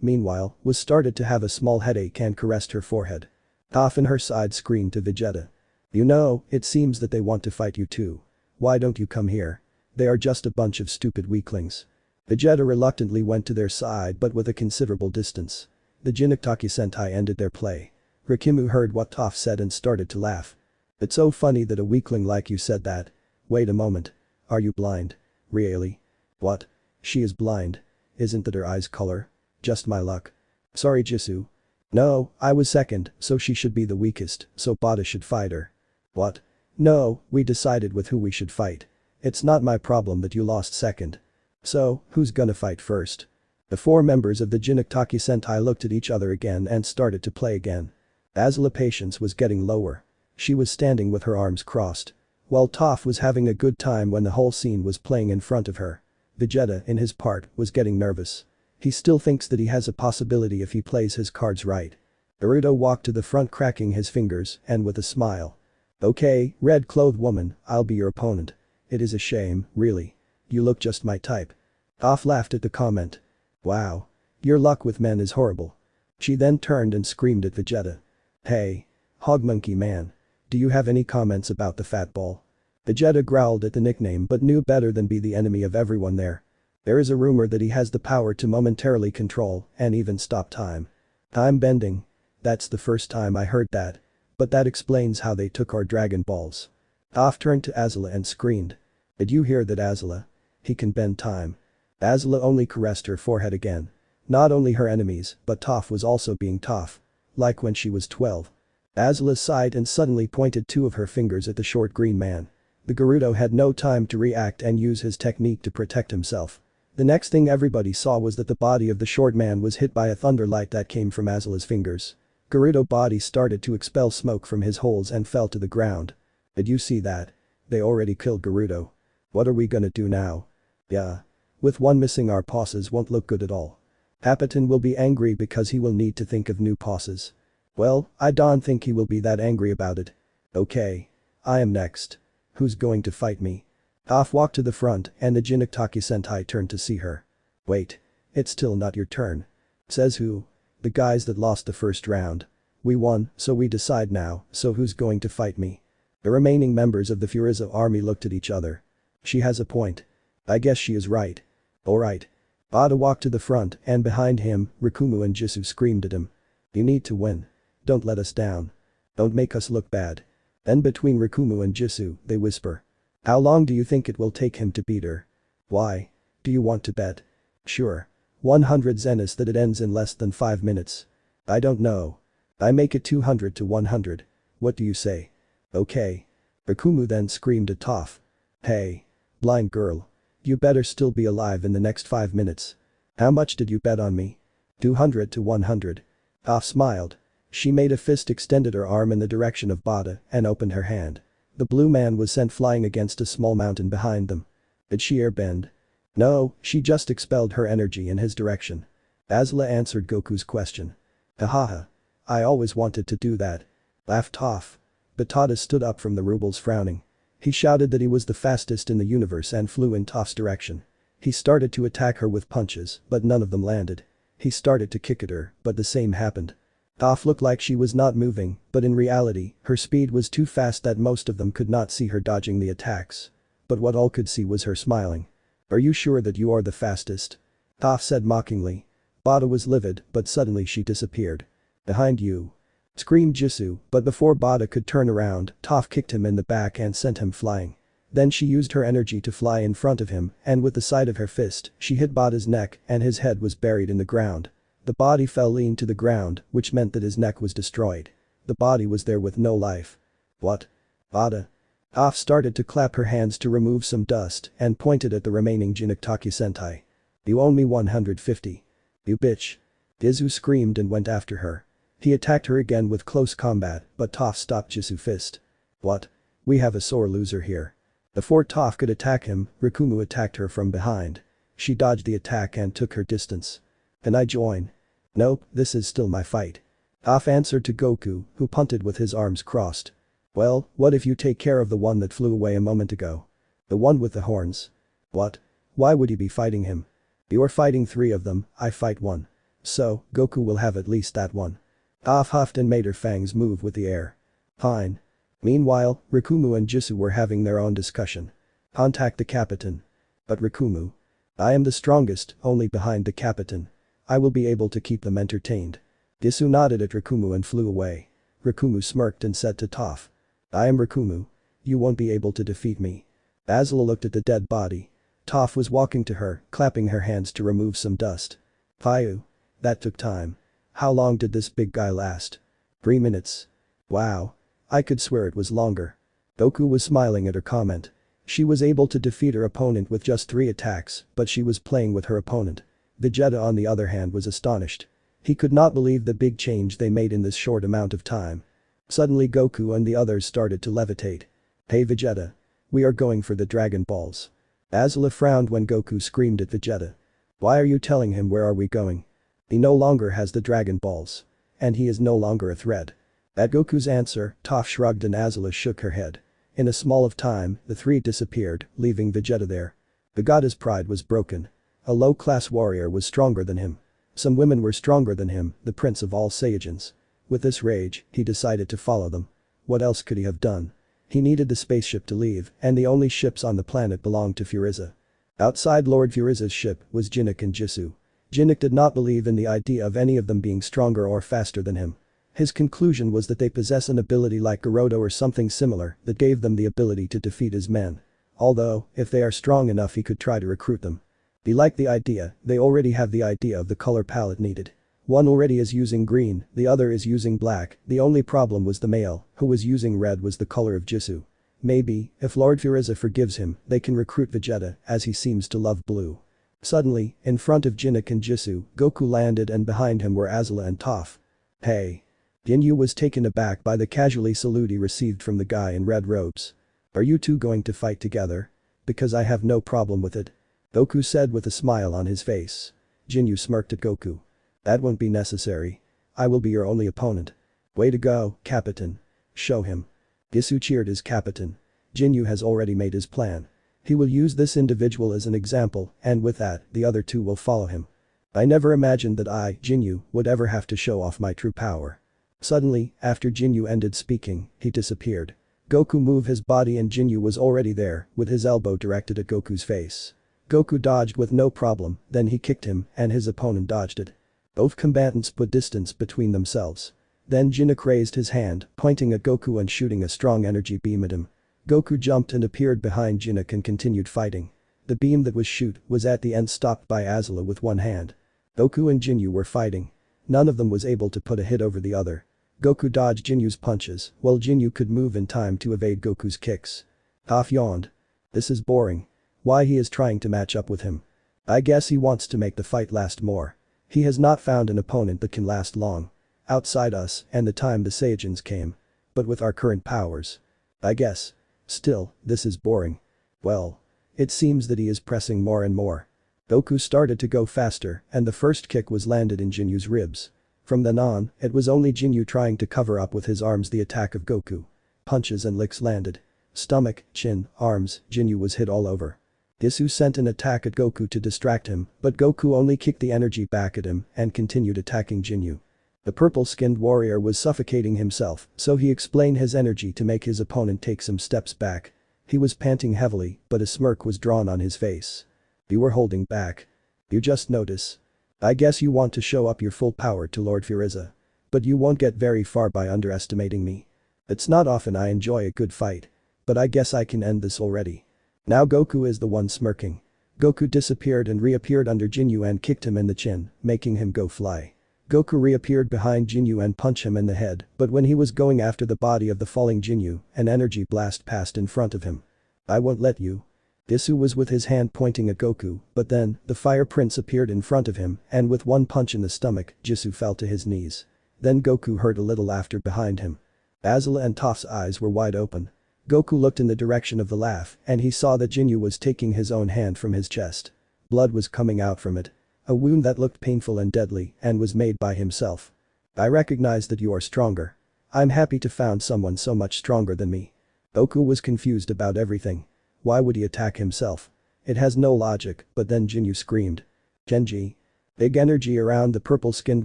meanwhile, was started to have a small headache and caressed her forehead. Toph on her side screamed to Vegeta. You know, it seems that they want to fight you too. Why don't you come here? They are just a bunch of stupid weaklings. Vegeta reluctantly went to their side but with a considerable distance. The Jinchuriki Sentai ended their play. Rikimu heard what Toph said and started to laugh. It's so funny that a weakling like you said that. Wait a moment. Are you blind? Really? What? She is blind. Isn't that her eyes color? Just my luck. Sorry Jisoo. No, I was second, so she should be the weakest, so Bada should fight her. What? No, we decided with who we should fight. It's not my problem that you lost second. So, who's gonna fight first? The 4 members of the Jinchuriki Sentai looked at each other again and started to play again. Azula's patience was getting lower. She was standing with her arms crossed. While Toph was having a good time when the whole scene was playing in front of her. Vegeta, in his part, was getting nervous. He still thinks that he has a possibility if he plays his cards right. Naruto walked to the front cracking his fingers and with a smile. Okay, red-clothed woman, I'll be your opponent. It is a shame, really. You look just my type. Toph laughed at the comment. Wow. Your luck with men is horrible. She then turned and screamed at Vegeta. Hey. Hog monkey man. Do you have any comments about the fat ball? Vegeta growled at the nickname but knew better than be the enemy of everyone there. There is a rumor that he has the power to momentarily control and even stop time. Time bending. That's the first time I heard that. But that explains how they took our Dragon Balls. Toph turned to Azula and screamed. Did you hear that Azula? He can bend time. Azula only caressed her forehead again. Not only her enemies, but Toph was also being Toph. Like when she was 12. Azula sighed and suddenly pointed 2 of her fingers at the short green man. The Gerudo had no time to react and use his technique to protect himself. The next thing everybody saw was that the body of the short man was hit by a thunderlight that came from Azula's fingers. Gerudo's body started to expel smoke from his holes and fell to the ground. Did you see that? They already killed Gerudo. What are we gonna do now? Yeah. With one missing, our bosses won't look good at all. Capitan will be angry because he will need to think of new bosses. Well, I don't think he will be that angry about it. Okay. I am next. Who's going to fight me? Toph walked to the front and the Jinokitaki Sentai turned to see her. Wait. It's still not your turn. Says who? The guys that lost the first round. We won, so we decide now, so who's going to fight me? The remaining members of the Furiza army looked at each other. She has a point. I guess she is right. Alright. Bada walked to the front and behind him, Rikumu and Jisoo screamed at him. You need to win. Don't let us down. Don't make us look bad. Then between Rikumu and Jisoo, they whisper. How long do you think it will take him to beat her? Why? Do you want to bet? Sure. 100 zenis that it ends in less than 5 minutes. I don't know. I make it 200 to 100. What do you say? Okay. Rikumu then screamed at Toph. Hey. Blind girl. You better still be alive in the next 5 minutes. How much did you bet on me? 200 to 100. Toph smiled. She made a fist, extended her arm in the direction of Bada and opened her hand. The blue man was sent flying against a small mountain behind them. Did she airbend? No, she just expelled her energy in his direction. Azula answered Goku's question. Hahaha. I always wanted to do that. Laughed Toph. Batada stood up from the rubles frowning. He shouted that he was the fastest in the universe and flew in Toph's direction. He started to attack her with punches, but none of them landed. He started to kick at her, but the same happened. Toph looked like she was not moving, but in reality, her speed was too fast that most of them could not see her dodging the attacks. But what all could see was her smiling. Are you sure that you are the fastest? Toph said mockingly. Bada was livid, but suddenly she disappeared. Behind you. Screamed Jisoo, but before Bada could turn around, Toph kicked him in the back and sent him flying. Then she used her energy to fly in front of him, and with the side of her fist, she hit Bada's neck and his head was buried in the ground. The body fell lean to the ground, which meant that his neck was destroyed. The body was there with no life. What? Bada? Toph started to clap her hands to remove some dust and pointed at the remaining Jinokitaki Sentai. You owe me 150. You bitch. Jisoo screamed and went after her. He attacked her again with close combat, but Toph stopped Jisoo's fist. What? We have a sore loser here. Before Toph could attack him, Rikumu attacked her from behind. She dodged the attack and took her distance. Can I join? Nope, this is still my fight. Toph answered to Goku, who punted with his arms crossed. Well, what if you take care of the one that flew away a moment ago? The one with the horns. What? Why would he be fighting him? You're fighting 3 of them, I fight 1. So, Goku will have at least that one. Toph huffed and made her fangs move with the air. Fine. Meanwhile, Rikumu and Jisoo were having their own discussion. Contact the Capitan. But Rikumu. I am the strongest, only behind the Capitan. I will be able to keep them entertained. Jisoo nodded at Rikumu and flew away. Rikumu smirked and said to Toph. I am Rikumu. You won't be able to defeat me. Azula looked at the dead body. Toph was walking to her, clapping her hands to remove some dust. Phew. That took time. How long did this big guy last? 3 minutes. Wow. I could swear it was longer. Goku was smiling at her comment. She was able to defeat her opponent with just 3 attacks, but she was playing with her opponent. Vegeta on the other hand was astonished. He could not believe the big change they made in this short amount of time. Suddenly Goku and the others started to levitate. Hey Vegeta. We are going for the Dragon Balls. Azula frowned when Goku screamed at Vegeta. Why are you telling him where are we going? He no longer has the Dragon Balls. And he is no longer a threat. At Goku's answer, Toph shrugged and Azula shook her head. In a small of time, the 3 disappeared, leaving Vegeta there. Vegeta's pride was broken. A low-class warrior was stronger than him. Some women were stronger than him, the prince of all Saiyajins. With this rage, he decided to follow them. What else could he have done? He needed the spaceship to leave, and the only ships on the planet belonged to Furiza. Outside Lord Furiza's ship was Jinnik and Jisoo. Jinnik did not believe in the idea of any of them being stronger or faster than him. His conclusion was that they possess an ability like Gerudo or something similar that gave them the ability to defeat his men. Although, if they are strong enough he could try to recruit them. He liked the idea, they already have the idea of the color palette needed. One already is using green, the other is using black, the only problem was the male, who was using red was the color of Jisoo. Maybe, if Lord Furiza forgives him, they can recruit Vegeta, as he seems to love blue. Suddenly, in front of Jinuk and Jisoo, Goku landed and behind him were Azula and Toph. Hey. Ginyu was taken aback by the casually salute he received from the guy in red robes. Are you two going to fight together? Because I have no problem with it. Goku said with a smile on his face. Ginyu smirked at Goku. That won't be necessary. I will be your only opponent. Way to go, Capitan. Show him. Jisoo cheered his Capitan. Ginyu has already made his plan. He will use this individual as an example, and with that, the other two will follow him. I never imagined that I, Ginyu, would ever have to show off my true power. Suddenly, after Ginyu ended speaking, he disappeared. Goku moved his body and Ginyu was already there, with his elbow directed at Goku's face. Goku dodged with no problem, then he kicked him, and his opponent dodged it. Both combatants put distance between themselves. Then Jinuk raised his hand, pointing at Goku and shooting a strong energy beam at him. Goku jumped and appeared behind Jinuk and continued fighting. The beam that was shoot was at the end stopped by Azula with one hand. Goku and Ginyu were fighting. None of them was able to put a hit over the other. Goku dodged Jinyu's punches, while Ginyu could move in time to evade Goku's kicks. Toph yawned. This is boring. Why he is trying to match up with him? I guess he wants to make the fight last more. He has not found an opponent that can last long. Outside us and the time the Saiyajins came. But with our current powers. I guess. Still, this is boring. Well. It seems that he is pressing more and more. Goku started to go faster and the first kick was landed in Jinyu's ribs. From then on, it was only Ginyu trying to cover up with his arms the attack of Goku. Punches and licks landed. Stomach, chin, arms, Ginyu was hit all over. Jisoo sent an attack at Goku to distract him, but Goku only kicked the energy back at him and continued attacking Ginyu. The purple-skinned warrior was suffocating himself, so he explained his energy to make his opponent take some steps back. He was panting heavily, but a smirk was drawn on his face. You were holding back. You just notice. I guess you want to show up your full power to Lord Frieza. But you won't get very far by underestimating me. It's not often I enjoy a good fight. But I guess I can end this already. Now Goku is the one smirking. Goku disappeared and reappeared under Ginyu and kicked him in the chin, making him go fly. Goku reappeared behind Ginyu and punched him in the head, but when he was going after the body of the falling Ginyu, an energy blast passed in front of him. I won't let you. Jisoo was with his hand pointing at Goku, but then, the Fire Prince appeared in front of him, and with one punch in the stomach, Jisoo fell to his knees. Then Goku heard a little laughter behind him. Azula and Toph's eyes were wide open. Goku looked in the direction of the laugh, and he saw that Ginyu was taking his own hand from his chest. Blood was coming out from it. A wound that looked painful and deadly, and was made by himself. I recognize that you are stronger. I'm happy to found someone so much stronger than me. Goku was confused about everything. Why would he attack himself? It has no logic, but then Ginyu screamed. Genji. Big energy around the purple-skinned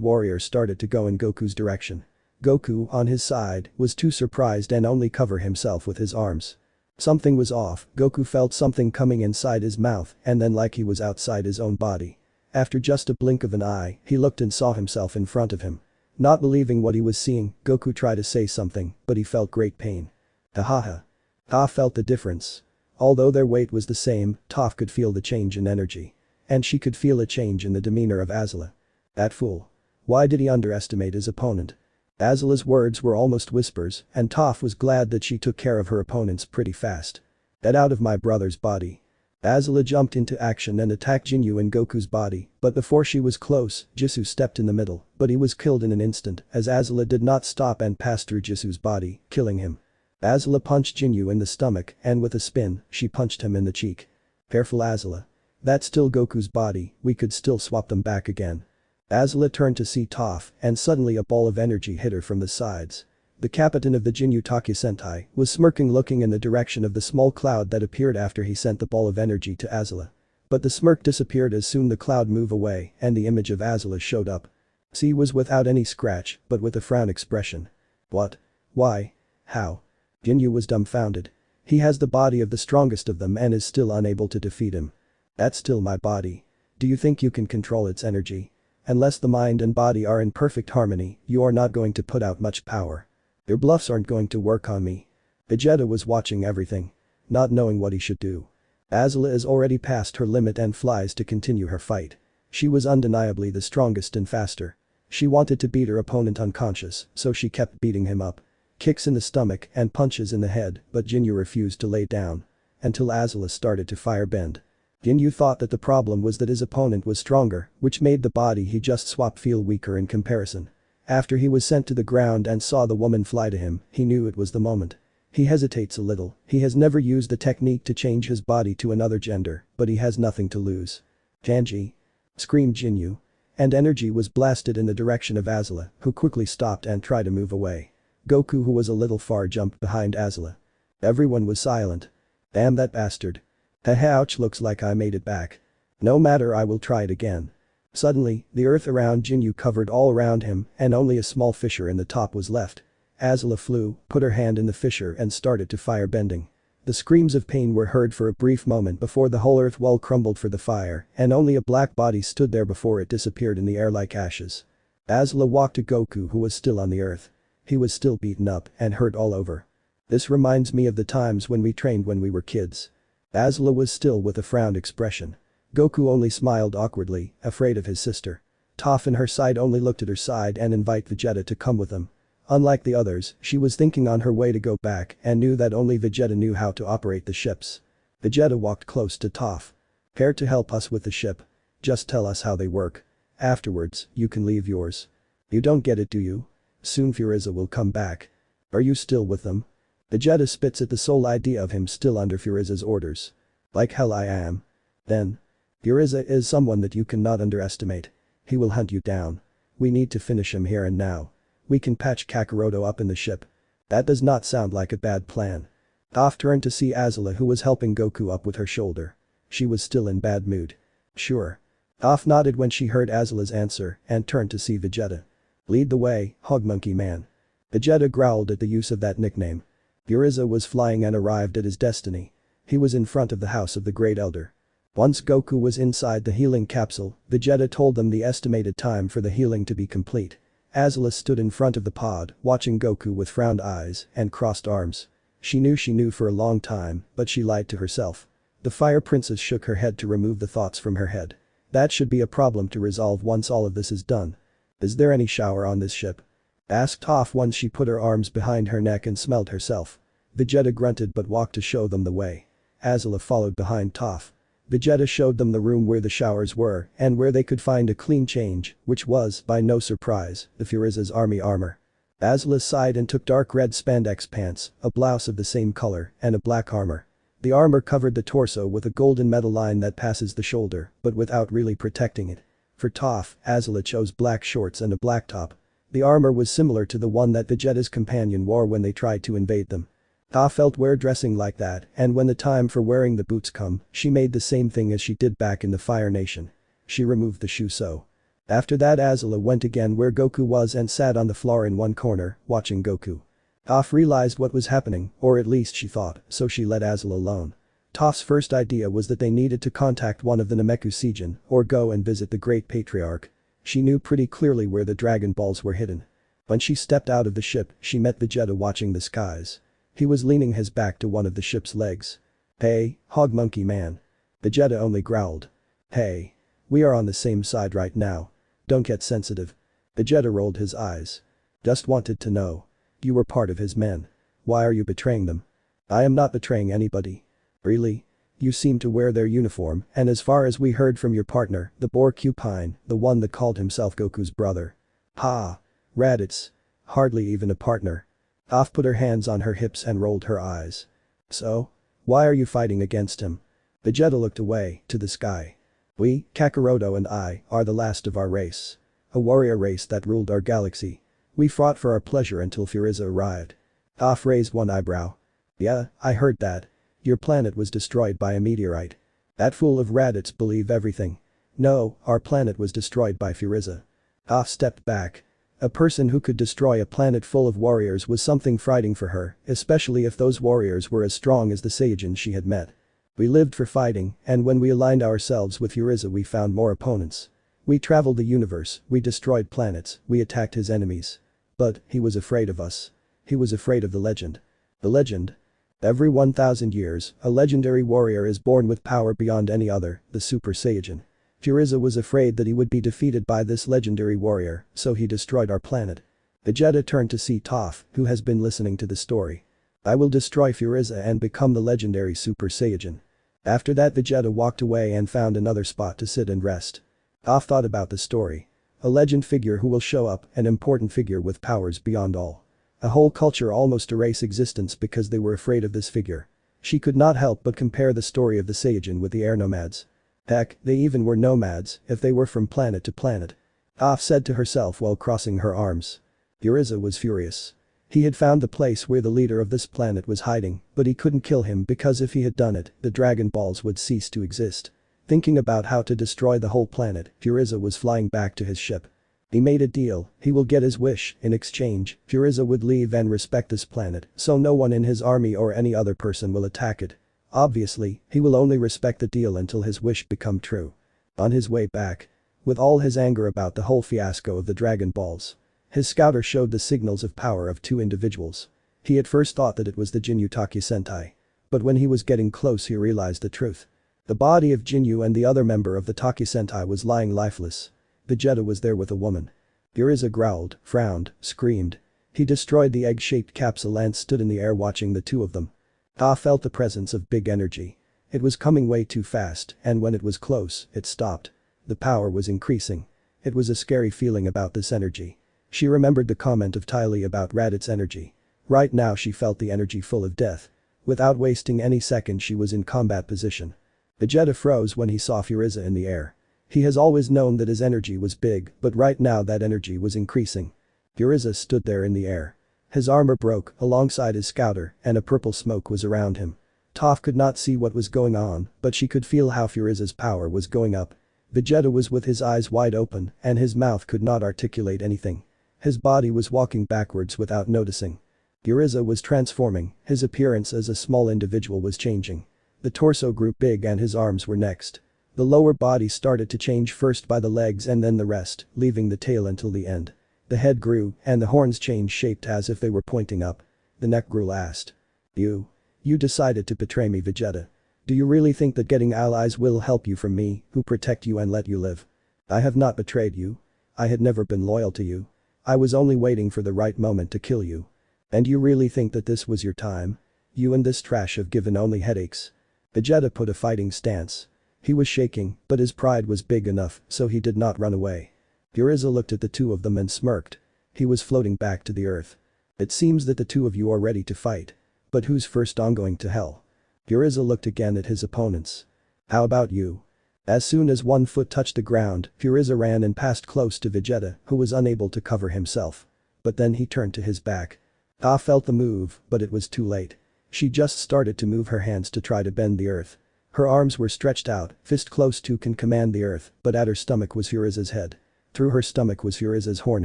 warrior started to go in Goku's direction. Goku, on his side, was too surprised and only cover himself with his arms. Something was off, Goku felt something coming inside his mouth and then like he was outside his own body. After just a blink of an eye, he looked and saw himself in front of him. Not believing what he was seeing, Goku tried to say something, but he felt great pain. Hahaha. Toph felt the difference. Although their weight was the same, Toph could feel the change in energy. And she could feel a change in the demeanor of Azula. That fool. Why did he underestimate his opponent? Azula's words were almost whispers, and Toph was glad that she took care of her opponents pretty fast. Get out of my brother's body. Azula jumped into action and attacked Ginyu in Goku's body, but before she was close, Jisoo stepped in the middle, but he was killed in an instant as Azula did not stop and passed through Jisu's body, killing him. Azula punched Ginyu in the stomach and with a spin, she punched him in the cheek. Careful Azula. That's still Goku's body, we could still swap them back again. Azula turned to see Toph and suddenly a ball of energy hit her from the sides. The captain of the Ginyu Taki Sentai was smirking looking in the direction of the small cloud that appeared after he sent the ball of energy to Azula. But the smirk disappeared as soon the cloud moved away and the image of Azula showed up. She was without any scratch, but with a frown expression. What? Why? How? Ginyu was dumbfounded. He has the body of the strongest of them and is still unable to defeat him. That's still my body. Do you think you can control its energy? Unless the mind and body are in perfect harmony, you are not going to put out much power. Your bluffs aren't going to work on me. Vegeta was watching everything. Not knowing what he should do. Azula is already past her limit and flies to continue her fight. She was undeniably the strongest and faster. She wanted to beat her opponent unconscious, so she kept beating him up. Kicks in the stomach and punches in the head, but Ginyu refused to lay down. Until Azula started to firebend. Ginyu thought that the problem was that his opponent was stronger, which made the body he just swapped feel weaker in comparison. After he was sent to the ground and saw the woman fly to him, he knew it was the moment. He hesitates a little, he has never used the technique to change his body to another gender, but he has nothing to lose. Janji! Screamed Ginyu. And energy was blasted in the direction of Azula, who quickly stopped and tried to move away. Goku, who was a little far, jumped behind Azula. Everyone was silent. Damn that bastard. Ouch, looks like I made it back. No matter, I will try it again. Suddenly, the earth around Ginyu covered all around him and only a small fissure in the top was left. Azula flew, put her hand in the fissure and started to fire bending. The screams of pain were heard for a brief moment before the whole earth wall crumbled for the fire and only a black body stood there before it disappeared in the air like ashes. Azula walked to Goku, who was still on the earth. He was still beaten up and hurt all over. This reminds me of the times when we trained when we were kids. Azula was still with a frowned expression. Goku only smiled awkwardly, afraid of his sister. Toph on her side only looked at her side and invited Vegeta to come with them. Unlike the others, she was thinking on her way to go back and knew that only Vegeta knew how to operate the ships. Vegeta walked close to Toph. Care to help us with the ship? Just tell us how they work. Afterwards, you can leave yours. You don't get it, do you? Soon Frieza will come back. Are you still with them? Vegeta spits at the sole idea of him still under Frieza's orders. Like hell I am. Then. Frieza is someone that you cannot underestimate. He will hunt you down. We need to finish him here and now. We can patch Kakaroto up in the ship. That does not sound like a bad plan. Toph turned to see Azula, who was helping Goku up with her shoulder. She was still in bad mood. Sure. Toph nodded when she heard Azula's answer and turned to see Vegeta. Lead the way, Hog Monkey Man. Vegeta growled at the use of that nickname. Frieza was flying and arrived at his destiny. He was in front of the house of the Great Elder. Once Goku was inside the healing capsule, Vegeta told them the estimated time for the healing to be complete. Azula stood in front of the pod, watching Goku with frowned eyes and crossed arms. She knew for a long time, but she lied to herself. The Fire Princess shook her head to remove the thoughts from her head. That should be a problem to resolve once all of this is done. Is there any shower on this ship? Asked Toph once she put her arms behind her neck and smelled herself. Vegeta grunted but walked to show them the way. Azula followed behind Toph. Vegeta showed them the room where the showers were and where they could find a clean change, which was, by no surprise, the Frieza's army armor. Azula sighed and took dark red spandex pants, a blouse of the same color, and a black armor. The armor covered the torso with a golden metal line that passes the shoulder, but without really protecting it. For Toph, Azula chose black shorts and a black top. The armor was similar to the one that Vegeta's companion wore when they tried to invade them. Toph felt weird dressing like that, and when the time for wearing the boots come, she made the same thing as she did back in the Fire Nation. She removed the shoe so. After that Azula went again where Goku was and sat on the floor in one corner, watching Goku. Toph realized what was happening, or at least she thought, so she let Azula alone. Toph's first idea was that they needed to contact one of the Nameku Seijin, or go and visit the Great Patriarch. She knew pretty clearly where the Dragon Balls were hidden. When she stepped out of the ship, she met Vegeta watching the skies. He was leaning his back to one of the ship's legs. Hey, Hog Monkey Man. Vegeta only growled. Hey. We are on the same side right now. Don't get sensitive. Vegeta rolled his eyes. Just wanted to know. You were part of his men. Why are you betraying them? I am not betraying anybody. Really? You seem to wear their uniform, and as far as we heard from your partner, the boar Cupine, the one that called himself Goku's brother. Ha. Raditz. Hardly even a partner. Toph put her hands on her hips and rolled her eyes. So? Why are you fighting against him? Vegeta looked away, to the sky. We, Kakaroto and I, are the last of our race. A warrior race that ruled our galaxy. We fought for our pleasure until Frieza arrived. Toph raised one eyebrow. Yeah, I heard that. Your planet was destroyed by a meteorite. That fool of Raditz believe everything. No, our planet was destroyed by Frieza. Toph stepped back. A person who could destroy a planet full of warriors was something frightening for her, especially if those warriors were as strong as the Saiyajin she had met. We lived for fighting, and when we aligned ourselves with Frieza we found more opponents. We traveled the universe, we destroyed planets, we attacked his enemies. But, he was afraid of us. He was afraid of the legend. The legend? Every 1,000 years, a legendary warrior is born with power beyond any other, the Super Saiyajin. Frieza was afraid that he would be defeated by this legendary warrior, so he destroyed our planet. Vegeta turned to see Toph, who has been listening to the story. I will destroy Frieza and become the legendary Super Saiyajin. After that Vegeta walked away and found another spot to sit and rest. Toph thought about the story. A legend figure who will show up, an important figure with powers beyond all. A whole culture almost erase existence because they were afraid of this figure. She could not help but compare the story of the Saiyajin with the air nomads. Heck, they even were nomads if they were from planet to planet. Toph said to herself while crossing her arms. Uriza was furious. He had found the place where the leader of this planet was hiding, but he couldn't kill him because if he had done it, the Dragon Balls would cease to exist. Thinking about how to destroy the whole planet, Uriza was flying back to his ship. He made a deal, he will get his wish, in exchange, Uriza would leave and respect this planet, so no one in his army or any other person will attack it. Obviously, he will only respect the deal until his wish become true. On his way back. With all his anger about the whole fiasco of the Dragon Balls. His scouter showed the signals of power of two individuals. He at first thought that it was the Jinyu Taki Sentai. But when he was getting close he realized the truth. The body of Jinyu and the other member of the Taki Sentai was lying lifeless. Vegeta was there with a woman. Uriza growled, frowned, screamed. He destroyed the egg-shaped capsule and stood in the air watching the two of them. Toph felt the presence of big energy. It was coming way too fast, and when it was close, it stopped. The power was increasing. It was a scary feeling about this energy. She remembered the comment of Ty Lee about Raditz energy. Right now she felt the energy full of death. Without wasting any second she was in combat position. Vegeta froze when he saw Uriza in the air. He has always known that his energy was big, but right now that energy was increasing. Uriza stood there in the air. His armor broke alongside his scouter and a purple smoke was around him. Toph could not see what was going on, but she could feel how Uriza's power was going up. Vegeta was with his eyes wide open and his mouth could not articulate anything. His body was walking backwards without noticing. Uriza was transforming, his appearance as a small individual was changing. The torso grew big and his arms were next. The lower body started to change first by the legs and then the rest, leaving the tail until the end. The head grew and the horns changed shaped as if they were pointing up. The neck grew last. You decided to betray me, Vegeta. Do you really think that getting allies will help you from me, who protect you and let you live? I have not betrayed you. I had never been loyal to you. I was only waiting for the right moment to kill you. And you really think that this was your time? You and this trash have given only headaches. Vegeta put a fighting stance. He was shaking, but his pride was big enough, so he did not run away. Uriza looked at the two of them and smirked. He was floating back to the earth. It seems that the two of you are ready to fight. But who's first on going to hell? Uriza looked again at his opponents. How about you? As soon as one foot touched the ground, Uriza ran and passed close to Vegeta, who was unable to cover himself. But then he turned to his back. Toph felt the move, but it was too late. She just started to move her hands to try to bend the earth. Her arms were stretched out, fist close to can command the earth, but at her stomach was Uriza's head. Through her stomach was Uriza's horn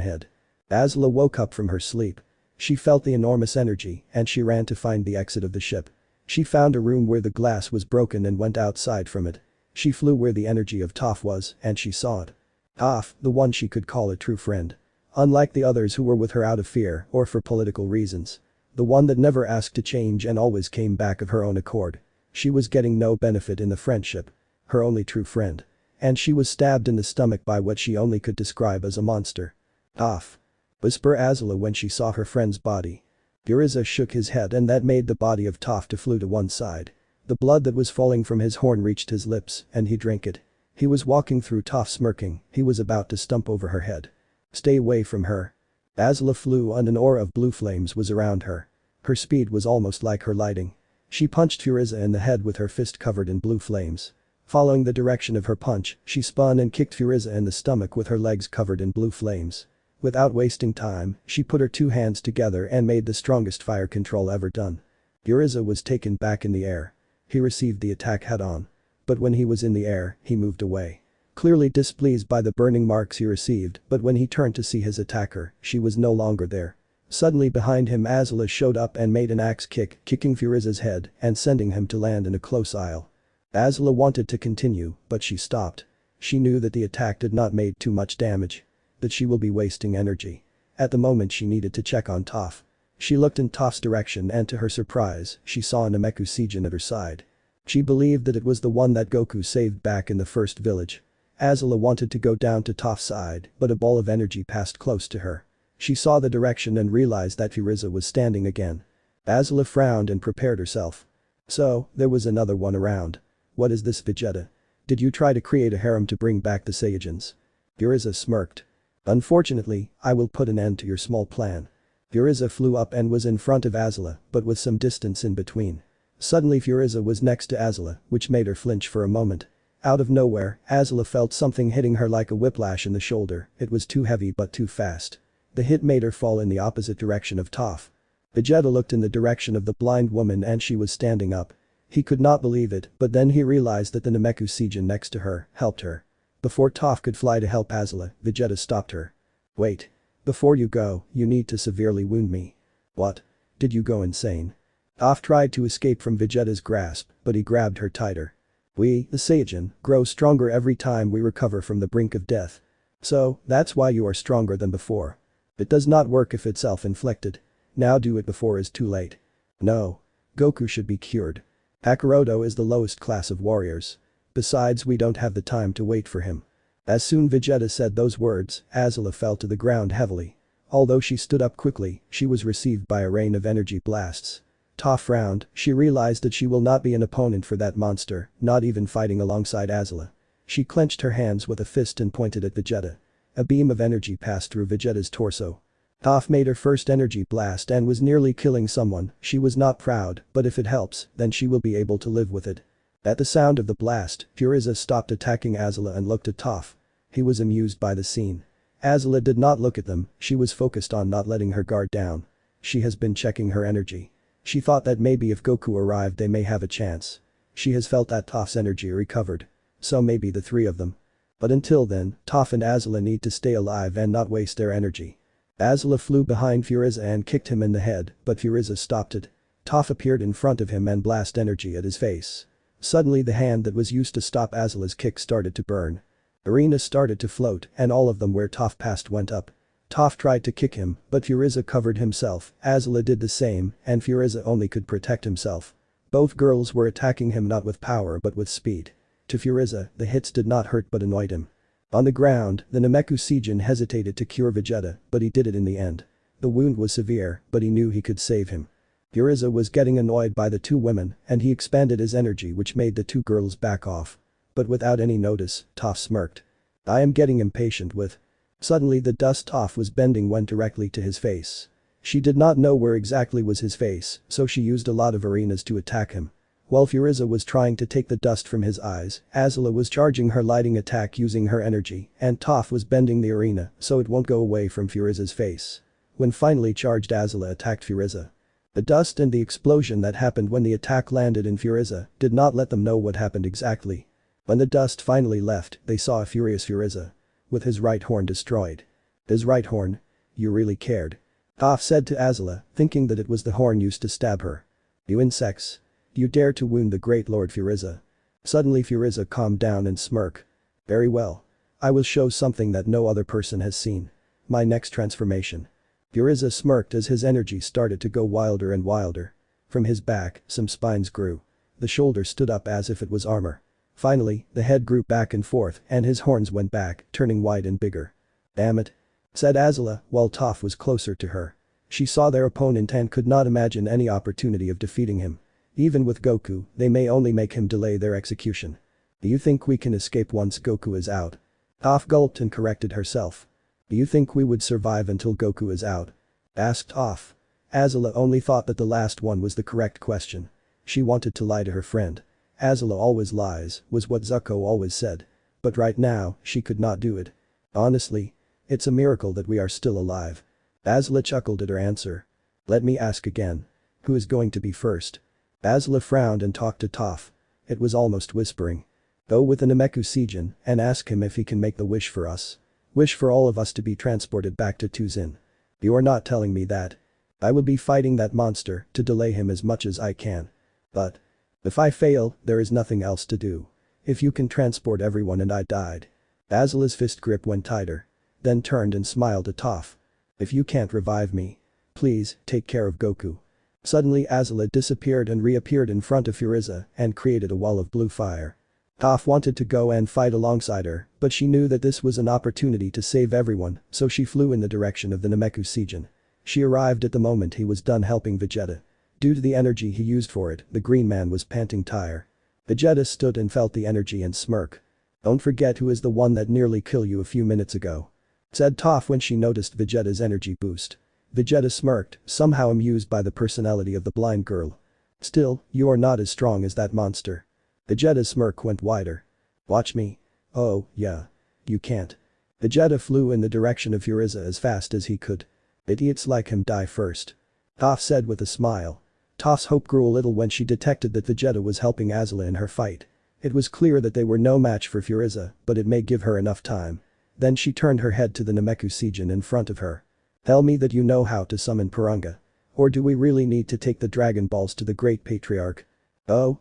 head. Azula woke up from her sleep. She felt the enormous energy and she ran to find the exit of the ship. She found a room where the glass was broken and went outside from it. She flew where the energy of Toph was and she saw it. Toph, the one she could call a true friend. Unlike the others who were with her out of fear or for political reasons. The one that never asked to change and always came back of her own accord. She was getting no benefit in the friendship. Her only true friend. And she was stabbed in the stomach by what she only could describe as a monster. Toph. Whisper Azula when she saw her friend's body. Uriza shook his head and that made the body of Toph to flew to one side. The blood that was falling from his horn reached his lips and he drank it. He was walking through Toph smirking, he was about to stump over her head. Stay away from her. Azula flew and an aura of blue flames was around her. Her speed was almost like her lighting. She punched Uriza in the head with her fist covered in blue flames. Following the direction of her punch, she spun and kicked Uriza in the stomach with her legs covered in blue flames. Without wasting time, she put her two hands together and made the strongest fire control ever done. Uriza was taken back in the air. He received the attack head-on. But when he was in the air, he moved away. Clearly displeased by the burning marks he received, but when he turned to see his attacker, she was no longer there. Suddenly behind him Azula showed up and made an axe kick, kicking Uriza's head and sending him to land in a close aisle. Azula wanted to continue, but she stopped. She knew that the attack did not make too much damage. That she will be wasting energy. At the moment she needed to check on Toph. She looked in Toph's direction and to her surprise, she saw a Nameku Seijin at her side. She believed that it was the one that Goku saved back in the first village. Azula wanted to go down to Toph's side, but a ball of energy passed close to her. She saw the direction and realized that Uriza was standing again. Azula frowned and prepared herself. So, there was another one around. What is this, Vegeta? Did you try to create a harem to bring back the Saiyajins? Frieza smirked. Unfortunately, I will put an end to your small plan. Frieza flew up and was in front of Azula, but with some distance in between. Suddenly Frieza was next to Azula, which made her flinch for a moment. Out of nowhere, Azula felt something hitting her like a whiplash in the shoulder. It was too heavy but too fast. The hit made her fall in the opposite direction of Toph. Vegeta looked in the direction of the blind woman and she was standing up. He could not believe it, but then he realized that the Namekuseijin next to her helped her. Before Toph could fly to help Azula, Vegeta stopped her. Wait. Before you go, you need to severely wound me. What? Did you go insane? Toph tried to escape from Vegeta's grasp, but he grabbed her tighter. We, the Saiyajin, grow stronger every time we recover from the brink of death. So, that's why you are stronger than before. It does not work if it's self-inflicted. Now do it before it's too late. No. Goku should be cured. Kakaroto is the lowest class of warriors. Besides, we don't have the time to wait for him. As soon Vegeta said those words, Azula fell to the ground heavily. Although she stood up quickly, she was received by a rain of energy blasts. Toph frowned, she realized that she will not be an opponent for that monster, not even fighting alongside Azula. She clenched her hands with a fist and pointed at Vegeta. A beam of energy passed through Vegeta's torso. Toph made her first energy blast and was nearly killing someone. She was not proud, but if it helps, then she will be able to live with it. At the sound of the blast, Frieza stopped attacking Azula and looked at Toph. He was amused by the scene. Azula did not look at them, she was focused on not letting her guard down. She has been checking her energy. She thought that maybe if Goku arrived they may have a chance. She has felt that Toph's energy recovered. So maybe the three of them. But until then, Toph and Azula need to stay alive and not waste their energy. Azula flew behind Frieza and kicked him in the head, but Frieza stopped it. Toph appeared in front of him and blasted energy at his face. Suddenly the hand that was used to stop Azula's kick started to burn. Arena started to float and all of them where Toph passed went up. Toph tried to kick him, but Frieza covered himself, Azula did the same, and Frieza only could protect himself. Both girls were attacking him not with power but with speed. To Frieza, the hits did not hurt but annoyed him. On the ground, the Namekuseijin hesitated to cure Vegeta, but he did it in the end. The wound was severe, but he knew he could save him. Frieza was getting annoyed by the two women, and he expanded his energy which made the two girls back off. But without any notice, Toph smirked. I am getting impatient with. Suddenly the dust Toph was bending went directly to his face. She did not know where exactly was his face, so she used a lot of arenas to attack him. While Frieza was trying to take the dust from his eyes, Azula was charging her lighting attack using her energy, and Toph was bending the arena so it won't go away from Frieza's face. When finally charged Azula attacked Frieza. The dust and the explosion that happened when the attack landed in Frieza did not let them know what happened exactly. When the dust finally left, they saw a furious Frieza. With his right horn destroyed. His right horn? You really cared. Toph said to Azula, thinking that it was the horn used to stab her. You insects. You dare to wound the great Lord Frieza. Suddenly Frieza calmed down and smirked. Very well. I will show something that no other person has seen. My next transformation. Frieza smirked as his energy started to go wilder and wilder. From his back, some spines grew. The shoulder stood up as if it was armor. Finally, the head grew back and forth and his horns went back, turning wide and bigger. Damn it. Said Azula, while Toph was closer to her. She saw their opponent and could not imagine any opportunity of defeating him. Even with Goku, they may only make him delay their execution. Do you think we can escape once Goku is out? Toph gulped and corrected herself. Do you think we would survive until Goku is out? Asked Toph. Azula only thought that the last one was the correct question. She wanted to lie to her friend. Azula always lies, was what Zuko always said. But right now, she could not do it. Honestly. It's a miracle that we are still alive. Azula chuckled at her answer. Let me ask again. Who is going to be first? Azula frowned and talked to Toph. It was almost whispering. Go with the Namekuseijin and ask him if he can make the wish for us. Wish for all of us to be transported back to Tuzin. You are not telling me that. I will be fighting that monster to delay him as much as I can. But. If I fail, there is nothing else to do. If you can transport everyone and I died. Azula's fist grip went tighter. Then turned and smiled at Toph. If you can't revive me. Please, take care of Goku. Suddenly Azula disappeared and reappeared in front of Frieza and created a wall of blue fire. Toph wanted to go and fight alongside her, but she knew that this was an opportunity to save everyone, so she flew in the direction of the Namekuseijin. She arrived at the moment he was done helping Vegeta. Due to the energy he used for it, the green man was panting tired. Vegeta stood and felt the energy and smirk. "Don't forget who is the one that nearly killed you a few minutes ago," said Toph when she noticed Vegeta's energy boost. Vegeta smirked, somehow amused by the personality of the blind girl. "Still, you are not as strong as that monster." Vegeta's smirk went wider. "Watch me." "Oh, yeah. You can't." Vegeta flew in the direction of Frieza as fast as he could. "Idiots like him die first," Toph said with a smile. Toph's hope grew a little when she detected that Vegeta was helping Azula in her fight. It was clear that they were no match for Frieza, but it may give her enough time. Then she turned her head to the Namekuseigen in front of her. "Tell me that you know how to summon Piranga. Or do we really need to take the Dragon Balls to the Great Patriarch?" "Oh,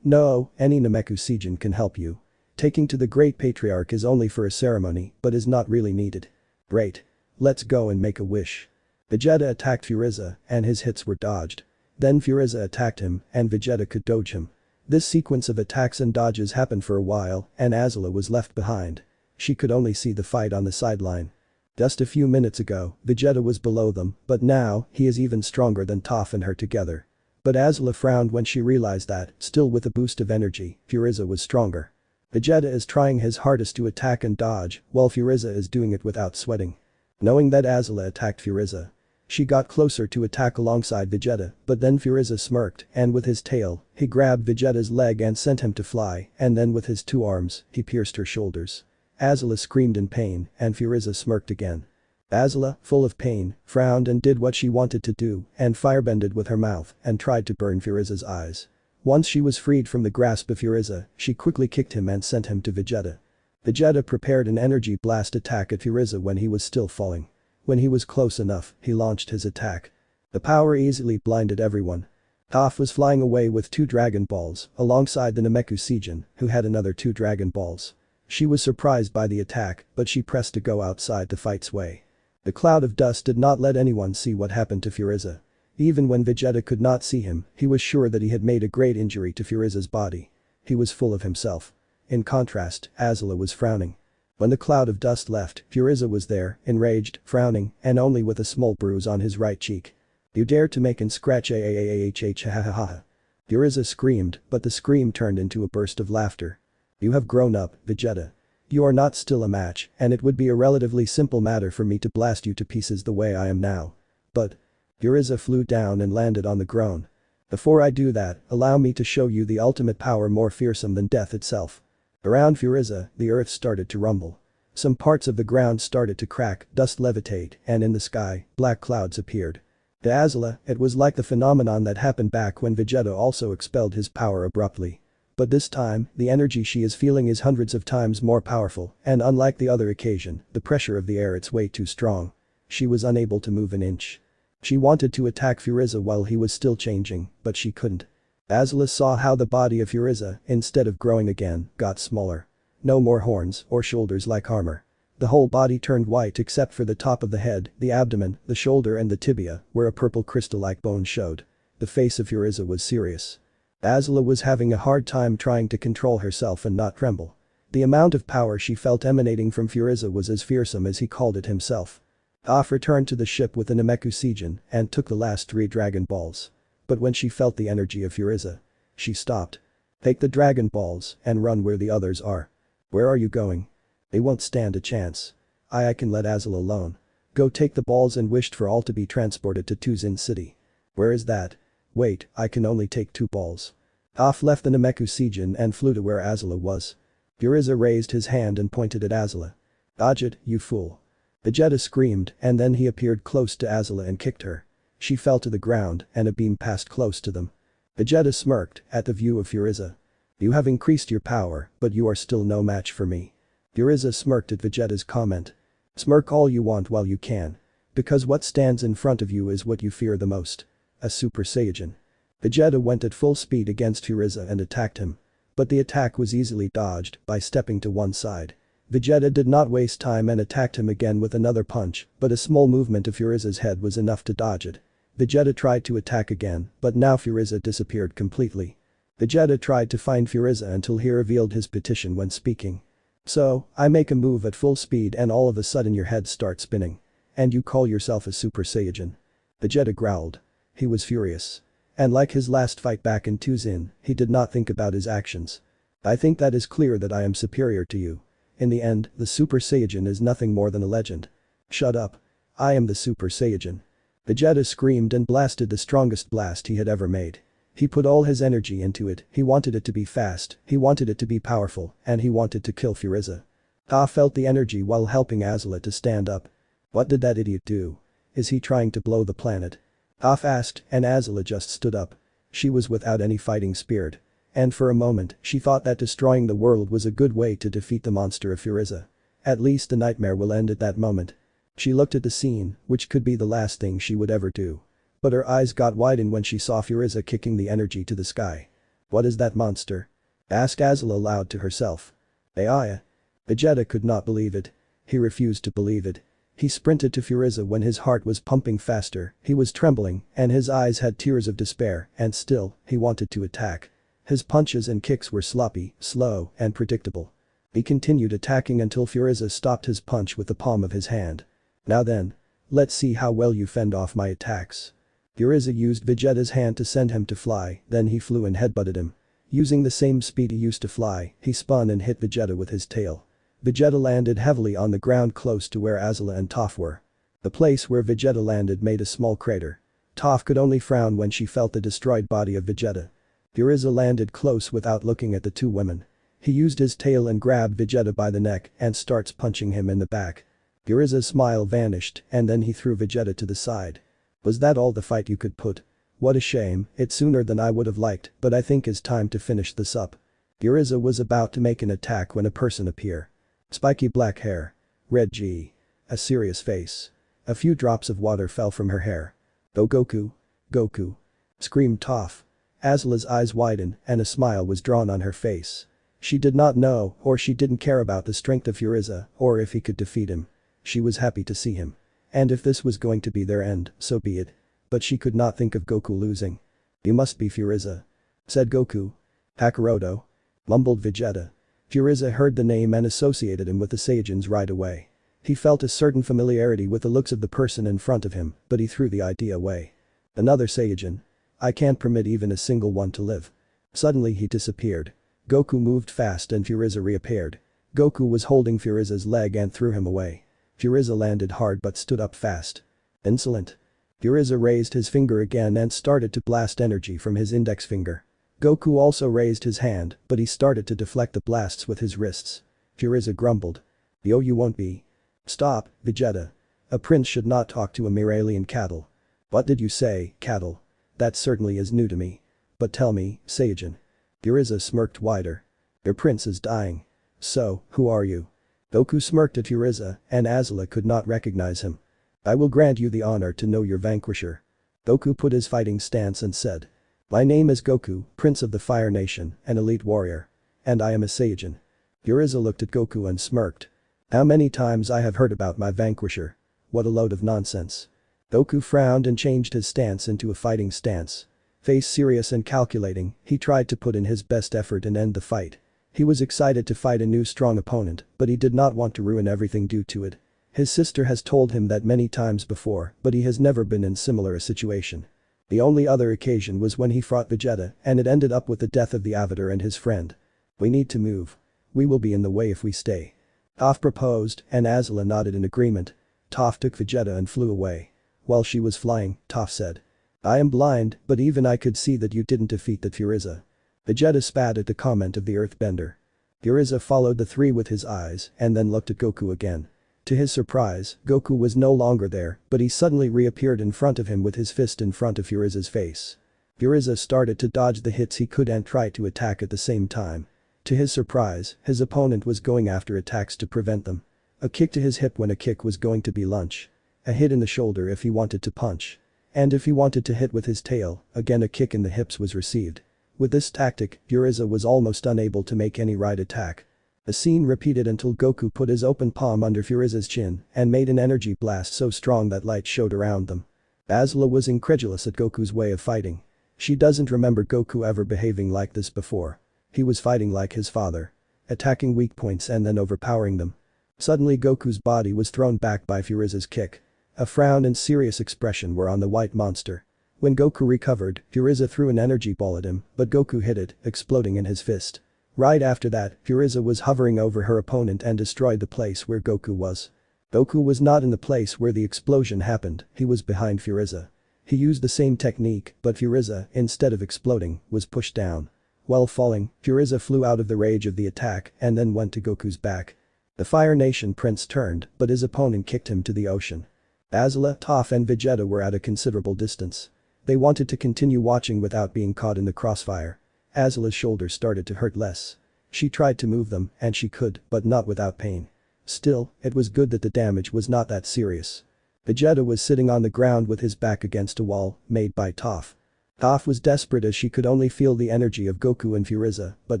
no, any Namekuseigen can help you. Taking to the Great Patriarch is only for a ceremony, but is not really needed." "Great. Let's go and make a wish." Vegeta attacked Frieza, and his hits were dodged. Then Frieza attacked him, and Vegeta could dodge him. This sequence of attacks and dodges happened for a while, and Azula was left behind. She could only see the fight on the sideline. Just a few minutes ago, Vegeta was below them, but now, he is even stronger than Toph and her together. But Azula frowned when she realized that, still with a boost of energy, Frieza was stronger. Vegeta is trying his hardest to attack and dodge, while Frieza is doing it without sweating. Knowing that Azula attacked Frieza, she got closer to attack alongside Vegeta, but then Frieza smirked, and with his tail, he grabbed Vegeta's leg and sent him to fly, and then with his two arms, he pierced her shoulders. Azula screamed in pain, and Frieza smirked again. Azula, full of pain, frowned and did what she wanted to do, and firebended with her mouth, and tried to burn Frieza's eyes. Once she was freed from the grasp of Frieza, she quickly kicked him and sent him to Vegeta. Vegeta prepared an energy blast attack at Frieza when he was still falling. When he was close enough, he launched his attack. The power easily blinded everyone. Toph was flying away with 2 Dragon Balls, alongside the Namekuseigen, who had another 2 Dragon Balls. She was surprised by the attack, but she pressed to go outside to fight Sway. The cloud of dust did not let anyone see what happened to Frieza. Even when Vegeta could not see him, he was sure that he had made a great injury to Frieza's body. He was full of himself. In contrast, Azula was frowning. When the cloud of dust left, Frieza was there, enraged, frowning, and only with a small bruise on his right cheek. "You dare to make and scratch ha ha ha." Frieza screamed, but the scream turned into a burst of laughter. "You have grown up, Vegeta. You are not still a match, and it would be a relatively simple matter for me to blast you to pieces the way I am now. But..." Frieza flew down and landed on the ground. "Before I do that, allow me to show you the ultimate power more fearsome than death itself." Around Frieza, the earth started to rumble. Some parts of the ground started to crack, dust levitate, and in the sky, black clouds appeared. To Azula, it was like the phenomenon that happened back when Vegeta also expelled his power abruptly. But this time, the energy she is feeling is hundreds of times more powerful, and unlike the other occasion, the pressure of the air is way too strong. She was unable to move an inch. She wanted to attack Frieza while he was still changing, but she couldn't. Azula saw how the body of Frieza, instead of growing again, got smaller. No more horns or shoulders like armor. The whole body turned white except for the top of the head, the abdomen, the shoulder and the tibia, where a purple crystal-like bone showed. The face of Frieza was serious. Azula was having a hard time trying to control herself and not tremble. The amount of power she felt emanating from Frieza was as fearsome as he called it himself. Toph returned to the ship with the Namekuseigen and took the last 3 Dragon Balls. But when she felt the energy of Frieza, she stopped. "Take the Dragon Balls and run where the others are." "Where are you going?" "They won't stand a chance." I can let Azula alone." "Go take the balls and wished for all to be transported to Tuzin City." "Where is that?" "Wait, I can only take 2 balls." Toph left the Namekuseigen and flew to where Azula was. Frieza raised his hand and pointed at Azula. "Dodge it, you fool." Vegeta screamed, and then he appeared close to Azula and kicked her. She fell to the ground, and a beam passed close to them. Vegeta smirked at the view of Frieza. "You have increased your power, but you are still no match for me." Frieza smirked at Vegeta's comment. "Smirk all you want while you can. Because what stands in front of you is what you fear the most. A Super Saiyan." Vegeta went at full speed against Frieza and attacked him. But the attack was easily dodged by stepping to one side. Vegeta did not waste time and attacked him again with another punch, but a small movement of Frieza's head was enough to dodge it. Vegeta tried to attack again, but now Frieza disappeared completely. Vegeta tried to find Frieza until he revealed his petition when speaking. "So, I make a move at full speed and all of a sudden your head starts spinning. And you call yourself a Super Saiyan?" Vegeta growled. He was furious. And like his last fight back in Tuzin, he did not think about his actions. I think that is clear that I am superior to you. In the end, the Super Saiyan is nothing more than a legend. Shut up. I am the Super Saiyan. Vegeta screamed and blasted the strongest blast he had ever made. He put all his energy into it, he wanted it to be fast, he wanted it to be powerful, and he wanted to kill Frieza. Toph felt the energy while helping Azula to stand up. What did that idiot do? Is he trying to blow the planet? Toph asked, and Azula just stood up. She was without any fighting spirit. And for a moment, she thought that destroying the world was a good way to defeat the monster of Frieza. At least the nightmare will end at that moment. She looked at the scene, which could be the last thing she would ever do. But her eyes got widened when she saw Frieza kicking the energy to the sky. What is that monster? Asked Azula aloud to herself. AI? Vegeta could not believe it. He refused to believe it. He sprinted to Frieza when his heart was pumping faster, he was trembling, and his eyes had tears of despair, and still, he wanted to attack. His punches and kicks were sloppy, slow, and predictable. He continued attacking until Frieza stopped his punch with the palm of his hand. Now then. Let's see how well you fend off my attacks. Frieza used Vegeta's hand to send him to fly, then he flew and headbutted him. Using the same speed he used to fly, he spun and hit Vegeta with his tail. Vegeta landed heavily on the ground close to where Azula and Toph were. The place where Vegeta landed made a small crater. Toph could only frown when she felt the destroyed body of Vegeta. Frieza landed close without looking at the two women. He used his tail and grabbed Vegeta by the neck and starts punching him in the back. Frieza's smile vanished and then he threw Vegeta to the side. Was that all the fight you could put? What a shame, it's sooner than I would have liked, but I think it's time to finish this up. Frieza was about to make an attack when a person appeared. Spiky black hair. Red G. A serious face. A few drops of water fell from her hair. "Oh Goku. Goku." Screamed Toph. Azula's eyes widened and a smile was drawn on her face. She did not know or she didn't care about the strength of Frieza or if he could defeat him. She was happy to see him. And if this was going to be their end, so be it. But she could not think of Goku losing. "You must be Frieza," said Goku. "Kakaroto," mumbled Vegeta. Frieza heard the name and associated him with the Saiyajins right away. He felt a certain familiarity with the looks of the person in front of him, but he threw the idea away. Another Saiyajin. I can't permit even a single one to live. Suddenly he disappeared. Goku moved fast and Frieza reappeared. Goku was holding Frieza's leg and threw him away. Frieza landed hard but stood up fast. Insolent. Frieza raised his finger again and started to blast energy from his index finger. Goku also raised his hand, but he started to deflect the blasts with his wrists. Frieza grumbled. "Yo, you won't be." "Stop, Vegeta. A prince should not talk to a mere alien cattle." "What did you say, cattle? That certainly is new to me. But tell me, Saiyajin." Frieza smirked wider. "Your prince is dying. So, who are you?" Goku smirked at Frieza and Azula could not recognize him. "I will grant you the honor to know your vanquisher." Goku put his fighting stance and said. "My name is Goku, Prince of the Fire Nation, an elite warrior. And I am a Saiyajin." Frieza looked at Goku and smirked. "How many times I have heard about my vanquisher. What a load of nonsense." Goku frowned and changed his stance into a fighting stance. Face serious and calculating, he tried to put in his best effort and end the fight. He was excited to fight a new strong opponent, but he did not want to ruin everything due to it. His sister has told him that many times before, but he has never been in similar a situation. The only other occasion was when he fought Vegeta and it ended up with the death of the Avatar and his friend. "We need to move. We will be in the way if we stay." Toph proposed and Azula nodded in agreement. Toph took Vegeta and flew away. While she was flying, Toph said. "I am blind, but even I could see that you didn't defeat that Frieza." Vegeta spat at the comment of the earthbender. Frieza followed the three with his eyes and then looked at Goku again. To his surprise, Goku was no longer there, but he suddenly reappeared in front of him with his fist in front of Frieza's face. Frieza started to dodge the hits he could and try to attack at the same time. To his surprise, his opponent was going after attacks to prevent them. A kick to his hip when a kick was going to be lunge. A hit in the shoulder if he wanted to punch. And if he wanted to hit with his tail, again a kick in the hips was received. With this tactic, Frieza was almost unable to make any right attack. The scene repeated until Goku put his open palm under Frieza's chin and made an energy blast so strong that light showed around them. Azula was incredulous at Goku's way of fighting. She doesn't remember Goku ever behaving like this before. He was fighting like his father. Attacking weak points and then overpowering them. Suddenly Goku's body was thrown back by Frieza's kick. A frown and serious expression were on the white monster. When Goku recovered, Frieza threw an energy ball at him, but Goku hit it, exploding in his fist. Right after that, Frieza was hovering over her opponent and destroyed the place where Goku was. Goku was not in the place where the explosion happened, he was behind Frieza. He used the same technique, but Frieza, instead of exploding, was pushed down. While falling, Frieza flew out of the rage of the attack and then went to Goku's back. The Fire Nation Prince turned, but his opponent kicked him to the ocean. Azula, Toph and Vegeta were at a considerable distance. They wanted to continue watching without being caught in the crossfire. Azula's shoulders started to hurt less. She tried to move them, and she could, but not without pain. Still, it was good that the damage was not that serious. Vegeta was sitting on the ground with his back against a wall, made by Toph. Toph was desperate as she could only feel the energy of Goku and Frieza, but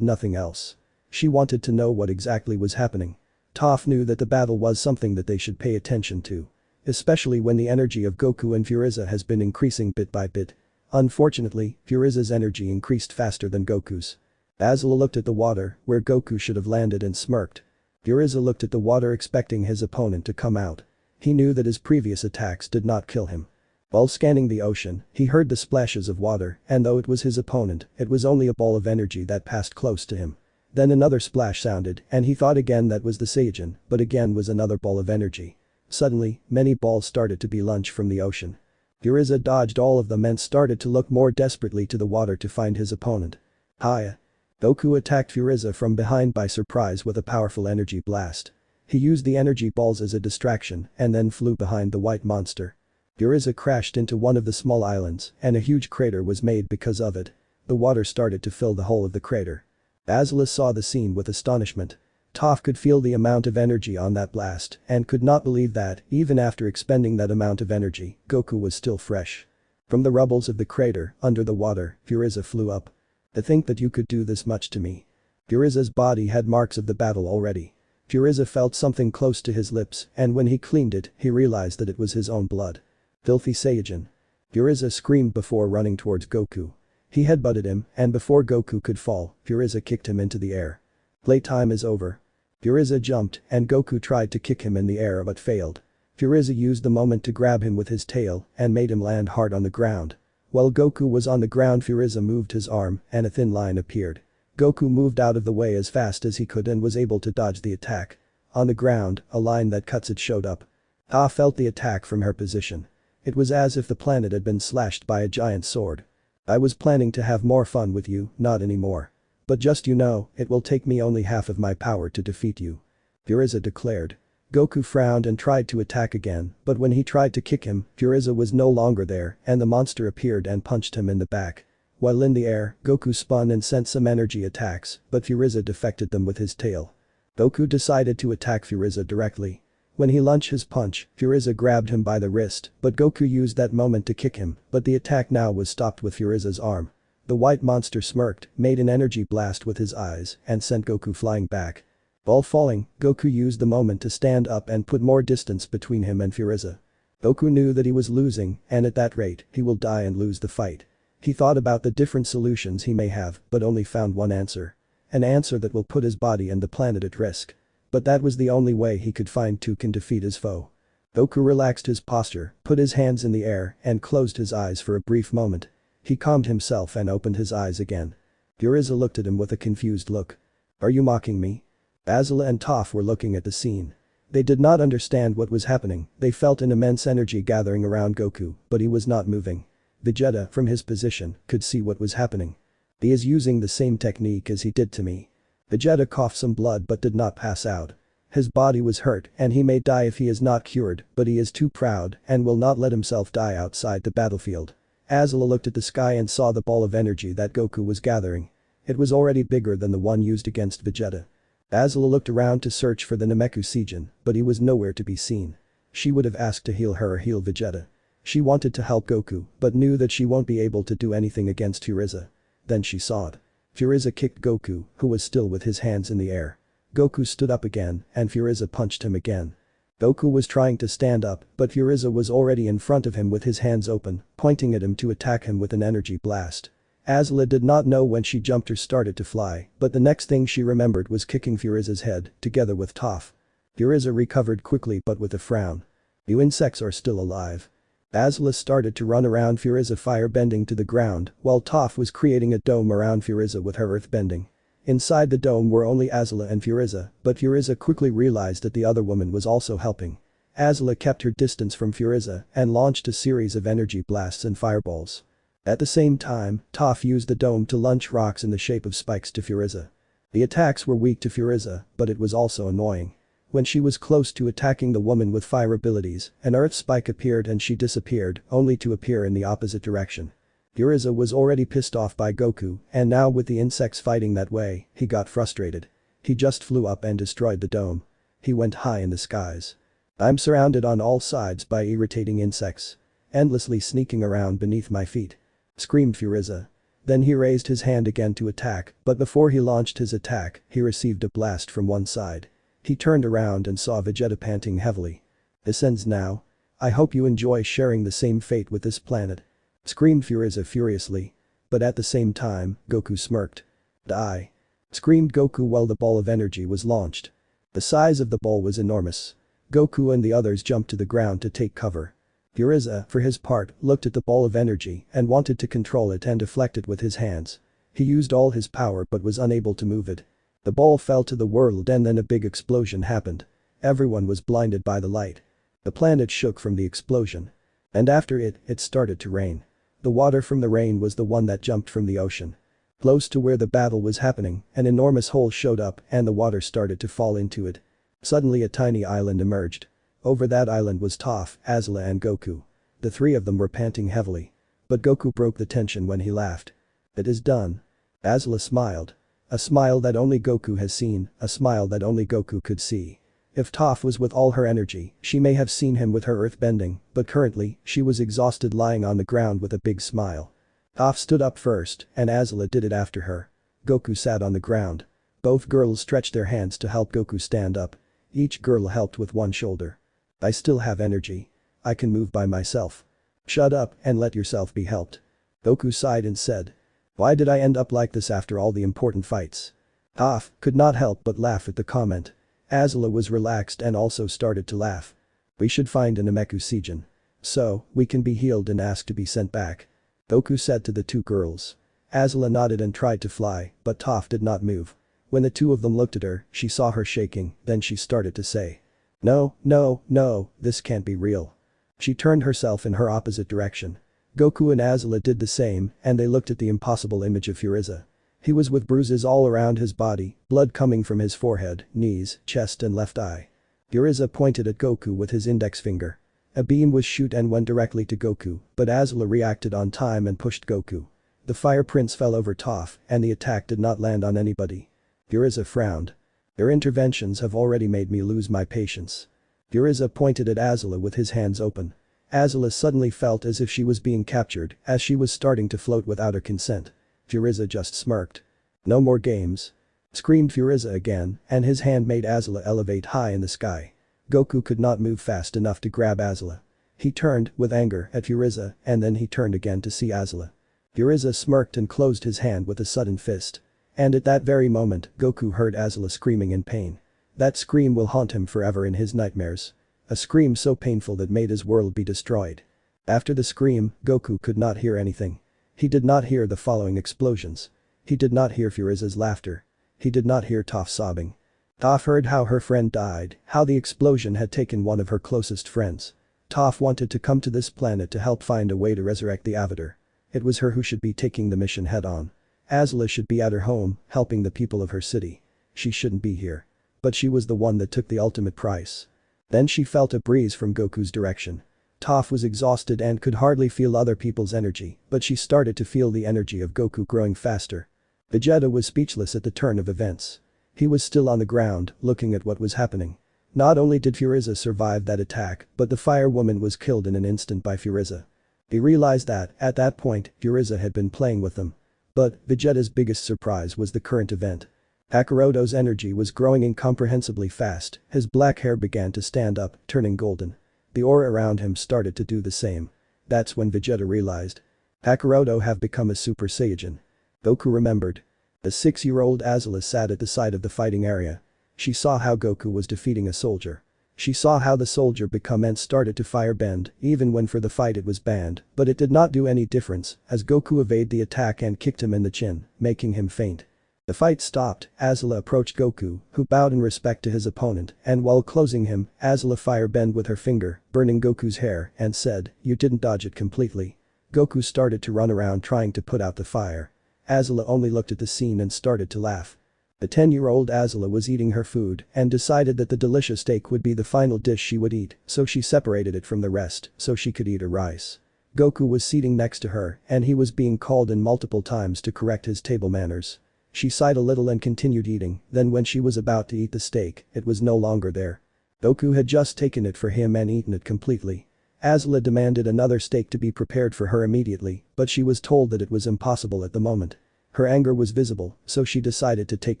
nothing else. She wanted to know what exactly was happening. Toph knew that the battle was something that they should pay attention to. Especially when the energy of Goku and Frieza has been increasing bit by bit. Unfortunately, Frieza's energy increased faster than Goku's. Azula looked at the water, where Goku should have landed and smirked. Frieza looked at the water expecting his opponent to come out. He knew that his previous attacks did not kill him. While scanning the ocean, he heard the splashes of water, and though it was his opponent, it was only a ball of energy that passed close to him. Then another splash sounded, and he thought again that was the Saiyajin, but again was another ball of energy. Suddenly, many balls started to be launched from the ocean. Frieza dodged all of them and started to look more desperately to the water to find his opponent. Hiya! Goku attacked Frieza from behind by surprise with a powerful energy blast. He used the energy balls as a distraction and then flew behind the white monster. Frieza crashed into one of the small islands and a huge crater was made because of it. The water started to fill the whole of the crater. Azula saw the scene with astonishment. Toph could feel the amount of energy on that blast and could not believe that, even after expending that amount of energy, Goku was still fresh. From the rubbles of the crater, under the water, Frieza flew up. To think that you could do this much to me. Frieza's body had marks of the battle already. Frieza felt something close to his lips and when he cleaned it, he realized that it was his own blood. Filthy Saiyajin. Frieza screamed before running towards Goku. He headbutted him and before Goku could fall, Frieza kicked him into the air. Playtime is over. Frieza jumped and Goku tried to kick him in the air but failed. Frieza used the moment to grab him with his tail and made him land hard on the ground. While Goku was on the ground, Frieza moved his arm and a thin line appeared. Goku moved out of the way as fast as he could and was able to dodge the attack. On the ground, a line that cuts it showed up. Ah felt the attack from her position. It was as if the planet had been slashed by a giant sword. I was planning to have more fun with you, not anymore. But just you know, it will take me only half of my power to defeat you. Frieza declared. Goku frowned and tried to attack again, but when he tried to kick him, Frieza was no longer there and the monster appeared and punched him in the back. While in the air, Goku spun and sent some energy attacks, but Frieza deflected them with his tail. Goku decided to attack Frieza directly. When he launched his punch, Frieza grabbed him by the wrist, but Goku used that moment to kick him, but the attack now was stopped with Frieza's arm. The white monster smirked, made an energy blast with his eyes, and sent Goku flying back. While falling, Goku used the moment to stand up and put more distance between him and Frieza. Goku knew that he was losing, and at that rate, he will die and lose the fight. He thought about the different solutions he may have, but only found one answer. An answer that will put his body and the planet at risk. But that was the only way he could find to defeat his foe. Goku relaxed his posture, put his hands in the air, and closed his eyes for a brief moment. He calmed himself and opened his eyes again. Frieza looked at him with a confused look. Are you mocking me? Azula and Toph were looking at the scene. They did not understand what was happening, they felt an immense energy gathering around Goku, but he was not moving. Vegeta, from his position, could see what was happening. He is using the same technique as he did to me. Vegeta coughed some blood but did not pass out. His body was hurt and he may die if he is not cured, but he is too proud and will not let himself die outside the battlefield. Azula looked at the sky and saw the ball of energy that Goku was gathering. It was already bigger than the one used against Vegeta. Azula looked around to search for the Nameku Saiyajin, but he was nowhere to be seen. She would have asked to heal her or heal Vegeta. She wanted to help Goku, but knew that she won't be able to do anything against Frieza. Then she saw it. Frieza kicked Goku, who was still with his hands in the air. Goku stood up again, and Frieza punched him again. Goku was trying to stand up, but Frieza was already in front of him with his hands open, pointing at him to attack him with an energy blast. Azula did not know when she jumped or started to fly, but the next thing she remembered was kicking Frieza's head, together with Toph. Frieza recovered quickly but with a frown. You insects are still alive. Azula started to run around Furiza firebending to the ground while Toph was creating a dome around Furiza with her earthbending. Inside the dome were only Azula and Furiza, but Furiza quickly realized that the other woman was also helping. Azula kept her distance from Furiza and launched a series of energy blasts and fireballs. At the same time, Toph used the dome to launch rocks in the shape of spikes to Furiza. The attacks were weak to Furiza, but it was also annoying. When she was close to attacking the woman with fire abilities, an earth spike appeared and she disappeared, only to appear in the opposite direction. Furiza was already pissed off by Goku, and now with the insects fighting that way, he got frustrated. He just flew up and destroyed the dome. He went high in the skies. I'm surrounded on all sides by irritating insects. Endlessly sneaking around beneath my feet. Screamed Furiza. Then he raised his hand again to attack, but before he launched his attack, he received a blast from one side. He turned around and saw Vegeta panting heavily. This ends now. I hope you enjoy sharing the same fate with this planet. Screamed Furiza furiously. But at the same time, Goku smirked. Die. Screamed Goku while the ball of energy was launched. The size of the ball was enormous. Goku and the others jumped to the ground to take cover. Furiza, for his part, looked at the ball of energy and wanted to control it and deflect it with his hands. He used all his power but was unable to move it. The ball fell to the world and then a big explosion happened. Everyone was blinded by the light. The planet shook from the explosion. And after it, it started to rain. The water from the rain was the one that jumped from the ocean. Close to where the battle was happening, an enormous hole showed up and the water started to fall into it. Suddenly a tiny island emerged. Over that island was Toph, Azula and Goku. The three of them were panting heavily. But Goku broke the tension when he laughed. It is done. Azula smiled. A smile that only Goku has seen, a smile that only Goku could see. If Toph was with all her energy, she may have seen him with her earthbending, but currently, she was exhausted lying on the ground with a big smile. Toph stood up first, and Azula did it after her. Goku sat on the ground. Both girls stretched their hands to help Goku stand up. Each girl helped with one shoulder. I still have energy. I can move by myself. Shut up and let yourself be helped. Goku sighed and said. Why did I end up like this after all the important fights? Toph could not help but laugh at the comment. Azula was relaxed and also started to laugh. We should find an Nameku Seijin. So, we can be healed and ask to be sent back. Goku said to the two girls. Azula nodded and tried to fly, but Toph did not move. When the two of them looked at her, she saw her shaking, then she started to say. No, no, no, this can't be real. She turned herself in her opposite direction. Goku and Azula did the same, and they looked at the impossible image of Furiza. He was with bruises all around his body, blood coming from his forehead, knees, chest and left eye. Furiza pointed at Goku with his index finger. A beam was shoot and went directly to Goku, but Azula reacted on time and pushed Goku. The fire prince fell over Toph, and the attack did not land on anybody. Furiza frowned. Their interventions have already made me lose my patience. Furiza pointed at Azula with his hands open. Azula suddenly felt as if she was being captured, as she was starting to float without her consent. Furiza just smirked. No more games. Screamed Furiza again, and his hand made Azula elevate high in the sky. Goku could not move fast enough to grab Azula. He turned, with anger, at Furiza, and then he turned again to see Azula. Furiza smirked and closed his hand with a sudden fist. And at that very moment, Goku heard Azula screaming in pain. That scream will haunt him forever in his nightmares. A scream so painful that made his world be destroyed. After the scream, Goku could not hear anything. He did not hear the following explosions. He did not hear Furiza's laughter. He did not hear Toph sobbing. Toph heard how her friend died, how the explosion had taken one of her closest friends. Toph wanted to come to this planet to help find a way to resurrect the Avatar. It was her who should be taking the mission head on. Azula should be at her home, helping the people of her city. She shouldn't be here. But she was the one that took the ultimate price. Then she felt a breeze from Goku's direction. Toph was exhausted and could hardly feel other people's energy, but she started to feel the energy of Goku growing faster. Vegeta was speechless at the turn of events. He was still on the ground, looking at what was happening. Not only did Furiza survive that attack, but the fire woman was killed in an instant by Furiza. He realized that, at that point, Furiza had been playing with them. But, Vegeta's biggest surprise was the current event. Kakaroto's energy was growing incomprehensibly fast, his black hair began to stand up, turning golden. The aura around him started to do the same. That's when Vegeta realized. Kakaroto have become a Super Saiyan. Goku remembered. The 6-year-old Azula sat at the side of the fighting area. She saw how Goku was defeating a soldier. She saw how the soldier become and started to firebend, even when for the fight it was banned, but it did not do any difference, as Goku evaded the attack and kicked him in the chin, making him faint. The fight stopped, Azula approached Goku, who bowed in respect to his opponent, and while closing him, Azula firebend with her finger, burning Goku's hair, and said, "You didn't dodge it completely." Goku started to run around trying to put out the fire. Azula only looked at the scene and started to laugh. The 10-year-old Azula was eating her food and decided that the delicious steak would be the final dish she would eat, so she separated it from the rest so she could eat her rice. Goku was seating next to her and he was being called in multiple times to correct his table manners. She sighed a little and continued eating, then when she was about to eat the steak, it was no longer there. Goku had just taken it for him and eaten it completely. Azula demanded another steak to be prepared for her immediately, but she was told that it was impossible at the moment. Her anger was visible, so she decided to take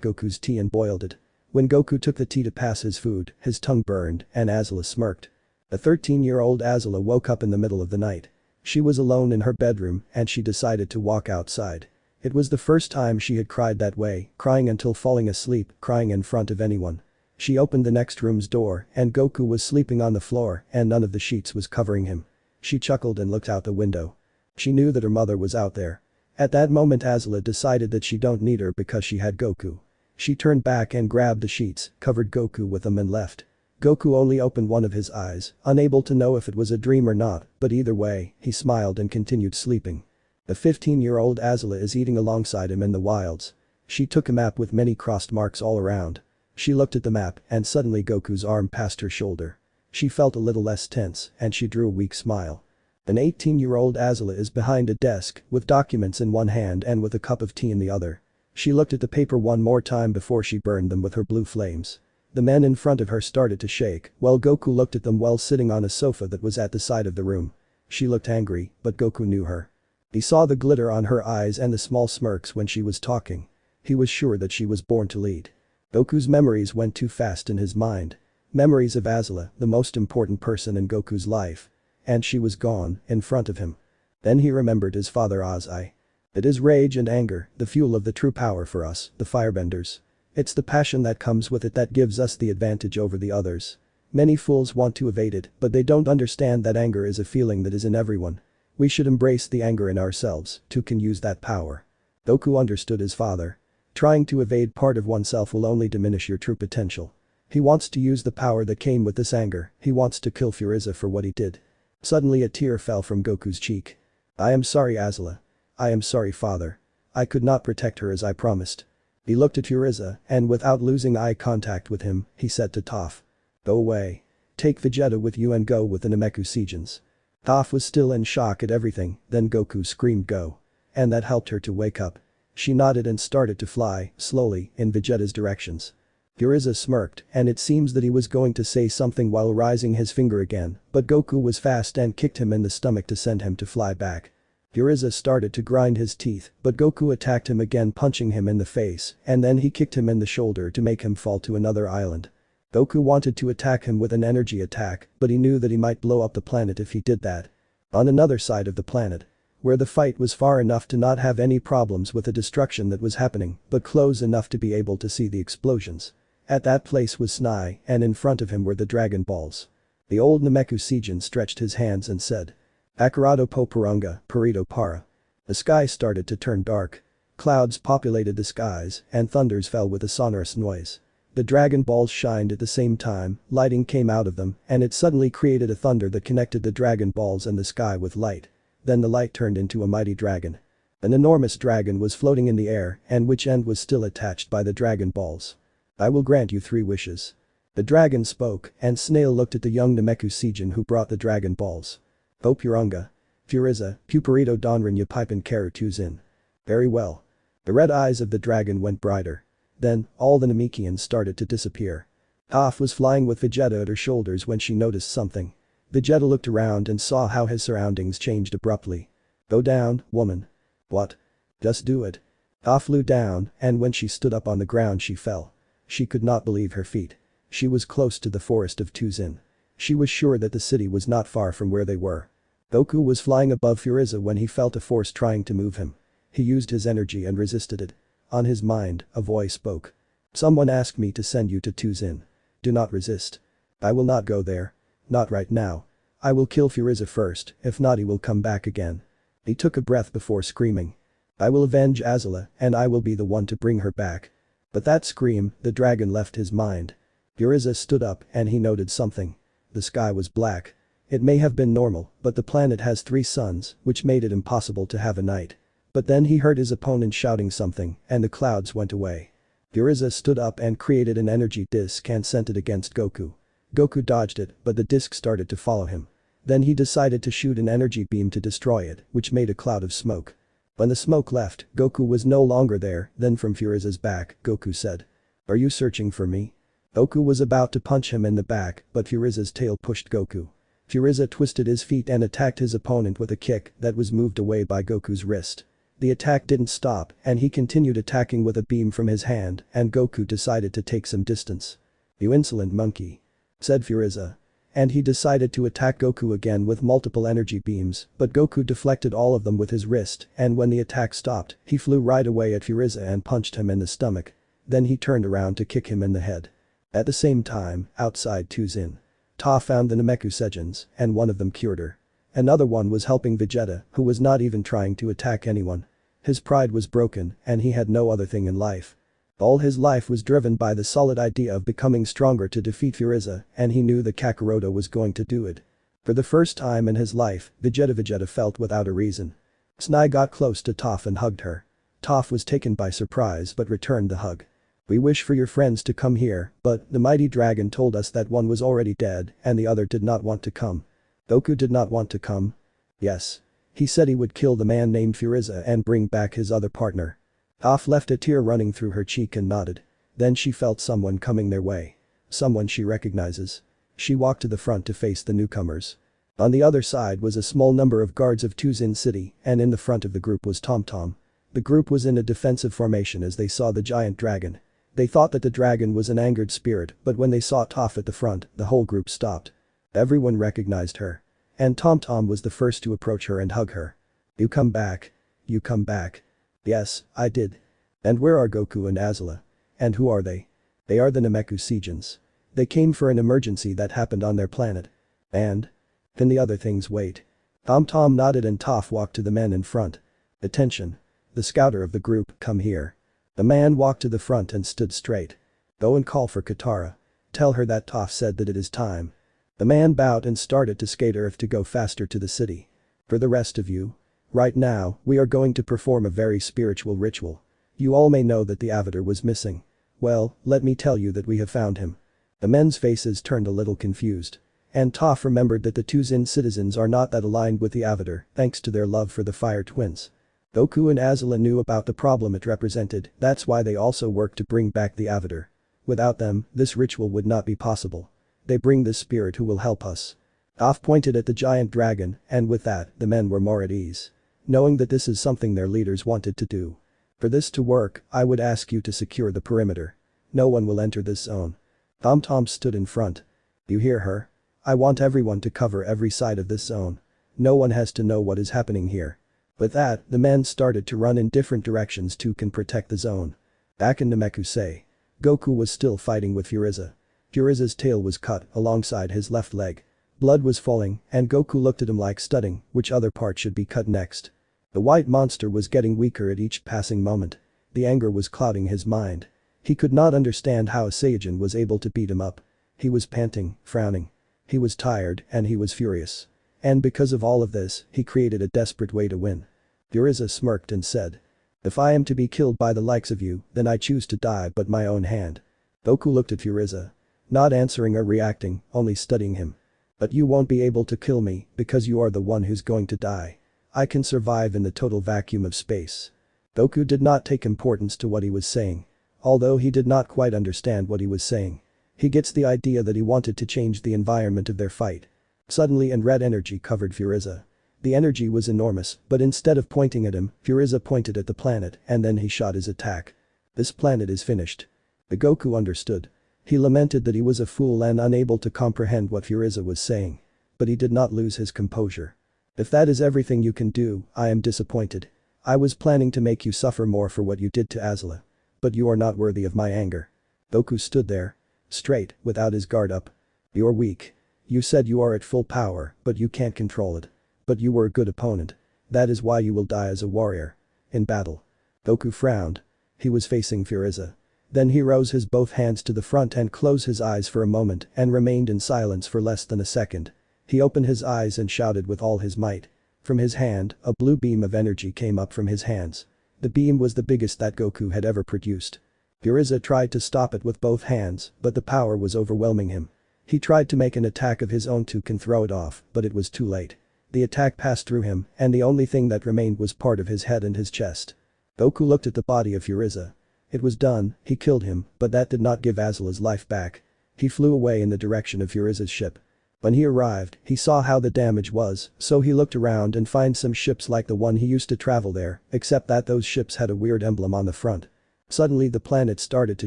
Goku's tea and boiled it. When Goku took the tea to pass his food, his tongue burned, and Azula smirked. The 13-year-old Azula woke up in the middle of the night. She was alone in her bedroom and she decided to walk outside. It was the first time she had cried that way, crying until falling asleep, crying in front of anyone. She opened the next room's door and Goku was sleeping on the floor and none of the sheets was covering him. She chuckled and looked out the window. She knew that her mother was out there. At that moment Azula decided that she don't need her because she had Goku. She turned back and grabbed the sheets, covered Goku with them and left. Goku only opened one of his eyes, unable to know if it was a dream or not, but either way, he smiled and continued sleeping. The 15-year-old Azula is eating alongside him in the wilds. She took a map with many crossed marks all around. She looked at the map and suddenly Goku's arm passed her shoulder. She felt a little less tense and she drew a weak smile. An 18-year-old Azula is behind a desk with documents in one hand and with a cup of tea in the other. She looked at the paper one more time before she burned them with her blue flames. The men in front of her started to shake while Goku looked at them while sitting on a sofa that was at the side of the room. She looked angry, but Goku knew her. He saw the glitter on her eyes and the small smirks when she was talking. He was sure that she was born to lead. Goku's memories went too fast in his mind. Memories of Azula, the most important person in Goku's life. And she was gone, in front of him. Then he remembered his father Azai. It is rage and anger, the fuel of the true power for us, the firebenders. It's the passion that comes with it that gives us the advantage over the others. Many fools want to evade it, but they don't understand that anger is a feeling that is in everyone. We should embrace the anger in ourselves, too can use that power. Goku understood his father. Trying to evade part of oneself will only diminish your true potential. He wants to use the power that came with this anger, he wants to kill Frieza for what he did. Suddenly a tear fell from Goku's cheek. I am sorry Azula. I am sorry father. I could not protect her as I promised. He looked at Frieza and without losing eye contact with him, he said to Toph. Go away. Take Vegeta with you and go with the Namekuseijins. Toph was still in shock at everything, then Goku screamed go. And that helped her to wake up. She nodded and started to fly, slowly, in Vegeta's directions. Frieza smirked and it seems that he was going to say something while raising his finger again, but Goku was fast and kicked him in the stomach to send him to fly back. Frieza started to grind his teeth, but Goku attacked him again punching him in the face and then he kicked him in the shoulder to make him fall to another island. Goku wanted to attack him with an energy attack, but he knew that he might blow up the planet if he did that. On another side of the planet, where the fight was far enough to not have any problems with the destruction that was happening, but close enough to be able to see the explosions. At that place was Snai, and in front of him were the Dragon Balls. The old Namekuseijin stretched his hands and said. Akarado po Purunga, Purito para. The sky started to turn dark. Clouds populated the skies, and thunders fell with a sonorous noise. The Dragon Balls shined at the same time, lighting came out of them, and it suddenly created a thunder that connected the Dragon Balls and the sky with light. Then the light turned into a mighty dragon. An enormous dragon was floating in the air, and which end was still attached by the Dragon Balls. I will grant you 3 wishes. The dragon spoke, and Snail looked at the young Namekuseijin who brought the Dragon Balls. Popurunga. Frieza, Pupurito Donranya Pipan Karutuzin. Very well. The red eyes of the dragon went brighter. Then, all the Namekians started to disappear. Toph was flying with Vegeta at her shoulders when she noticed something. Vegeta looked around and saw how his surroundings changed abruptly. Go down, woman. What? Just do it. Toph flew down, and when she stood up on the ground she fell. She could not believe her feet. She was close to the forest of Tuzin. She was sure that the city was not far from where they were. Goku was flying above Frieza when he felt a force trying to move him. He used his energy and resisted it. On his mind, a voice spoke. Someone asked me to send you to Tuzin. Do not resist. I will not go there. Not right now. I will kill Furiza first, if not he will come back again. He took a breath before screaming. I will avenge Azula and I will be the one to bring her back. But that scream, the dragon left his mind. Furiza stood up and he noted something. The sky was black. It may have been normal, but the planet has 3 suns, which made it impossible to have a night. But then he heard his opponent shouting something and the clouds went away. Furiza stood up and created an energy disc and sent it against Goku. Goku dodged it, but the disc started to follow him. Then he decided to shoot an energy beam to destroy it, which made a cloud of smoke. When the smoke left, Goku was no longer there, then from Furiza's back, Goku said. Are you searching for me? Goku was about to punch him in the back, but Furiza's tail pushed Goku. Furiza twisted his feet and attacked his opponent with a kick that was moved away by Goku's wrist. The attack didn't stop and he continued attacking with a beam from his hand and Goku decided to take some distance. You insolent monkey, said Furiza. And he decided to attack Goku again with multiple energy beams, but Goku deflected all of them with his wrist and when the attack stopped, he flew right away at Furiza and punched him in the stomach. Then he turned around to kick him in the head. At the same time, outside Tuzin. Ta found the Namekusejins and one of them cured her. Another one was helping Vegeta, who was not even trying to attack anyone. His pride was broken and he had no other thing in life. All his life was driven by the solid idea of becoming stronger to defeat Furiza and he knew that Kakaroto was going to do it. For the first time in his life, Vegeta felt without a reason. Snai got close to Toph and hugged her. Toph was taken by surprise but returned the hug. We wish for your friends to come here, but the mighty dragon told us that one was already dead and the other did not want to come. Goku did not want to come? Yes. He said he would kill the man named Furiza and bring back his other partner. Toph left a tear running through her cheek and nodded. Then she felt someone coming their way. Someone she recognizes. She walked to the front to face the newcomers. On the other side was a small number of guards of Tuzin City and in the front of the group was Tom Tom. The group was in a defensive formation as they saw the giant dragon. They thought that the dragon was an angered spirit but when they saw Toph at the front, the whole group stopped. Everyone recognized her. And Tom Tom was the first to approach her and hug her. You come back. You come back. Yes, I did. And where are Goku and Azula? And who are they? They are the Namekusejins. They came for an emergency that happened on their planet. And? Can the other things wait? Tom Tom nodded and Toph walked to the men in front. Attention. The scouter of the group, come here. The man walked to the front and stood straight. Go and call for Katara. Tell her that Toph said that it is time. The man bowed and started to skate Earth to go faster to the city. For the rest of you. Right now, we are going to perform a very spiritual ritual. You all may know that the Avatar was missing. Well, let me tell you that we have found him. The men's faces turned a little confused. And Toph remembered that the Tuzin citizens are not that aligned with the Avatar thanks to their love for the Fire Twins. Goku and Azula knew about the problem it represented, that's why they also worked to bring back the Avatar. Without them, this ritual would not be possible. They bring the spirit who will help us. Toph pointed at the giant dragon and with that, the men were more at ease. Knowing that this is something their leaders wanted to do. For this to work, I would ask you to secure the perimeter. No one will enter this zone. Tom Tom stood in front. You hear her? I want everyone to cover every side of this zone. No one has to know what is happening here. With that, the men started to run in different directions to can protect the zone. Back in Namekusei. Goku was still fighting with Furiza. Furiza's tail was cut alongside his left leg. Blood was falling and Goku looked at him like studying which other part should be cut next. The white monster was getting weaker at each passing moment. The anger was clouding his mind. He could not understand how a Saiyajin was able to beat him up. He was panting, frowning. He was tired and he was furious. And because of all of this, he created a desperate way to win. Furiza smirked and said. If I am to be killed by the likes of you, then I choose to die but my own hand. Goku looked at Furiza. Not answering or reacting, only studying him. But you won't be able to kill me because you are the one who's going to die. I can survive in the total vacuum of space. Goku did not take importance to what he was saying. Although he did not quite understand what he was saying. He gets the idea that he wanted to change the environment of their fight. Suddenly and red energy covered Furiza. The energy was enormous, but instead of pointing at him, Furiza pointed at the planet and then he shot his attack. This planet is finished. The Goku understood. He lamented that he was a fool and unable to comprehend what Furiza was saying. But he did not lose his composure. If that is everything you can do, I am disappointed. I was planning to make you suffer more for what you did to Azula. But you are not worthy of my anger. Goku stood there. Straight, without his guard up. You're weak. You said you are at full power, but you can't control it. But you were a good opponent. That is why you will die as a warrior. In battle. Goku frowned. He was facing Frieza. Then he rose his both hands to the front and closed his eyes for a moment and remained in silence for less than a second. He opened his eyes and shouted with all his might. From his hand, a blue beam of energy came up from his hands. The beam was the biggest that Goku had ever produced. Frieza tried to stop it with both hands, but the power was overwhelming him. He tried to make an attack of his own to throw it off, but it was too late. The attack passed through him, and the only thing that remained was part of his head and his chest. Goku looked at the body of Frieza. It was done, he killed him, but that did not give Azula's life back. He flew away in the direction of Frieza's ship. When he arrived, he saw how the damage was, so he looked around and found some ships like the one he used to travel there, except that those ships had a weird emblem on the front. Suddenly the planet started to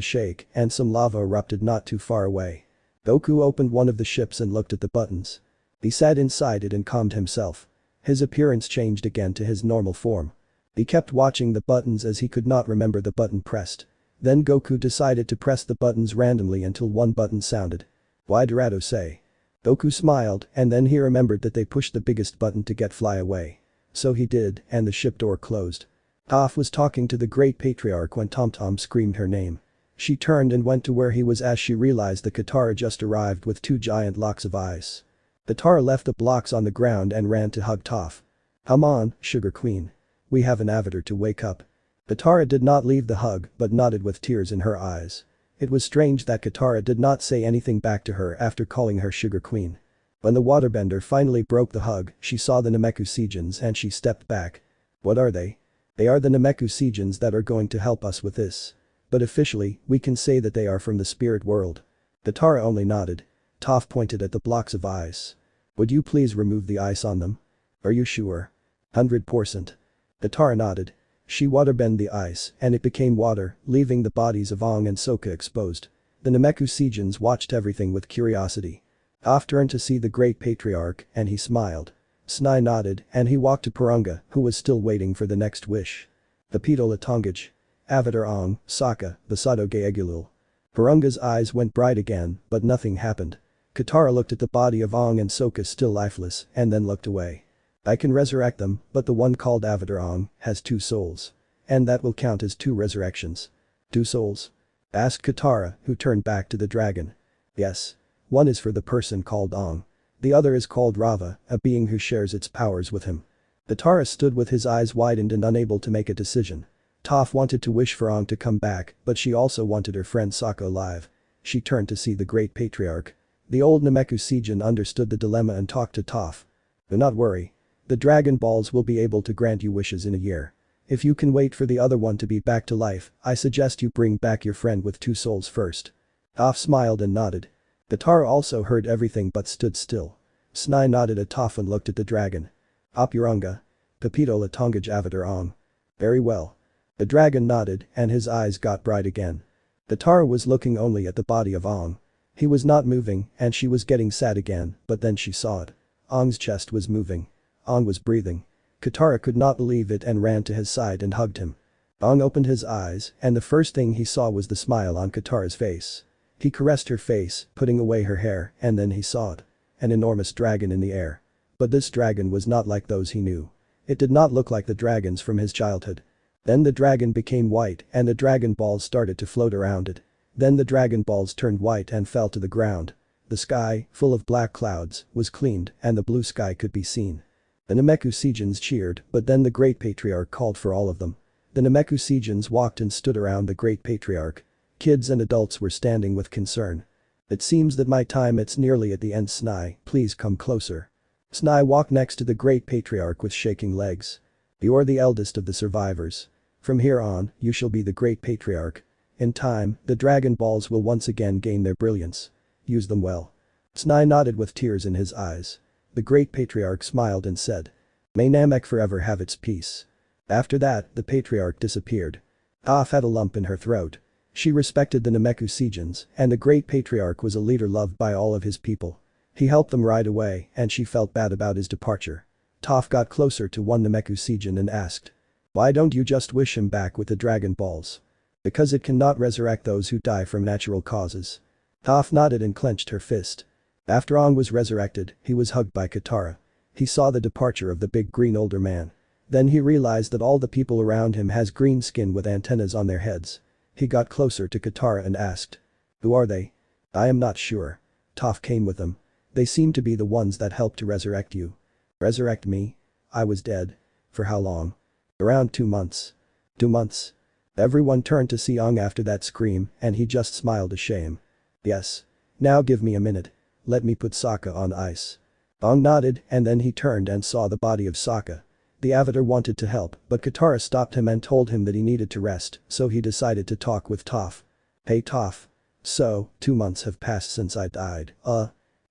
shake and some lava erupted not too far away. Goku opened one of the ships and looked at the buttons. He sat inside it and calmed himself. His appearance changed again to his normal form. He kept watching the buttons as he could not remember the button pressed. Then Goku decided to press the buttons randomly until one button sounded. Why Dorado say? Goku smiled and then he remembered that they pushed the biggest button to get fly away. So he did and the ship door closed. Toph was talking to the great patriarch when Tom screamed her name. She turned and went to where he was as she realized the Katara just arrived with 2 giant blocks of ice. Katara left the blocks on the ground and ran to hug Toph. Come on, Sugar Queen. We have an avatar to wake up. Katara did not leave the hug but nodded with tears in her eyes. It was strange that Katara did not say anything back to her after calling her Sugar Queen. When the waterbender finally broke the hug, she saw the Namekuseijins and she stepped back. What are they? They are the Namekuseijins that are going to help us with this. But officially, we can say that they are from the spirit world. Katara only nodded. Toph pointed at the blocks of ice. Would you please remove the ice on them? Are you sure? 100%. Katara nodded. She waterbend the ice and it became water, leaving the bodies of Aang and Sokka exposed. The Namekuseijins watched everything with curiosity. Toph turned to see the great patriarch and he smiled. Snai nodded and he walked to Porunga, who was still waiting for the next wish. Papito Latongaj. Avatar Aang, Sokka, Basado Gaegulul. Porunga's eyes went bright again, but nothing happened. Katara looked at the body of Aang and Sokka still lifeless and then looked away. I can resurrect them, but the one called Avatar Aang has 2 souls. And that will count as 2 resurrections. 2 souls? Asked Katara, who turned back to the dragon. Yes. One is for the person called Aang. The other is called Rava, a being who shares its powers with him. Katara stood with his eyes widened and unable to make a decision. Toph wanted to wish for Aang to come back, but she also wanted her friend Sokka alive. She turned to see the great patriarch. The old Namekuseijin understood the dilemma and talked to Toph. Do not worry. The Dragon Balls will be able to grant you wishes in a year. If you can wait for the other one to be back to life, I suggest you bring back your friend with 2 souls first. Toph smiled and nodded. Katara also heard everything but stood still. Snai nodded at Toph and looked at the dragon. Opuranga. Papito Latongaj Avatar Aang. Very well. The dragon nodded and his eyes got bright again. Katara was looking only at the body of Aang. He was not moving and she was getting sad again, but then she saw it. Aang's chest was moving. Aang was breathing. Katara could not believe it and ran to his side and hugged him. Aang opened his eyes and the first thing he saw was the smile on Katara's face. He caressed her face, putting away her hair, and then he saw it. An enormous dragon in the air. But this dragon was not like those he knew. It did not look like the dragons from his childhood. Then the dragon became white and the dragon balls started to float around it. Then the dragon balls turned white and fell to the ground. The sky, full of black clouds, was cleaned and the blue sky could be seen. The Namekuseijins cheered, but then the great patriarch called for all of them. The Namekuseijins walked and stood around the great patriarch. Kids and adults were standing with concern. It seems that my time it's nearly at the end. Snai, please come closer. Snai walked next to the great patriarch with shaking legs. You're the eldest of the survivors. From here on, you shall be the great patriarch. In time, the Dragon Balls will once again gain their brilliance. Use them well. Snai nodded with tears in his eyes. The great patriarch smiled and said. May Namek forever have its peace. After that, the patriarch disappeared. Toph had a lump in her throat. She respected the Namekuseijins, and the great patriarch was a leader loved by all of his people. He helped them ride away and she felt bad about his departure. Toph got closer to one Namekuseijin and asked. Why don't you just wish him back with the Dragon Balls? Because it cannot resurrect those who die from natural causes. Toph nodded and clenched her fist. After Aang was resurrected, he was hugged by Katara. He saw the departure of the big green older man. Then he realized that all the people around him has green skin with antennas on their heads. He got closer to Katara and asked. Who are they? I am not sure. Toph came with them. They seem to be the ones that helped to resurrect you. Resurrect me? I was dead. For how long? Around 2 months. 2 months. Everyone turned to see Aang after that scream and he just smiled a shame. Yes. Now give me a minute. Let me put Sokka on ice. Aang nodded and then he turned and saw the body of Sokka. The Avatar wanted to help but Katara stopped him and told him that he needed to rest, so he decided to talk with Toph. Hey Toph. So, 2 months have passed since I died.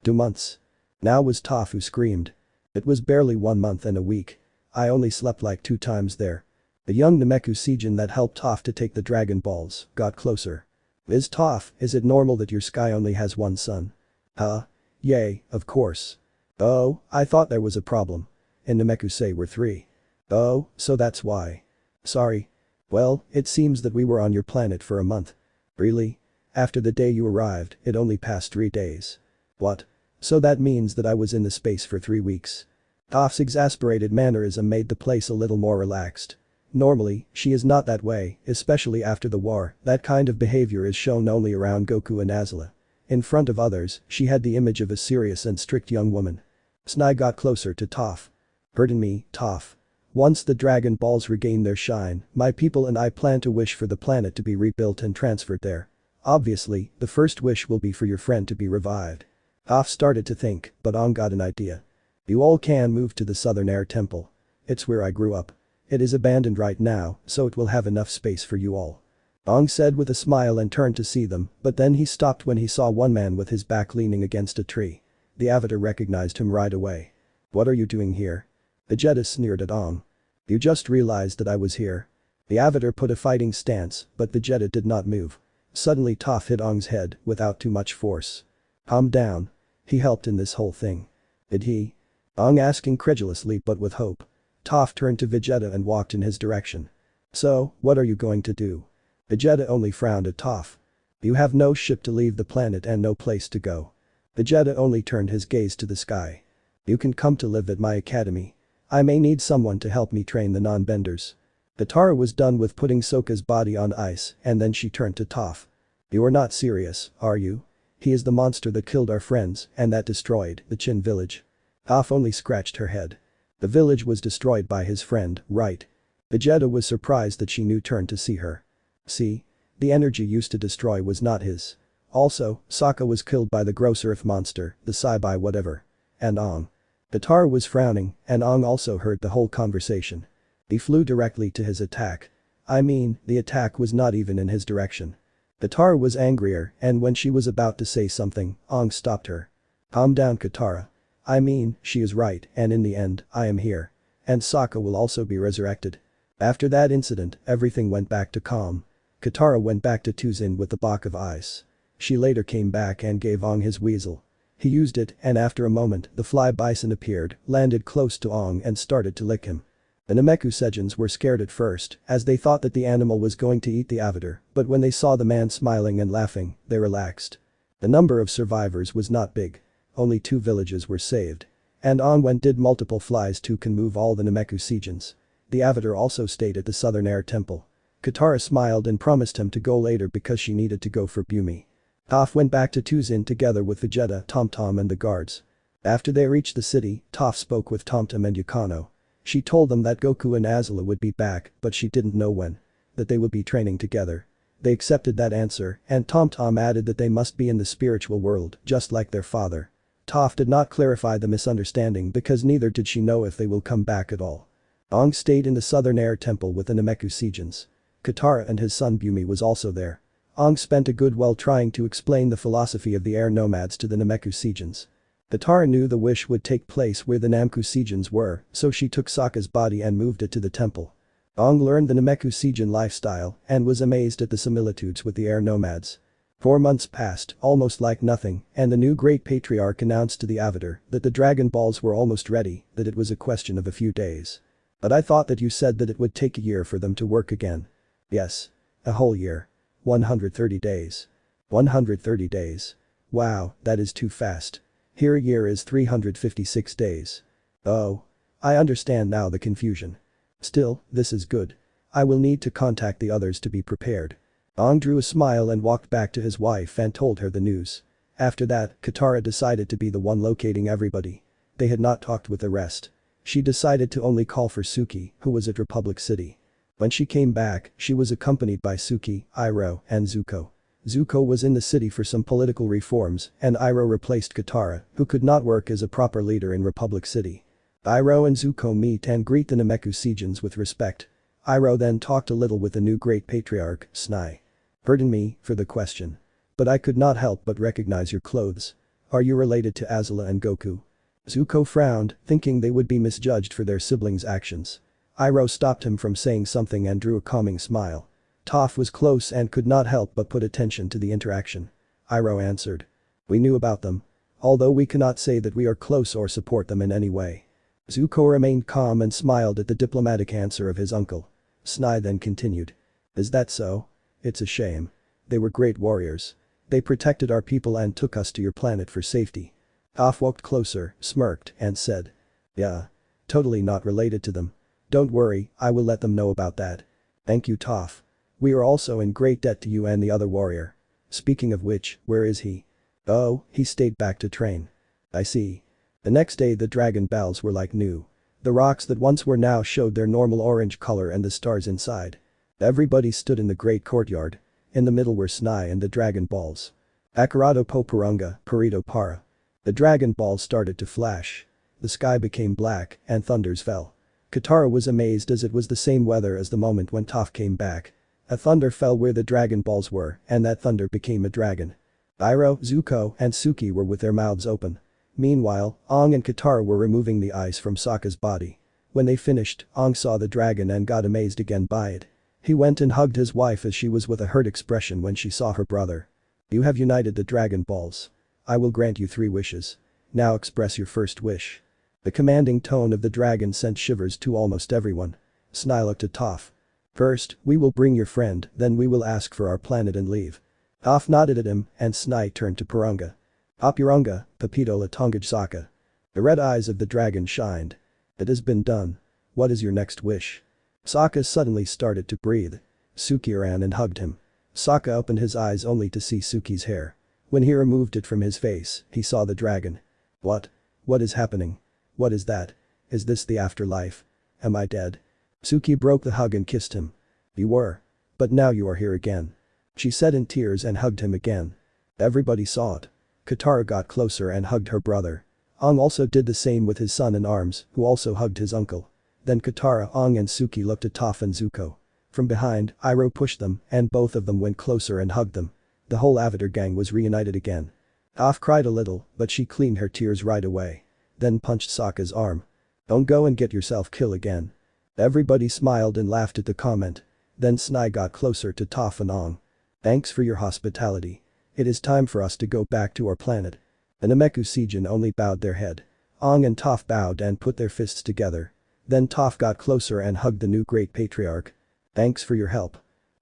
2 months. Now was Toph who screamed. It was barely 1 month and a week. I only slept like 2 times there. The young Nameku Seijin that helped Toph to take the Dragon Balls got closer. Toph, is it normal that your sky only has 1 sun? Huh? Yay, of course. Oh, I thought there was a problem. And Nameku say we're 3. Oh, so that's why. Sorry. Well, it seems that we were on your planet for a month. Really? After the day you arrived, it only passed 3 days. What? So that means that I was in the space for 3 weeks. Toph's exasperated mannerism made the place a little more relaxed. Normally, she is not that way, especially after the war, that kind of behavior is shown only around Goku and Azula. In front of others, she had the image of a serious and strict young woman. Snai got closer to Toph. Pardon me, Toph. Once the Dragon Balls regain their shine, my people and I plan to wish for the planet to be rebuilt and transferred there. Obviously, the first wish will be for your friend to be revived. Toph started to think, but Aang got an idea. You all can move to the Southern Air Temple. It's where I grew up. It is abandoned right now, so it will have enough space for you all. Aang said with a smile and turned to see them, but then he stopped when he saw one man with his back leaning against a tree. The Avatar recognized him right away. What are you doing here? Vegeta sneered at Aang. You just realized that I was here. The Avatar put a fighting stance, but Vegeta did not move. Suddenly Toph hit Aang's head without too much force. Calm down. He helped in this whole thing. Did he? Aang asked incredulously but with hope. Toph turned to Vegeta and walked in his direction. So, what are you going to do? Vegeta only frowned at Toph. You have no ship to leave the planet and no place to go. Vegeta only turned his gaze to the sky. You can come to live at my academy. I may need someone to help me train the non-benders. Katara was done with putting Sokka's body on ice and then she turned to Toph. You are not serious, are you? He is the monster that killed our friends and that destroyed the Chin village. Toph only scratched her head. The village was destroyed by his friend, right? Vegeta was surprised that she knew turned to see her. See? The energy used to destroy was not his. Also, Sokka was killed by the gross earth monster, the Saibai whatever. And Aang. Katara was frowning, and Aang also heard the whole conversation. He flew directly to his attack. I mean, the attack was not even in his direction. Katara was angrier, and when she was about to say something, Aang stopped her. Calm down Katara. I mean, she is right, and in the end, I am here. And Sokka will also be resurrected. After that incident, everything went back to calm. Katara went back to Tuzin with the block of ice. She later came back and gave Aang his weasel. He used it and after a moment the fly bison appeared, landed close to Aang and started to lick him. The Nameku Seijins were scared at first as they thought that the animal was going to eat the Avatar, but when they saw the man smiling and laughing, they relaxed. The number of survivors was not big. Only 2 villages were saved. And Aang went did multiple flies to can move all the Nameku Seijins. The Avatar also stayed at the Southern Air Temple. Katara smiled and promised him to go later because she needed to go for Bumi. Toph went back to Tuzin together with Vegeta, Tom and the guards. After they reached the city, Toph spoke with Tom and Yukano. She told them that Goku and Azula would be back, but she didn't know when. That they would be training together. They accepted that answer, and Tom added that they must be in the spiritual world, just like their father. Toph did not clarify the misunderstanding because neither did she know if they will come back at all. Aang stayed in the Southern Air Temple with the Nameku Seijins. Katara and his son Bumi was also there. Aang spent a good while trying to explain the philosophy of the air nomads to the Nameku Seijins. Katara knew the wish would take place where the Nameku Seijins were, so she took Sokka's body and moved it to the temple. Aang learned the Nameku Seijin lifestyle and was amazed at the similitudes with the air nomads. 4 months passed, almost like nothing, and the new great patriarch announced to the Avatar that the Dragon Balls were almost ready, that it was a question of a few days. But I thought that you said that it would take a year for them to work again. Yes. A whole year. 130 days. 130 days. Wow, that is too fast. Here a year is 356 days. Oh. I understand now the confusion. Still, this is good. I will need to contact the others to be prepared. Aang drew a smile and walked back to his wife and told her the news. After that, Katara decided to be the one locating everybody. They had not talked with the rest. She decided to only call for Suki, who was at Republic City. When she came back, she was accompanied by Suki, Iroh, and Zuko. Zuko was in the city for some political reforms, and Iroh replaced Katara, who could not work as a proper leader in Republic City. Iroh and Zuko meet and greet the Namekuseijans with respect. Iroh then talked a little with the new Great Patriarch, Snai. Pardon me for the question. But I could not help but recognize your clothes. Are you related to Azula and Goku? Zuko frowned, thinking they would be misjudged for their siblings' actions. Iroh stopped him from saying something and drew a calming smile. Toph was close and could not help but put attention to the interaction. Iroh answered. We knew about them. Although we cannot say that we are close or support them in any way. Zuko remained calm and smiled at the diplomatic answer of his uncle. Snai then continued. Is that so? It's a shame. They were great warriors. They protected our people and took us to your planet for safety. Toph walked closer, smirked, and said. Yeah. Totally not related to them. Don't worry, I will let them know about that. Thank you, Toph. We are also in great debt to you and the other warrior. Speaking of which, where is he? Oh, he stayed back to train. I see. The next day the dragon bells were like new. The rocks that once were now showed their normal orange color and the stars inside. Everybody stood in the great courtyard. In the middle were Snai and the dragon balls. Akarado Poparunga, Perito Para. The dragon balls started to flash. The sky became black and thunders fell. Katara was amazed as it was the same weather as the moment when Toph came back. A thunder fell where the dragon balls were and that thunder became a dragon. Iroh, Zuko, and Suki were with their mouths open. Meanwhile, Aang and Katara were removing the ice from Sokka's body. When they finished, Aang saw the dragon and got amazed again by it. He went and hugged his wife as she was with a hurt expression when she saw her brother. You have united the dragon balls. I will grant you 3 wishes. Now express your first wish. The commanding tone of the dragon sent shivers to almost everyone. Snai looked at Toph. First, we will bring your friend, then we will ask for our planet and leave. Toph nodded at him, and Snai turned to Purunga. Apurunga, Papito Latongaj Sokka. The red eyes of the dragon shined. It has been done. What is your next wish? Sokka suddenly started to breathe. Suki ran and hugged him. Sokka opened his eyes only to see Suki's hair. When he removed it from his face, he saw the dragon. What? What is happening? What is that? Is this the afterlife? Am I dead? Suki broke the hug and kissed him. You were. But now you are here again. She said in tears and hugged him again. Everybody saw it. Katara got closer and hugged her brother. Aang also did the same with his son in arms, who also hugged his uncle. Then Katara, Aang and Suki looked at Toph and Zuko. From behind, Iroh pushed them and both of them went closer and hugged them. The whole Avatar gang was reunited again. Toph cried a little, but she cleaned her tears right away. Then punched Sokka's arm. Don't go and get yourself killed again. Everybody smiled and laughed at the comment. Then Snai got closer to Toph and Aang. Thanks for your hospitality. It is time for us to go back to our planet. The Namekuseijin only bowed their head. Aang and Toph bowed and put their fists together. Then Toph got closer and hugged the new Great Patriarch. Thanks for your help.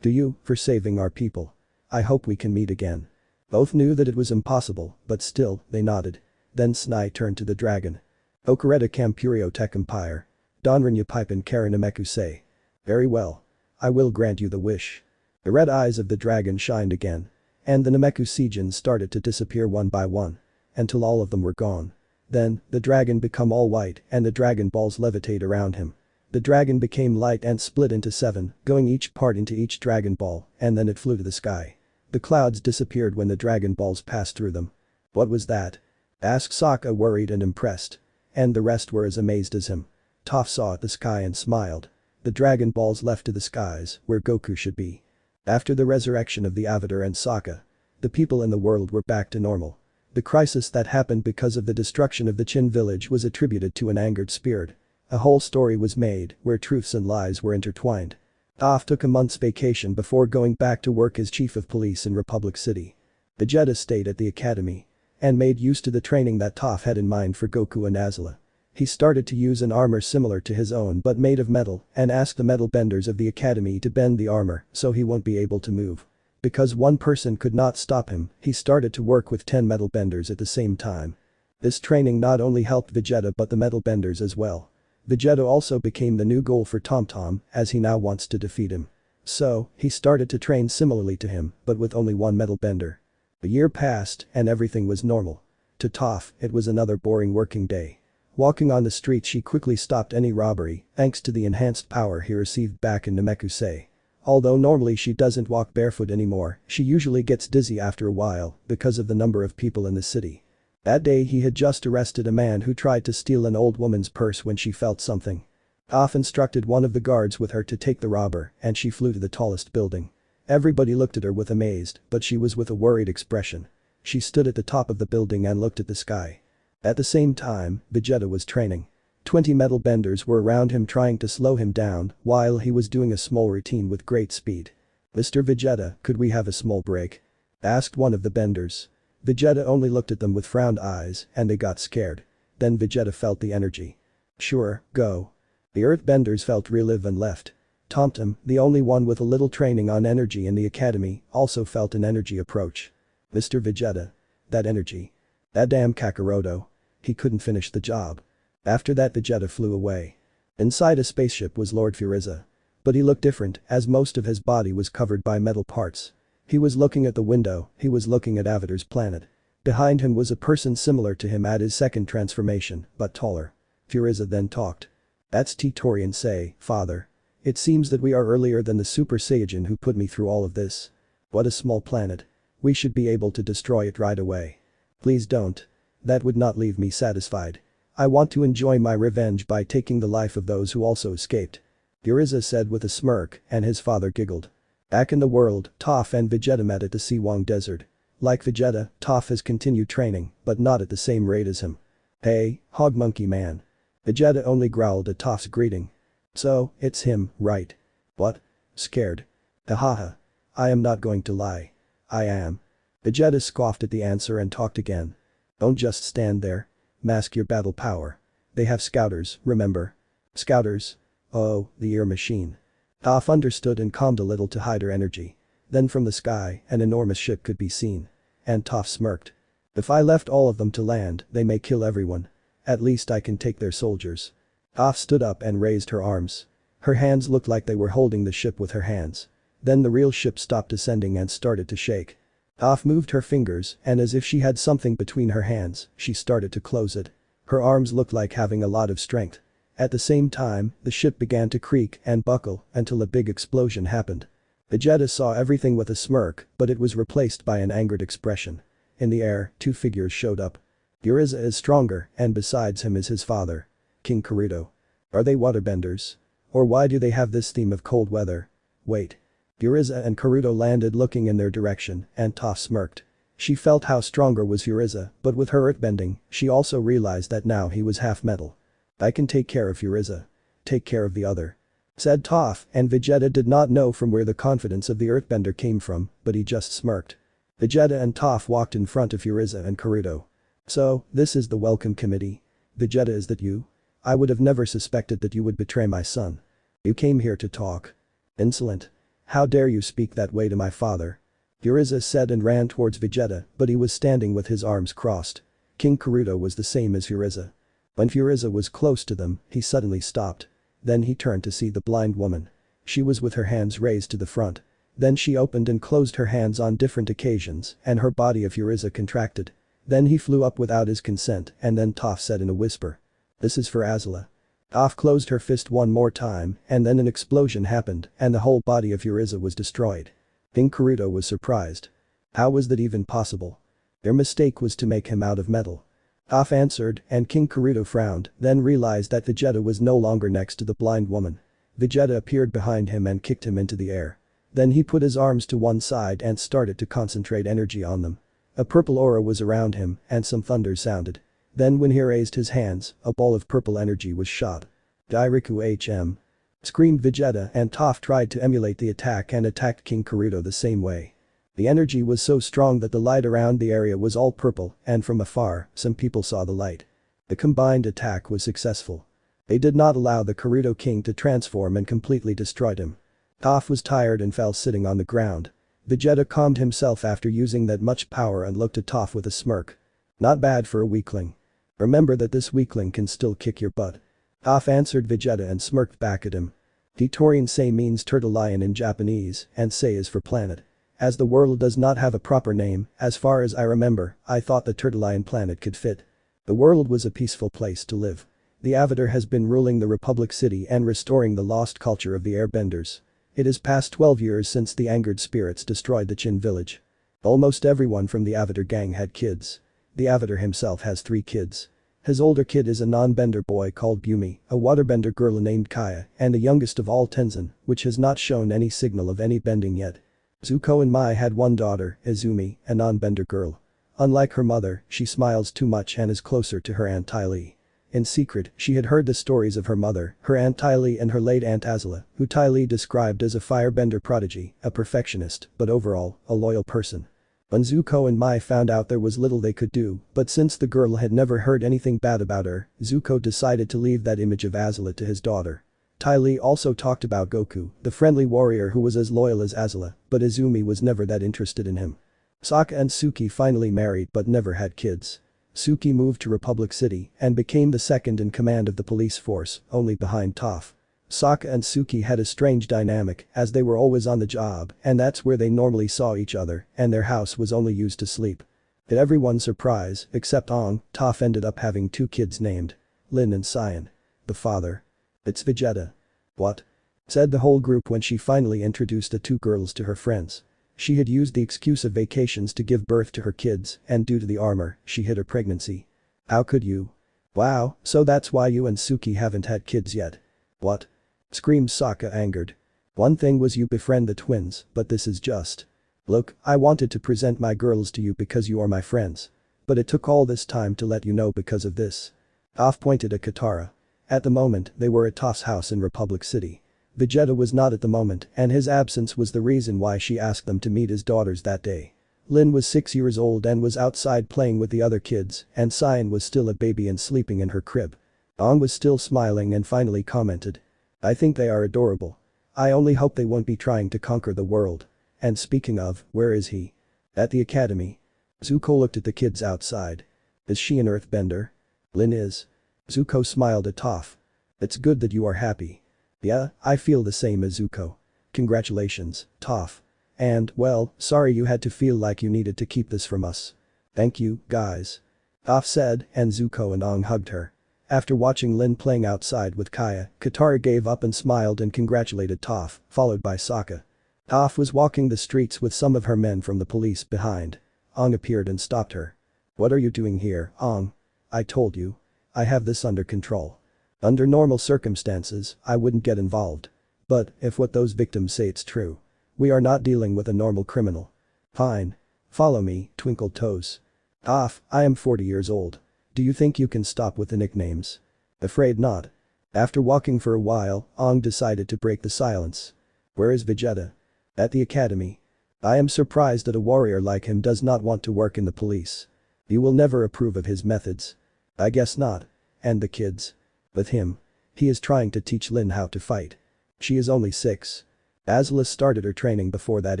To you, for saving our people. I hope we can meet again. Both knew that it was impossible, but still, they nodded. Then Snai turned to the dragon. Okareta Kampurio Tek Empire. Donranya Pipen Kara Namekusei. Very well. I will grant you the wish. The red eyes of the dragon shined again. And the Namekuseijin started to disappear one by one. Until all of them were gone. Then, the dragon become all white and the dragon balls levitate around him. The dragon became light and split into 7, going each part into each dragon ball, and then it flew to the sky. The clouds disappeared when the dragon balls passed through them. What was that? Asked Sokka, worried and impressed. And the rest were as amazed as him. Toph saw at the sky and smiled. The dragon balls left to the skies, where Goku should be. After the resurrection of the Avatar and Sokka, the people in the world were back to normal. The crisis that happened because of the destruction of the Chin village was attributed to an angered spirit. A whole story was made, where truths and lies were intertwined. Toph took a month's vacation before going back to work as chief of police in Republic City. Vegeta stayed at the academy. And made use to the training that Toph had in mind for Goku and Azula. He started to use an armor similar to his own but made of metal and asked the metal benders of the academy to bend the armor so he won't be able to move. Because one person could not stop him, he started to work with 10 metal benders at the same time. This training not only helped Vegeta but the metal benders as well. Vegeta also became the new goal for Tom, as he now wants to defeat him. So, he started to train similarly to him, but with only one metal bender. A year passed, and everything was normal. To Toph, it was another boring working day. Walking on the street, she quickly stopped any robbery, thanks to the enhanced power he received back in Namekusei. Although normally she doesn't walk barefoot anymore, she usually gets dizzy after a while because of the number of people in the city. That day he had just arrested a man who tried to steal an old woman's purse when she felt something. Toph instructed one of the guards with her to take the robber, and she flew to the tallest building. Everybody looked at her with amazed, but she was with a worried expression. She stood at the top of the building and looked at the sky. At the same time, Vegeta was training. 20 metal benders were around him trying to slow him down while he was doing a small routine with great speed. "Mr. Vegeta, could we have a small break?" asked one of the benders. Vegeta only looked at them with frowned eyes and they got scared. Then Vegeta felt the energy. "Sure, go." The earthbenders felt relief and left. Tom, the only one with a little training on energy in the academy, also felt an energy approach. "Mr. Vegeta. That energy. That damn Kakaroto. He couldn't finish the job." After that Vegeta flew away. Inside a spaceship was Lord Frieza. But he looked different as most of his body was covered by metal parts. He was looking at the window, he was looking at Avatar's planet. Behind him was a person similar to him at his second transformation, but taller. Frieza then talked. "That's Torian say, father. It seems that we are earlier than the Super Saiyan who put me through all of this. What a small planet. We should be able to destroy it right away. Please don't. That would not leave me satisfied. I want to enjoy my revenge by taking the life of those who also escaped." Frieza said with a smirk, and his father giggled. Back in the world, Toph and Vegeta met at the Siwang Desert. Like Vegeta, Toph has continued training, but not at the same rate as him. "Hey, Hog Monkey Man." Vegeta only growled at Toph's greeting. "So, it's him, right?" "What? Scared?" "Ahaha. I am not going to lie. I am." Vegeta scoffed at the answer and talked again. "Don't just stand there. Mask your battle power. They have scouters, remember?" "Scouters? Oh, the ear machine." Toph understood and calmed a little to hide her energy. Then from the sky, an enormous ship could be seen. And Toph smirked. "If I left all of them to land, they may kill everyone. At least I can take their soldiers." Toph stood up and raised her arms. Her hands looked like they were holding the ship with her hands. Then the real ship stopped descending and started to shake. Toph moved her fingers and as if she had something between her hands, she started to close it. Her arms looked like having a lot of strength. At the same time, the ship began to creak and buckle until a big explosion happened. Vegeta saw everything with a smirk, but it was replaced by an angered expression. In the air, 2 figures showed up. Frieza is stronger and besides him is his father. King Karuto. Are they waterbenders? Or why do they have this theme of cold weather? Wait. Frieza and Karuto landed looking in their direction and Toph smirked. She felt how stronger was Frieza, but with her earthbending, she also realized that now he was half metal. "I can take care of Frieza. Take care of the other," said Toph, and Vegeta did not know from where the confidence of the earthbender came from, but he just smirked. Vegeta and Toph walked in front of Frieza and Karuto. "So, this is the welcome committee? Vegeta, is that you? I would have never suspected that you would betray my son. You came here to talk. Insolent. How dare you speak that way to my father?" Frieza said and ran towards Vegeta, but he was standing with his arms crossed. King Karuto was the same as Frieza. When Frieza was close to them, he suddenly stopped. Then he turned to see the blind woman. She was with her hands raised to the front. Then she opened and closed her hands on different occasions and her body of Frieza contracted. Then he flew up without his consent and then Toph said in a whisper. "This is for Azula." Toph closed her fist one more time and then an explosion happened and the whole body of Frieza was destroyed. King Karuto was surprised. How was that even possible? Their mistake was to make him out of metal. Toph answered and King Karuto frowned, then realized that Vegeta was no longer next to the blind woman. Vegeta appeared behind him and kicked him into the air. Then he put his arms to one side and started to concentrate energy on them. A purple aura was around him and some thunder sounded. Then when he raised his hands, a ball of purple energy was shot. "Dairiku HM!" screamed Vegeta and Toph tried to emulate the attack and attacked King Karuto the same way. The energy was so strong that the light around the area was all purple and from afar, some people saw the light. The combined attack was successful. They did not allow the Karuto King to transform and completely destroyed him. Toph was tired and fell sitting on the ground. Vegeta calmed himself after using that much power and looked at Toph with a smirk. "Not bad for a weakling. Remember that this weakling can still kick your butt. Toph answered Vegeta and smirked back at him. Torian Sei means turtle lion in Japanese, and Sei is for planet. As the world does not have a proper name, as far as I remember, I thought the turtle lion planet could fit. The world was a peaceful place to live. The Avatar has been ruling the Republic City and restoring the lost culture of the Airbenders. It has passed 12 years since the angered spirits destroyed the Chin village. Almost everyone from the Avatar gang had kids. The Avatar himself has 3 kids. His older kid is a non-bender boy called Bumi, a waterbender girl named Kaya, and the youngest of all Tenzin, which has not shown any signal of any bending yet. Zuko and Mai had one daughter, Izumi, a non-bender girl. Unlike her mother, she smiles too much and is closer to her Aunt Ty Lee. In secret, she had heard the stories of her mother, her Aunt Ty Lee and her late Aunt Azula, who Ty Lee described as a firebender prodigy, a perfectionist, but overall, a loyal person. When Zuko and Mai found out there was little they could do, but since the girl had never heard anything bad about her, Zuko decided to leave that image of Azula to his daughter. Ty Lee also talked about Goku, the friendly warrior who was as loyal as Azula, but Izumi was never that interested in him. Sokka and Suki finally married but never had kids. Suki moved to Republic City and became the second in command of the police force, only behind Toph. Sokka and Suki had a strange dynamic as they were always on the job and that's where they normally saw each other and their house was only used to sleep. To everyone's surprise, except Aang, Toph ended up having 2 kids named Lin and Cyan. The father. It's Vegeta. What? Said the whole group when she finally introduced the 2 girls to her friends. She had used the excuse of vacations to give birth to her kids and due to the armor, she hid her pregnancy. How could you? Wow, so that's why you and Suki haven't had kids yet. What? Screamed Sokka angered. One thing was you befriend the twins, but this is just. Look, I wanted to present my girls to you because you are my friends. But it took all this time to let you know because of this. Toph pointed at Katara. At the moment, they were at Toph's house in Republic City. Vegeta was not at the moment and his absence was the reason why she asked them to meet his daughters that day. Lin was 6 years old and was outside playing with the other kids and Cyan was still a baby and sleeping in her crib. Aang was still smiling and finally commented. I think they are adorable. I only hope they won't be trying to conquer the world. And speaking of, where is he? At the academy. Zuko looked at the kids outside. Is she an earthbender? Lin is. Zuko smiled at Toph. It's good that you are happy. Yeah, I feel the same as Zuko. Congratulations, Toph. And, well, sorry you had to feel like you needed to keep this from us. Thank you, guys. Toph said, and Zuko and Aang hugged her. After watching Lin playing outside with Kaya, Katara gave up and smiled and congratulated Toph, followed by Sokka. Toph was walking the streets with some of her men from the police behind. Aang appeared and stopped her. What are you doing here, Aang? I told you. I have this under control. Under normal circumstances, I wouldn't get involved. But, if what those victims say it's true. We are not dealing with a normal criminal. Fine. Follow me, twinkled toes. Toph, I am 40 years old. Do you think you can stop with the nicknames? Afraid not. After walking for a while, Aang decided to break the silence. Where is Vegeta? At the academy. I am surprised that a warrior like him does not want to work in the police. You will never approve of his methods. I guess not. And the kids? With him. He is trying to teach Lin how to fight. She is only 6. Azula started her training before that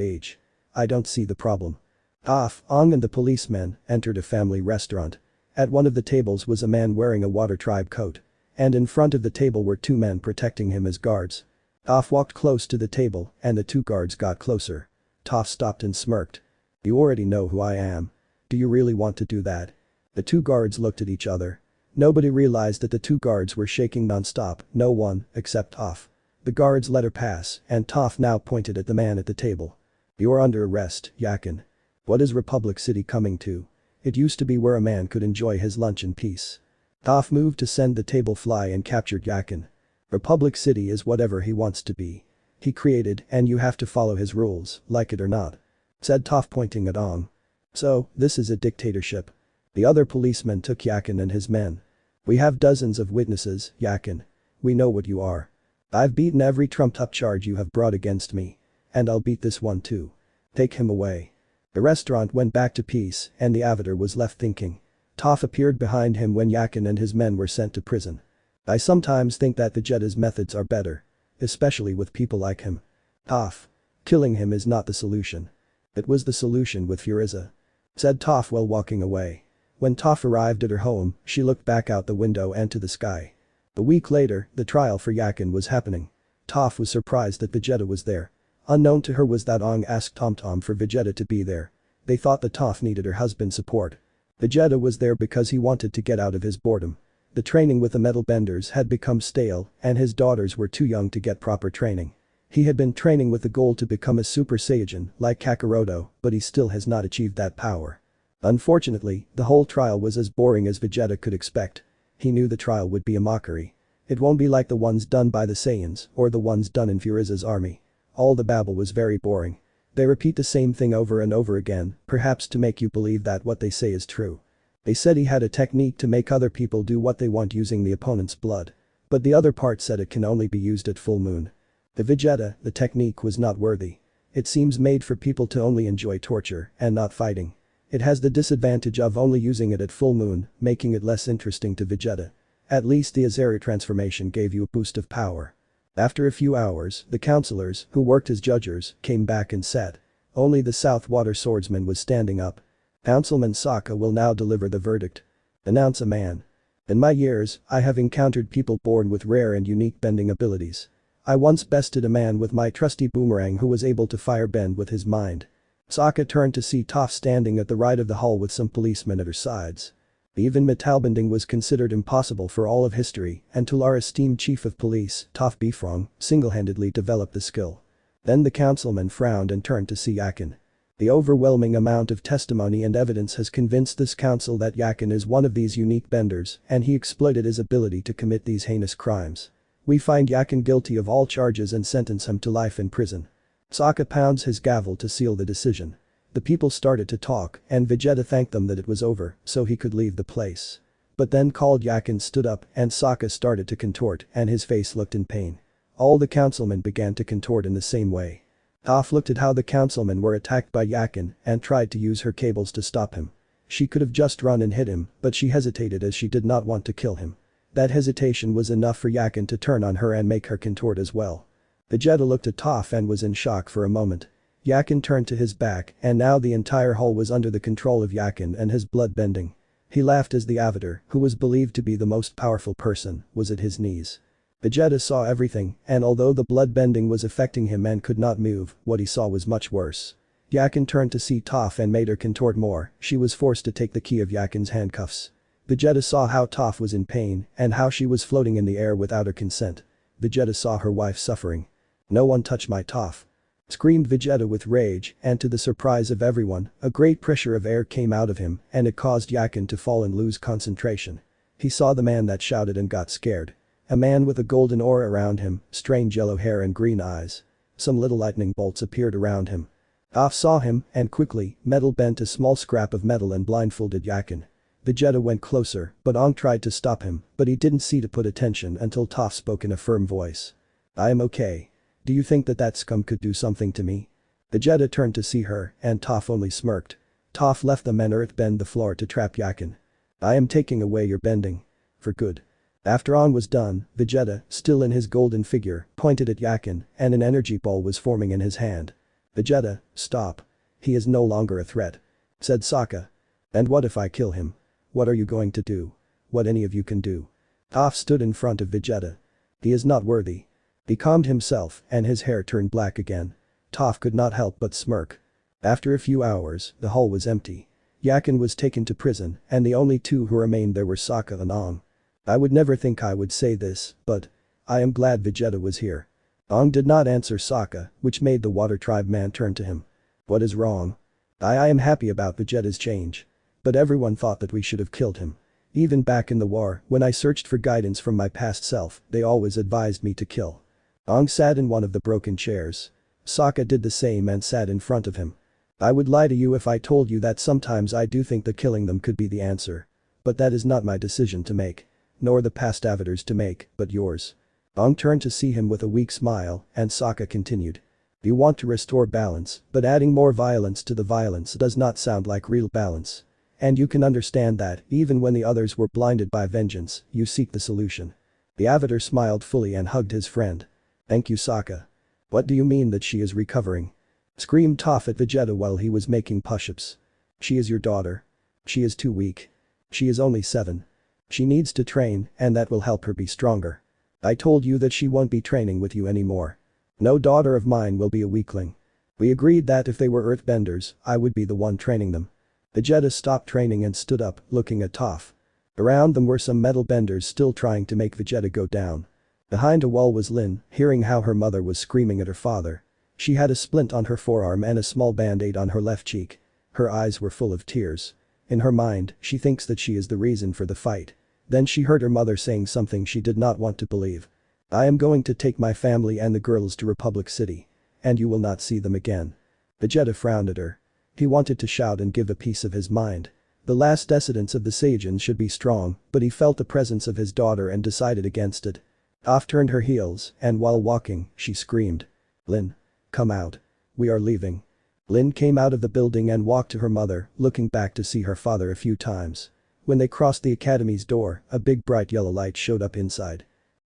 age. I don't see the problem. Toph, Aang and the policemen entered a family restaurant. At one of the tables was a man wearing a water tribe coat. And in front of the table were 2 men protecting him as guards. Toph walked close to the table and the 2 guards got closer. Toph stopped and smirked. You already know who I am. Do you really want to do that? The 2 guards looked at each other. Nobody realized that the 2 guards were shaking non-stop, no one, except Toph. The guards let her pass and Toph now pointed at the man at the table. You are under arrest, Yakin. What is Republic City coming to? It used to be where a man could enjoy his lunch in peace. Toph moved to send the table fly and captured Yakin. Republic City is whatever he wants to be. He created and you have to follow his rules, like it or not. Said Toph pointing at Aang. So, this is a dictatorship. The other policemen took Yakin and his men. We have dozens of witnesses, Yakin. We know what you are. I've beaten every trumped-up charge you have brought against me. And I'll beat this one too. Take him away. The restaurant went back to peace and the Avatar was left thinking. Toph appeared behind him when Yakin and his men were sent to prison. I sometimes think that Vegeta's methods are better. Especially with people like him. Toph. Killing him is not the solution. It was the solution with Frieza. Said Toph while walking away. When Toph arrived at her home, she looked back out the window and to the sky. A week later, the trial for Yakin was happening. Toph was surprised that Vegeta was there. Unknown to her was that Aang asked TomTom for Vegeta to be there. They thought that Toph needed her husband's support. Vegeta was there because he wanted to get out of his boredom. The training with the metal benders had become stale and his daughters were too young to get proper training. He had been training with the goal to become a Super Saiyan like Kakaroto, but he still has not achieved that power. Unfortunately, the whole trial was as boring as Vegeta could expect. He knew the trial would be a mockery. It won't be like the ones done by the Saiyans or the ones done in Frieza's army. All the babble was very boring. They repeat the same thing over and over again, perhaps to make you believe that what they say is true. They said he had a technique to make other people do what they want using the opponent's blood. But the other part said it can only be used at full moon. The Vegeta, the technique was not worthy. It seems made for people to only enjoy torture and not fighting. It has the disadvantage of only using it at full moon, making it less interesting to Vegeta. At least the Azera transformation gave you a boost of power. After a few hours, the counselors, who worked as judges, came back and said. Only the South Water Swordsman was standing up. Councilman Sokka will now deliver the verdict. Announce a man. In my years, I have encountered people born with rare and unique bending abilities. I once bested a man with my trusty boomerang who was able to fire bend with his mind. Sokka turned to see Toph standing at the right of the hall with some policemen at her sides. Even metalbending was considered impossible for all of history until our esteemed chief of police, Toph Bifrong, single-handedly developed the skill. Then the councilman frowned and turned to see Yakin. The overwhelming amount of testimony and evidence has convinced this council that Yakin is one of these unique benders and he exploited his ability to commit these heinous crimes. We find Yakin guilty of all charges and sentence him to life in prison. Sokka pounds his gavel to seal the decision. The people started to talk and Vegeta thanked them that it was over so he could leave the place. But then called Yakin stood up and Sokka started to contort and his face looked in pain. All the councilmen began to contort in the same way. Toph looked at how the councilmen were attacked by Yakin and tried to use her cables to stop him. She could have just run and hit him, but she hesitated as she did not want to kill him. That hesitation was enough for Yakin to turn on her and make her contort as well. Vegeta looked at Toph and was in shock for a moment. Yakin turned to his back and now the entire hall was under the control of Yakin and his blood bending. He laughed as the Avatar, who was believed to be the most powerful person, was at his knees. Vegeta saw everything and although the blood bending was affecting him and could not move, what he saw was much worse. Yakin turned to see Toph and made her contort more, she was forced to take the key of Yakin's handcuffs. Vegeta saw how Toph was in pain and how she was floating in the air without her consent. Vegeta saw her wife suffering. "No one touch my Toph!" Screamed Vegeta with rage and to the surprise of everyone, a great pressure of air came out of him and it caused Yakin to fall and lose concentration. He saw the man that shouted and got scared. A man with a golden aura around him, strange yellow hair and green eyes. Some little lightning bolts appeared around him. Toph saw him and quickly, metal bent a small scrap of metal and blindfolded Yakin. Vegeta went closer, but Aang tried to stop him, but he didn't see to put attention until Toph spoke in a firm voice. "I am okay. Do you think that scum could do something to me?" Vegeta turned to see her and Toph only smirked. Toph left them and earth bend the floor to trap Yakin. "I am taking away your bending. For good." After Aang was done, Vegeta, still in his golden figure, pointed at Yakin and an energy ball was forming in his hand. "Vegeta, stop. He is no longer a threat," said Sokka. "And what if I kill him? What are you going to do? What any of you can do?" Toph stood in front of Vegeta. "He is not worthy." He calmed himself and his hair turned black again. Toph could not help but smirk. After a few hours, the hall was empty. Yakin was taken to prison and the only two who remained there were Sokka and Aang. I would never think I would say this, but I am glad Vegeta was here. Aang did not answer Sokka, which made the Water Tribe man turn to him. "What is wrong?" I am happy about Vegeta's change. But everyone thought that we should have killed him. Even back in the war, when I searched for guidance from my past self, they always advised me to kill. Aang sat in one of the broken chairs. Sokka did the same and sat in front of him. I would lie to you if I told you that sometimes I do think that killing them could be the answer. But that is not my decision to make. Nor the past avatars to make, but yours. Aang turned to see him with a weak smile and Sokka continued. You want to restore balance, but adding more violence to the violence does not sound like real balance. And you can understand that, even when the others were blinded by vengeance, you seek the solution. The Avatar smiled fully and hugged his friend. Thank you Sokka. What do you mean that she is recovering? Screamed Toph at Vegeta while he was making push-ups. She is your daughter. She is too weak. She is only 7. She needs to train, and that will help her be stronger. I told you that she won't be training with you anymore. No daughter of mine will be a weakling. We agreed that if they were earthbenders, I would be the one training them. Vegeta stopped training and stood up, looking at Toph. Around them were some metal benders still trying to make Vegeta go down. Behind a wall was Lin, hearing how her mother was screaming at her father. She had a splint on her forearm and a small band-aid on her left cheek. Her eyes were full of tears. In her mind, she thinks that she is the reason for the fight. Then she heard her mother saying something she did not want to believe. I am going to take my family and the girls to Republic City. And you will not see them again. Vegeta frowned at her. He wanted to shout and give a piece of his mind. The last descendants of the Saiyajins should be strong, but he felt the presence of his daughter and decided against it. Toph turned her heels, and while walking, she screamed. Lin. Come out. We are leaving. Lin came out of the building and walked to her mother, looking back to see her father a few times. When they crossed the academy's door, a big bright yellow light showed up inside.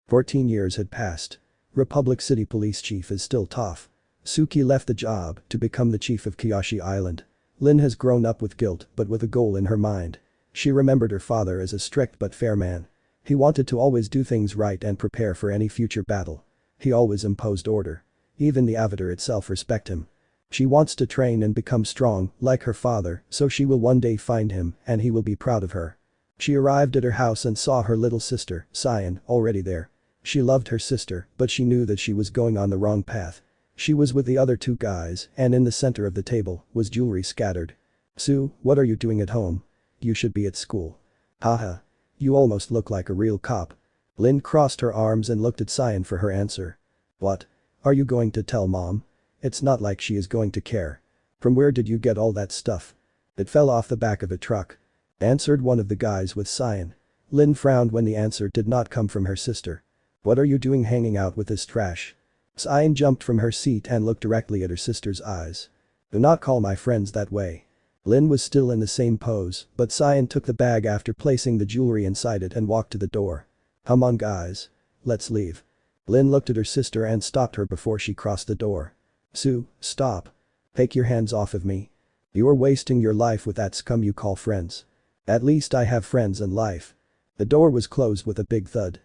14 years had passed. Republic City Police Chief is still Toph. Suki left the job to become the chief of Kyoshi Island. Lin has grown up with guilt but with a goal in her mind. She remembered her father as a strict but fair man. He wanted to always do things right and prepare for any future battle. He always imposed order. Even the Avatar itself respect him. She wants to train and become strong, like her father, so she will one day find him and he will be proud of her. She arrived at her house and saw her little sister, Cyan, already there. She loved her sister, but she knew that she was going on the wrong path. She was with the other 2 guys, and in the center of the table was jewelry scattered. Sue, what are you doing at home? You should be at school. Haha. You almost look like a real cop. Lin crossed her arms and looked at Cyan for her answer. What? Are you going to tell mom? It's not like she is going to care. From where did you get all that stuff? It fell off the back of a truck. Answered one of the guys with Cyan. Lin frowned when the answer did not come from her sister. What are you doing hanging out with this trash? Cyan jumped from her seat and looked directly at her sister's eyes. Do not call my friends that way. Lin was still in the same pose, but Cyan took the bag after placing the jewelry inside it and walked to the door. Come on guys. Let's leave. Lin looked at her sister and stopped her before she crossed the door. Sue, stop. Take your hands off of me. You are wasting your life with that scum you call friends. At least I have friends and life. The door was closed with a big thud.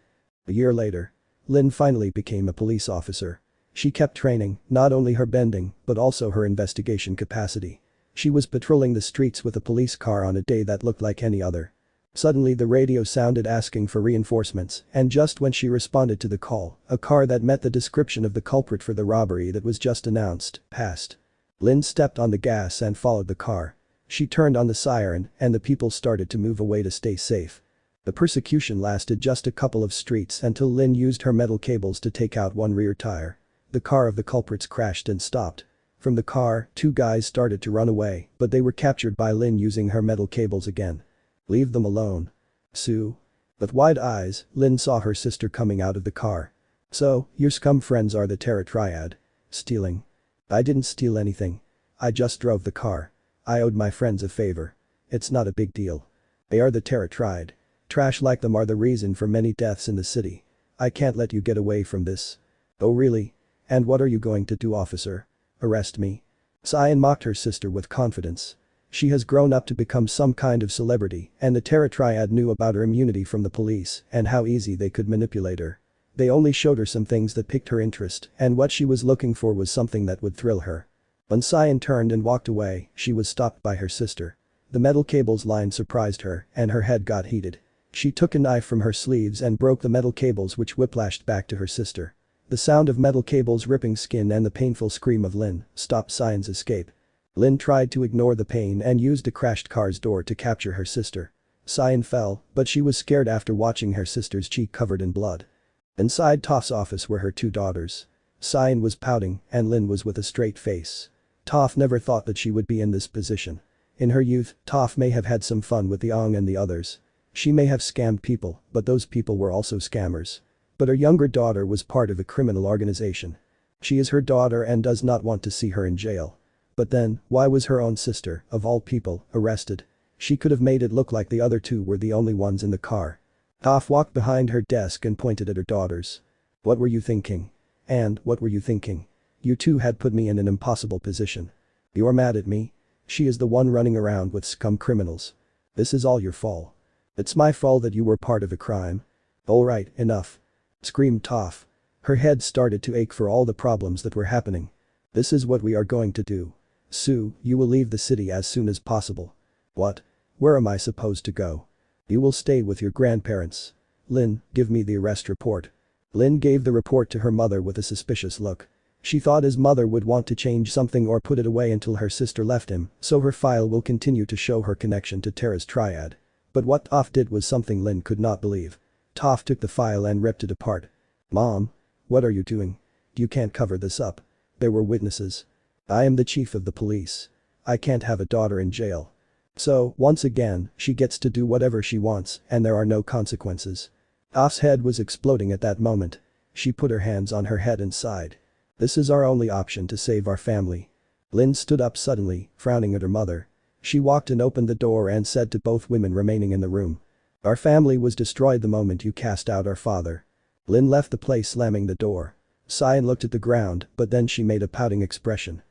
A year later. Lin finally became a police officer. She kept training, not only her bending, but also her investigation capacity. She was patrolling the streets with a police car on a day that looked like any other. Suddenly the radio sounded asking for reinforcements, and just when she responded to the call, a car that met the description of the culprit for the robbery that was just announced, passed. Lin stepped on the gas and followed the car. She turned on the siren, and the people started to move away to stay safe. The persecution lasted just a couple of streets until Lin used her metal cables to take out one rear tire. The car of the culprits crashed and stopped. From the car, 2 guys started to run away, but they were captured by Lin using her metal cables again. Leave them alone. Sue. With wide eyes, Lin saw her sister coming out of the car. So, your scum friends are the Terra Triad. Stealing. I didn't steal anything. I just drove the car. I owed my friends a favor. It's not a big deal. They are the Terra Triad. Trash like them are the reason for many deaths in the city. I can't let you get away from this. Oh really? And what are you going to do, officer? Arrest me? Cyan mocked her sister with confidence. She has grown up to become some kind of celebrity, and the Terra Triad knew about her immunity from the police and how easy they could manipulate her. They only showed her some things that piqued her interest, and what she was looking for was something that would thrill her. When Cyan turned and walked away, she was stopped by her sister. The metal cables line surprised her, and her head got heated. She took a knife from her sleeves and broke the metal cables, which whiplashed back to her sister. The sound of metal cables ripping skin and the painful scream of Lin stopped Cyan's escape. Lin tried to ignore the pain and used a crashed car's door to capture her sister. Cyan fell, but she was scared after watching her sister's cheek covered in blood. Inside Toph's office were her 2 daughters. Cyan was pouting and Lin was with a straight face. Toph never thought that she would be in this position. In her youth, Toph may have had some fun with the Ong and the others. She may have scammed people, but those people were also scammers. But her younger daughter was part of a criminal organization. She is her daughter and does not want to see her in jail. But then, why was her own sister, of all people, arrested? She could have made it look like the other 2 were the only ones in the car. Toph walked behind her desk and pointed at her daughters. What were you thinking? And what were you thinking? You 2 had put me in an impossible position. You're mad at me? She is the one running around with scum criminals. This is all your fault. It's my fault that you were part of a crime. Alright, enough. Screamed Toph. Her head started to ache for all the problems that were happening. This is what we are going to do. Sue, you will leave the city as soon as possible. What? Where am I supposed to go? You will stay with your grandparents. Lin, give me the arrest report. Lin gave the report to her mother with a suspicious look. She thought his mother would want to change something or put it away until her sister left him, so her file will continue to show her connection to Terra's triad. But what Toph did was something Lin could not believe. Toph took the file and ripped it apart. Mom? What are you doing? You can't cover this up. There were witnesses. I am the chief of the police. I can't have a daughter in jail. So, once again, she gets to do whatever she wants and there are no consequences. Toph's head was exploding at that moment. She put her hands on her head and sighed. This is our only option to save our family. Lin stood up suddenly, frowning at her mother. She walked and opened the door and said to both women remaining in the room. Our family was destroyed the moment you cast out our father. Lin left the place slamming the door. Cyan looked at the ground, but then she made a pouting expression.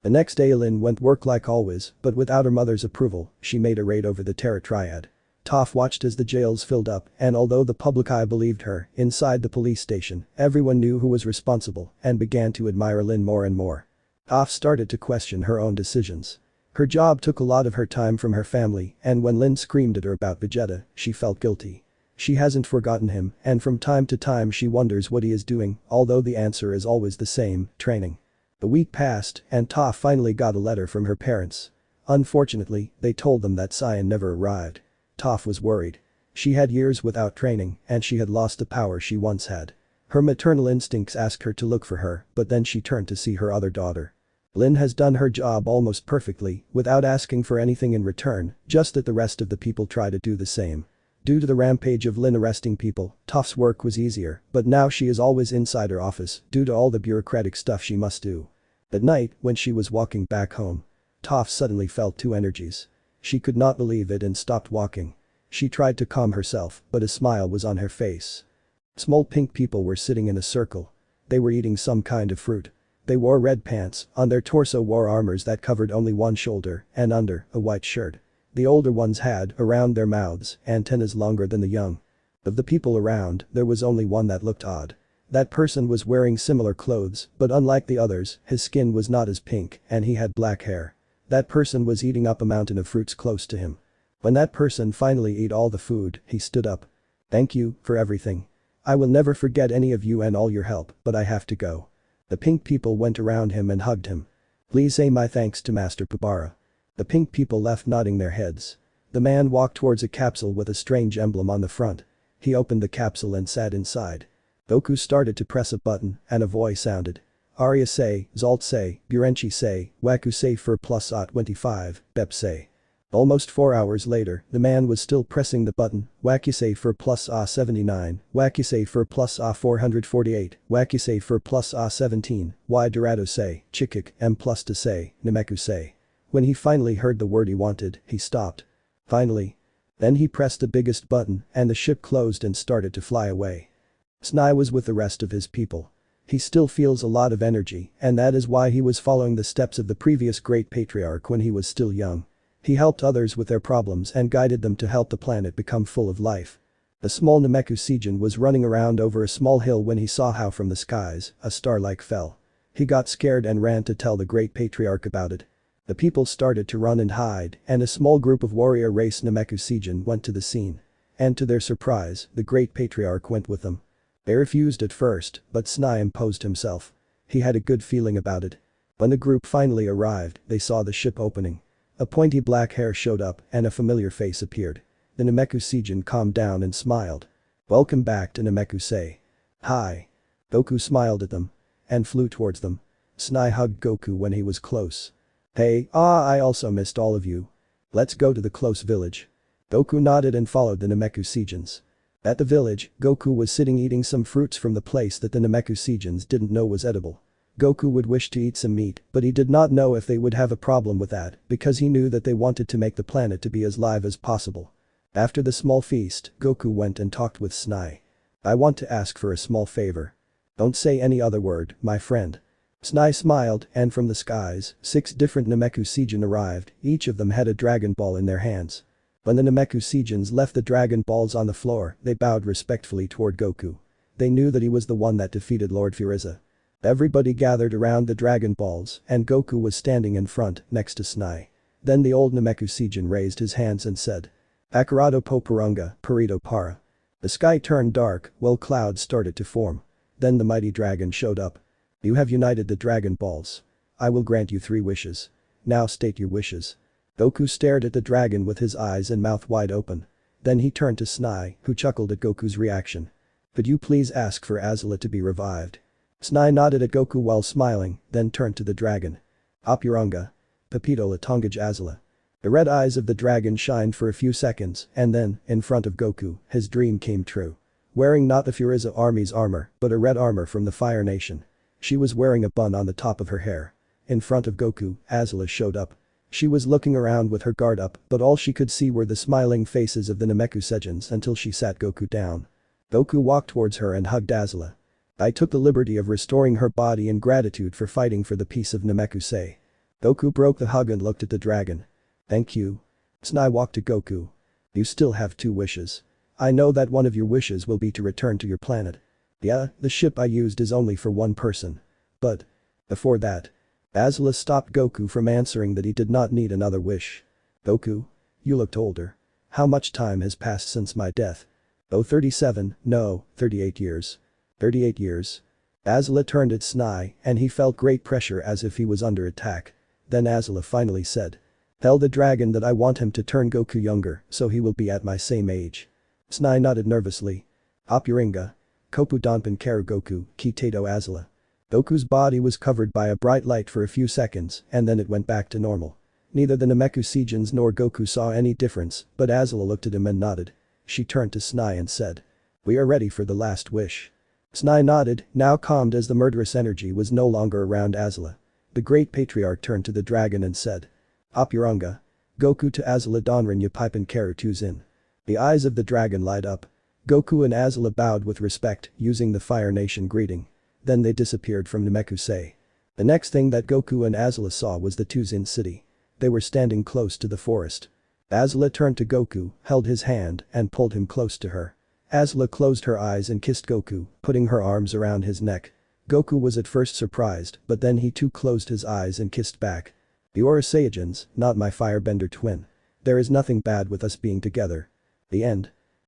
The next day Lin went work like always, but without her mother's approval, she made a raid over the Terra Triad. Toph watched as the jails filled up and although the public eye believed her, inside the police station, everyone knew who was responsible and began to admire Lin more and more. Toph started to question her own decisions. Her job took a lot of her time from her family and when Lin screamed at her about Vegeta, she felt guilty. She hasn't forgotten him and from time to time she wonders what he is doing, although the answer is always the same, training. A week passed and Toph finally got a letter from her parents. Unfortunately, they told them that Cyan never arrived. Toph was worried. She had years without training and she had lost the power she once had. Her maternal instincts asked her to look for her, but then she turned to see her other daughter. Lin has done her job almost perfectly, without asking for anything in return, just that the rest of the people try to do the same. Due to the rampage of Lin arresting people, Toph's work was easier, but now she is always inside her office due to all the bureaucratic stuff she must do. At night, when she was walking back home, Toph suddenly felt two energies. She could not believe it and stopped walking. She tried to calm herself, but a smile was on her face. Small pink people were sitting in a circle. They were eating some kind of fruit. They wore red pants, on their torso wore armors that covered only one shoulder, and under, a white shirt. The older ones had, around their mouths, antennas longer than the young. Of the people around, there was only one that looked odd. That person was wearing similar clothes, but unlike the others, his skin was not as pink and he had black hair. That person was eating up a mountain of fruits close to him. When that person finally ate all the food, he stood up. Thank you for everything. I will never forget any of you and all your help, but I have to go. The pink people went around him and hugged him. Please say my thanks to Master Pabara. The pink people left nodding their heads. The man walked towards a capsule with a strange emblem on the front. He opened the capsule and sat inside. Goku started to press a button and a voice sounded. Arya say, Zalt say, Burenchi say, Waku say for plus 25, Bep say. Almost 4 hours later, the man was still pressing the button, Wakusei for plus 79, Wakusei for plus 448, Wakusei for plus 17, Y Dorado say, Chikik, M plus to say, Nameku say. When he finally heard the word he wanted, he stopped. Finally. Then he pressed the biggest button and the ship closed and started to fly away. Snai was with the rest of his people. He still feels a lot of energy and that is why he was following the steps of the previous great patriarch when he was still young. He helped others with their problems and guided them to help the planet become full of life. The small Nameku Seijin was running around over a small hill when he saw how from the skies, a star-like fell. He got scared and ran to tell the great patriarch about it. The people started to run and hide and a small group of warrior race Nameku Seijin went to the scene. And to their surprise, the great patriarch went with them. They refused at first, but Snai imposed himself. He had a good feeling about it. When the group finally arrived, they saw the ship opening. A pointy black hair showed up and a familiar face appeared. The Nameku Seijin calmed down and smiled. Welcome back to Nameku say. Hi. Goku smiled at them. And flew towards them. Snai hugged Goku when he was close. Hey, I also missed all of you. Let's go to the close village. Goku nodded and followed the Nameku Seijins. At the village, Goku was sitting eating some fruits from the place that the Nameku Seijins didn't know was edible. Goku would wish to eat some meat, but he did not know if they would have a problem with that because he knew that they wanted to make the planet to be as live as possible. After the small feast, Goku went and talked with Snai. I want to ask for a small favor. Don't say any other word, my friend. Snai smiled and from the skies, 6 different Nameku Seijin arrived, each of them had a Dragon Ball in their hands. When the Nameku Saiyajins left the Dragon Balls on the floor, they bowed respectfully toward Goku. They knew that he was the one that defeated Lord Frieza. Everybody gathered around the Dragon Balls and Goku was standing in front, next to Snai. Then the old Nameku Saiyajin raised his hands and said, Akarado Poparunga, Perito Para. The sky turned dark, while clouds started to form. Then the mighty dragon showed up. You have united the Dragon Balls. I will grant you 3 wishes. Now state your wishes. Goku stared at the dragon with his eyes and mouth wide open. Then he turned to Snai, who chuckled at Goku's reaction. Could you please ask for Azula to be revived? Snai nodded at Goku while smiling, then turned to the dragon. Apurunga. Pepito Latongaj Azula. The red eyes of the dragon shined for a few seconds, and then, in front of Goku, his dream came true. Wearing not the Frieza army's armor, but a red armor from the Fire Nation. She was wearing a bun on the top of her hair. In front of Goku, Azula showed up. She was looking around with her guard up, but all she could see were the smiling faces of the Nameku Saiyajins until she sat Goku down. Goku walked towards her and hugged Azula. I took the liberty of restoring her body in gratitude for fighting for the peace of Namekusei. Goku broke the hug and looked at the dragon. Thank you. Snai walked to Goku. You still have 2 wishes. I know that one of your wishes will be to return to your planet. Yeah, the ship I used is only for 1 person. But. Before that. Azula stopped Goku from answering that he did not need another wish. Goku? You looked older. How much time has passed since my death? Oh, 37, no, 38 years. 38 years. Azula turned at Snai and he felt great pressure as if he was under attack. Then Azula finally said. Tell the dragon that I want him to turn Goku younger so he will be at my same age. Snai nodded nervously. Apuringa. Kopu Donpin Karu Goku, Kitato Azula. Goku's body was covered by a bright light for a few seconds and then it went back to normal. Neither the Nameku Saiyajins nor Goku saw any difference, but Azula looked at him and nodded. She turned to Snai and said. We are ready for the last wish. Snai nodded, now calmed as the murderous energy was no longer around Azula. The great patriarch turned to the dragon and said. Apurunga. Goku to Azula Donran Yapaipan Karu Tuzin. The eyes of the dragon light up. Goku and Azula bowed with respect, using the Fire Nation greeting. Then they disappeared from Namekusei. The next thing that Goku and Azula saw was the Tuzin city. They were standing close to the forest. Azula turned to Goku, held his hand, and pulled him close to her. Azula closed her eyes and kissed Goku, putting her arms around his neck. Goku was at first surprised, but then he too closed his eyes and kissed back. The Aura Saiyajins, not my firebender twin. There is nothing bad with us being together. The end.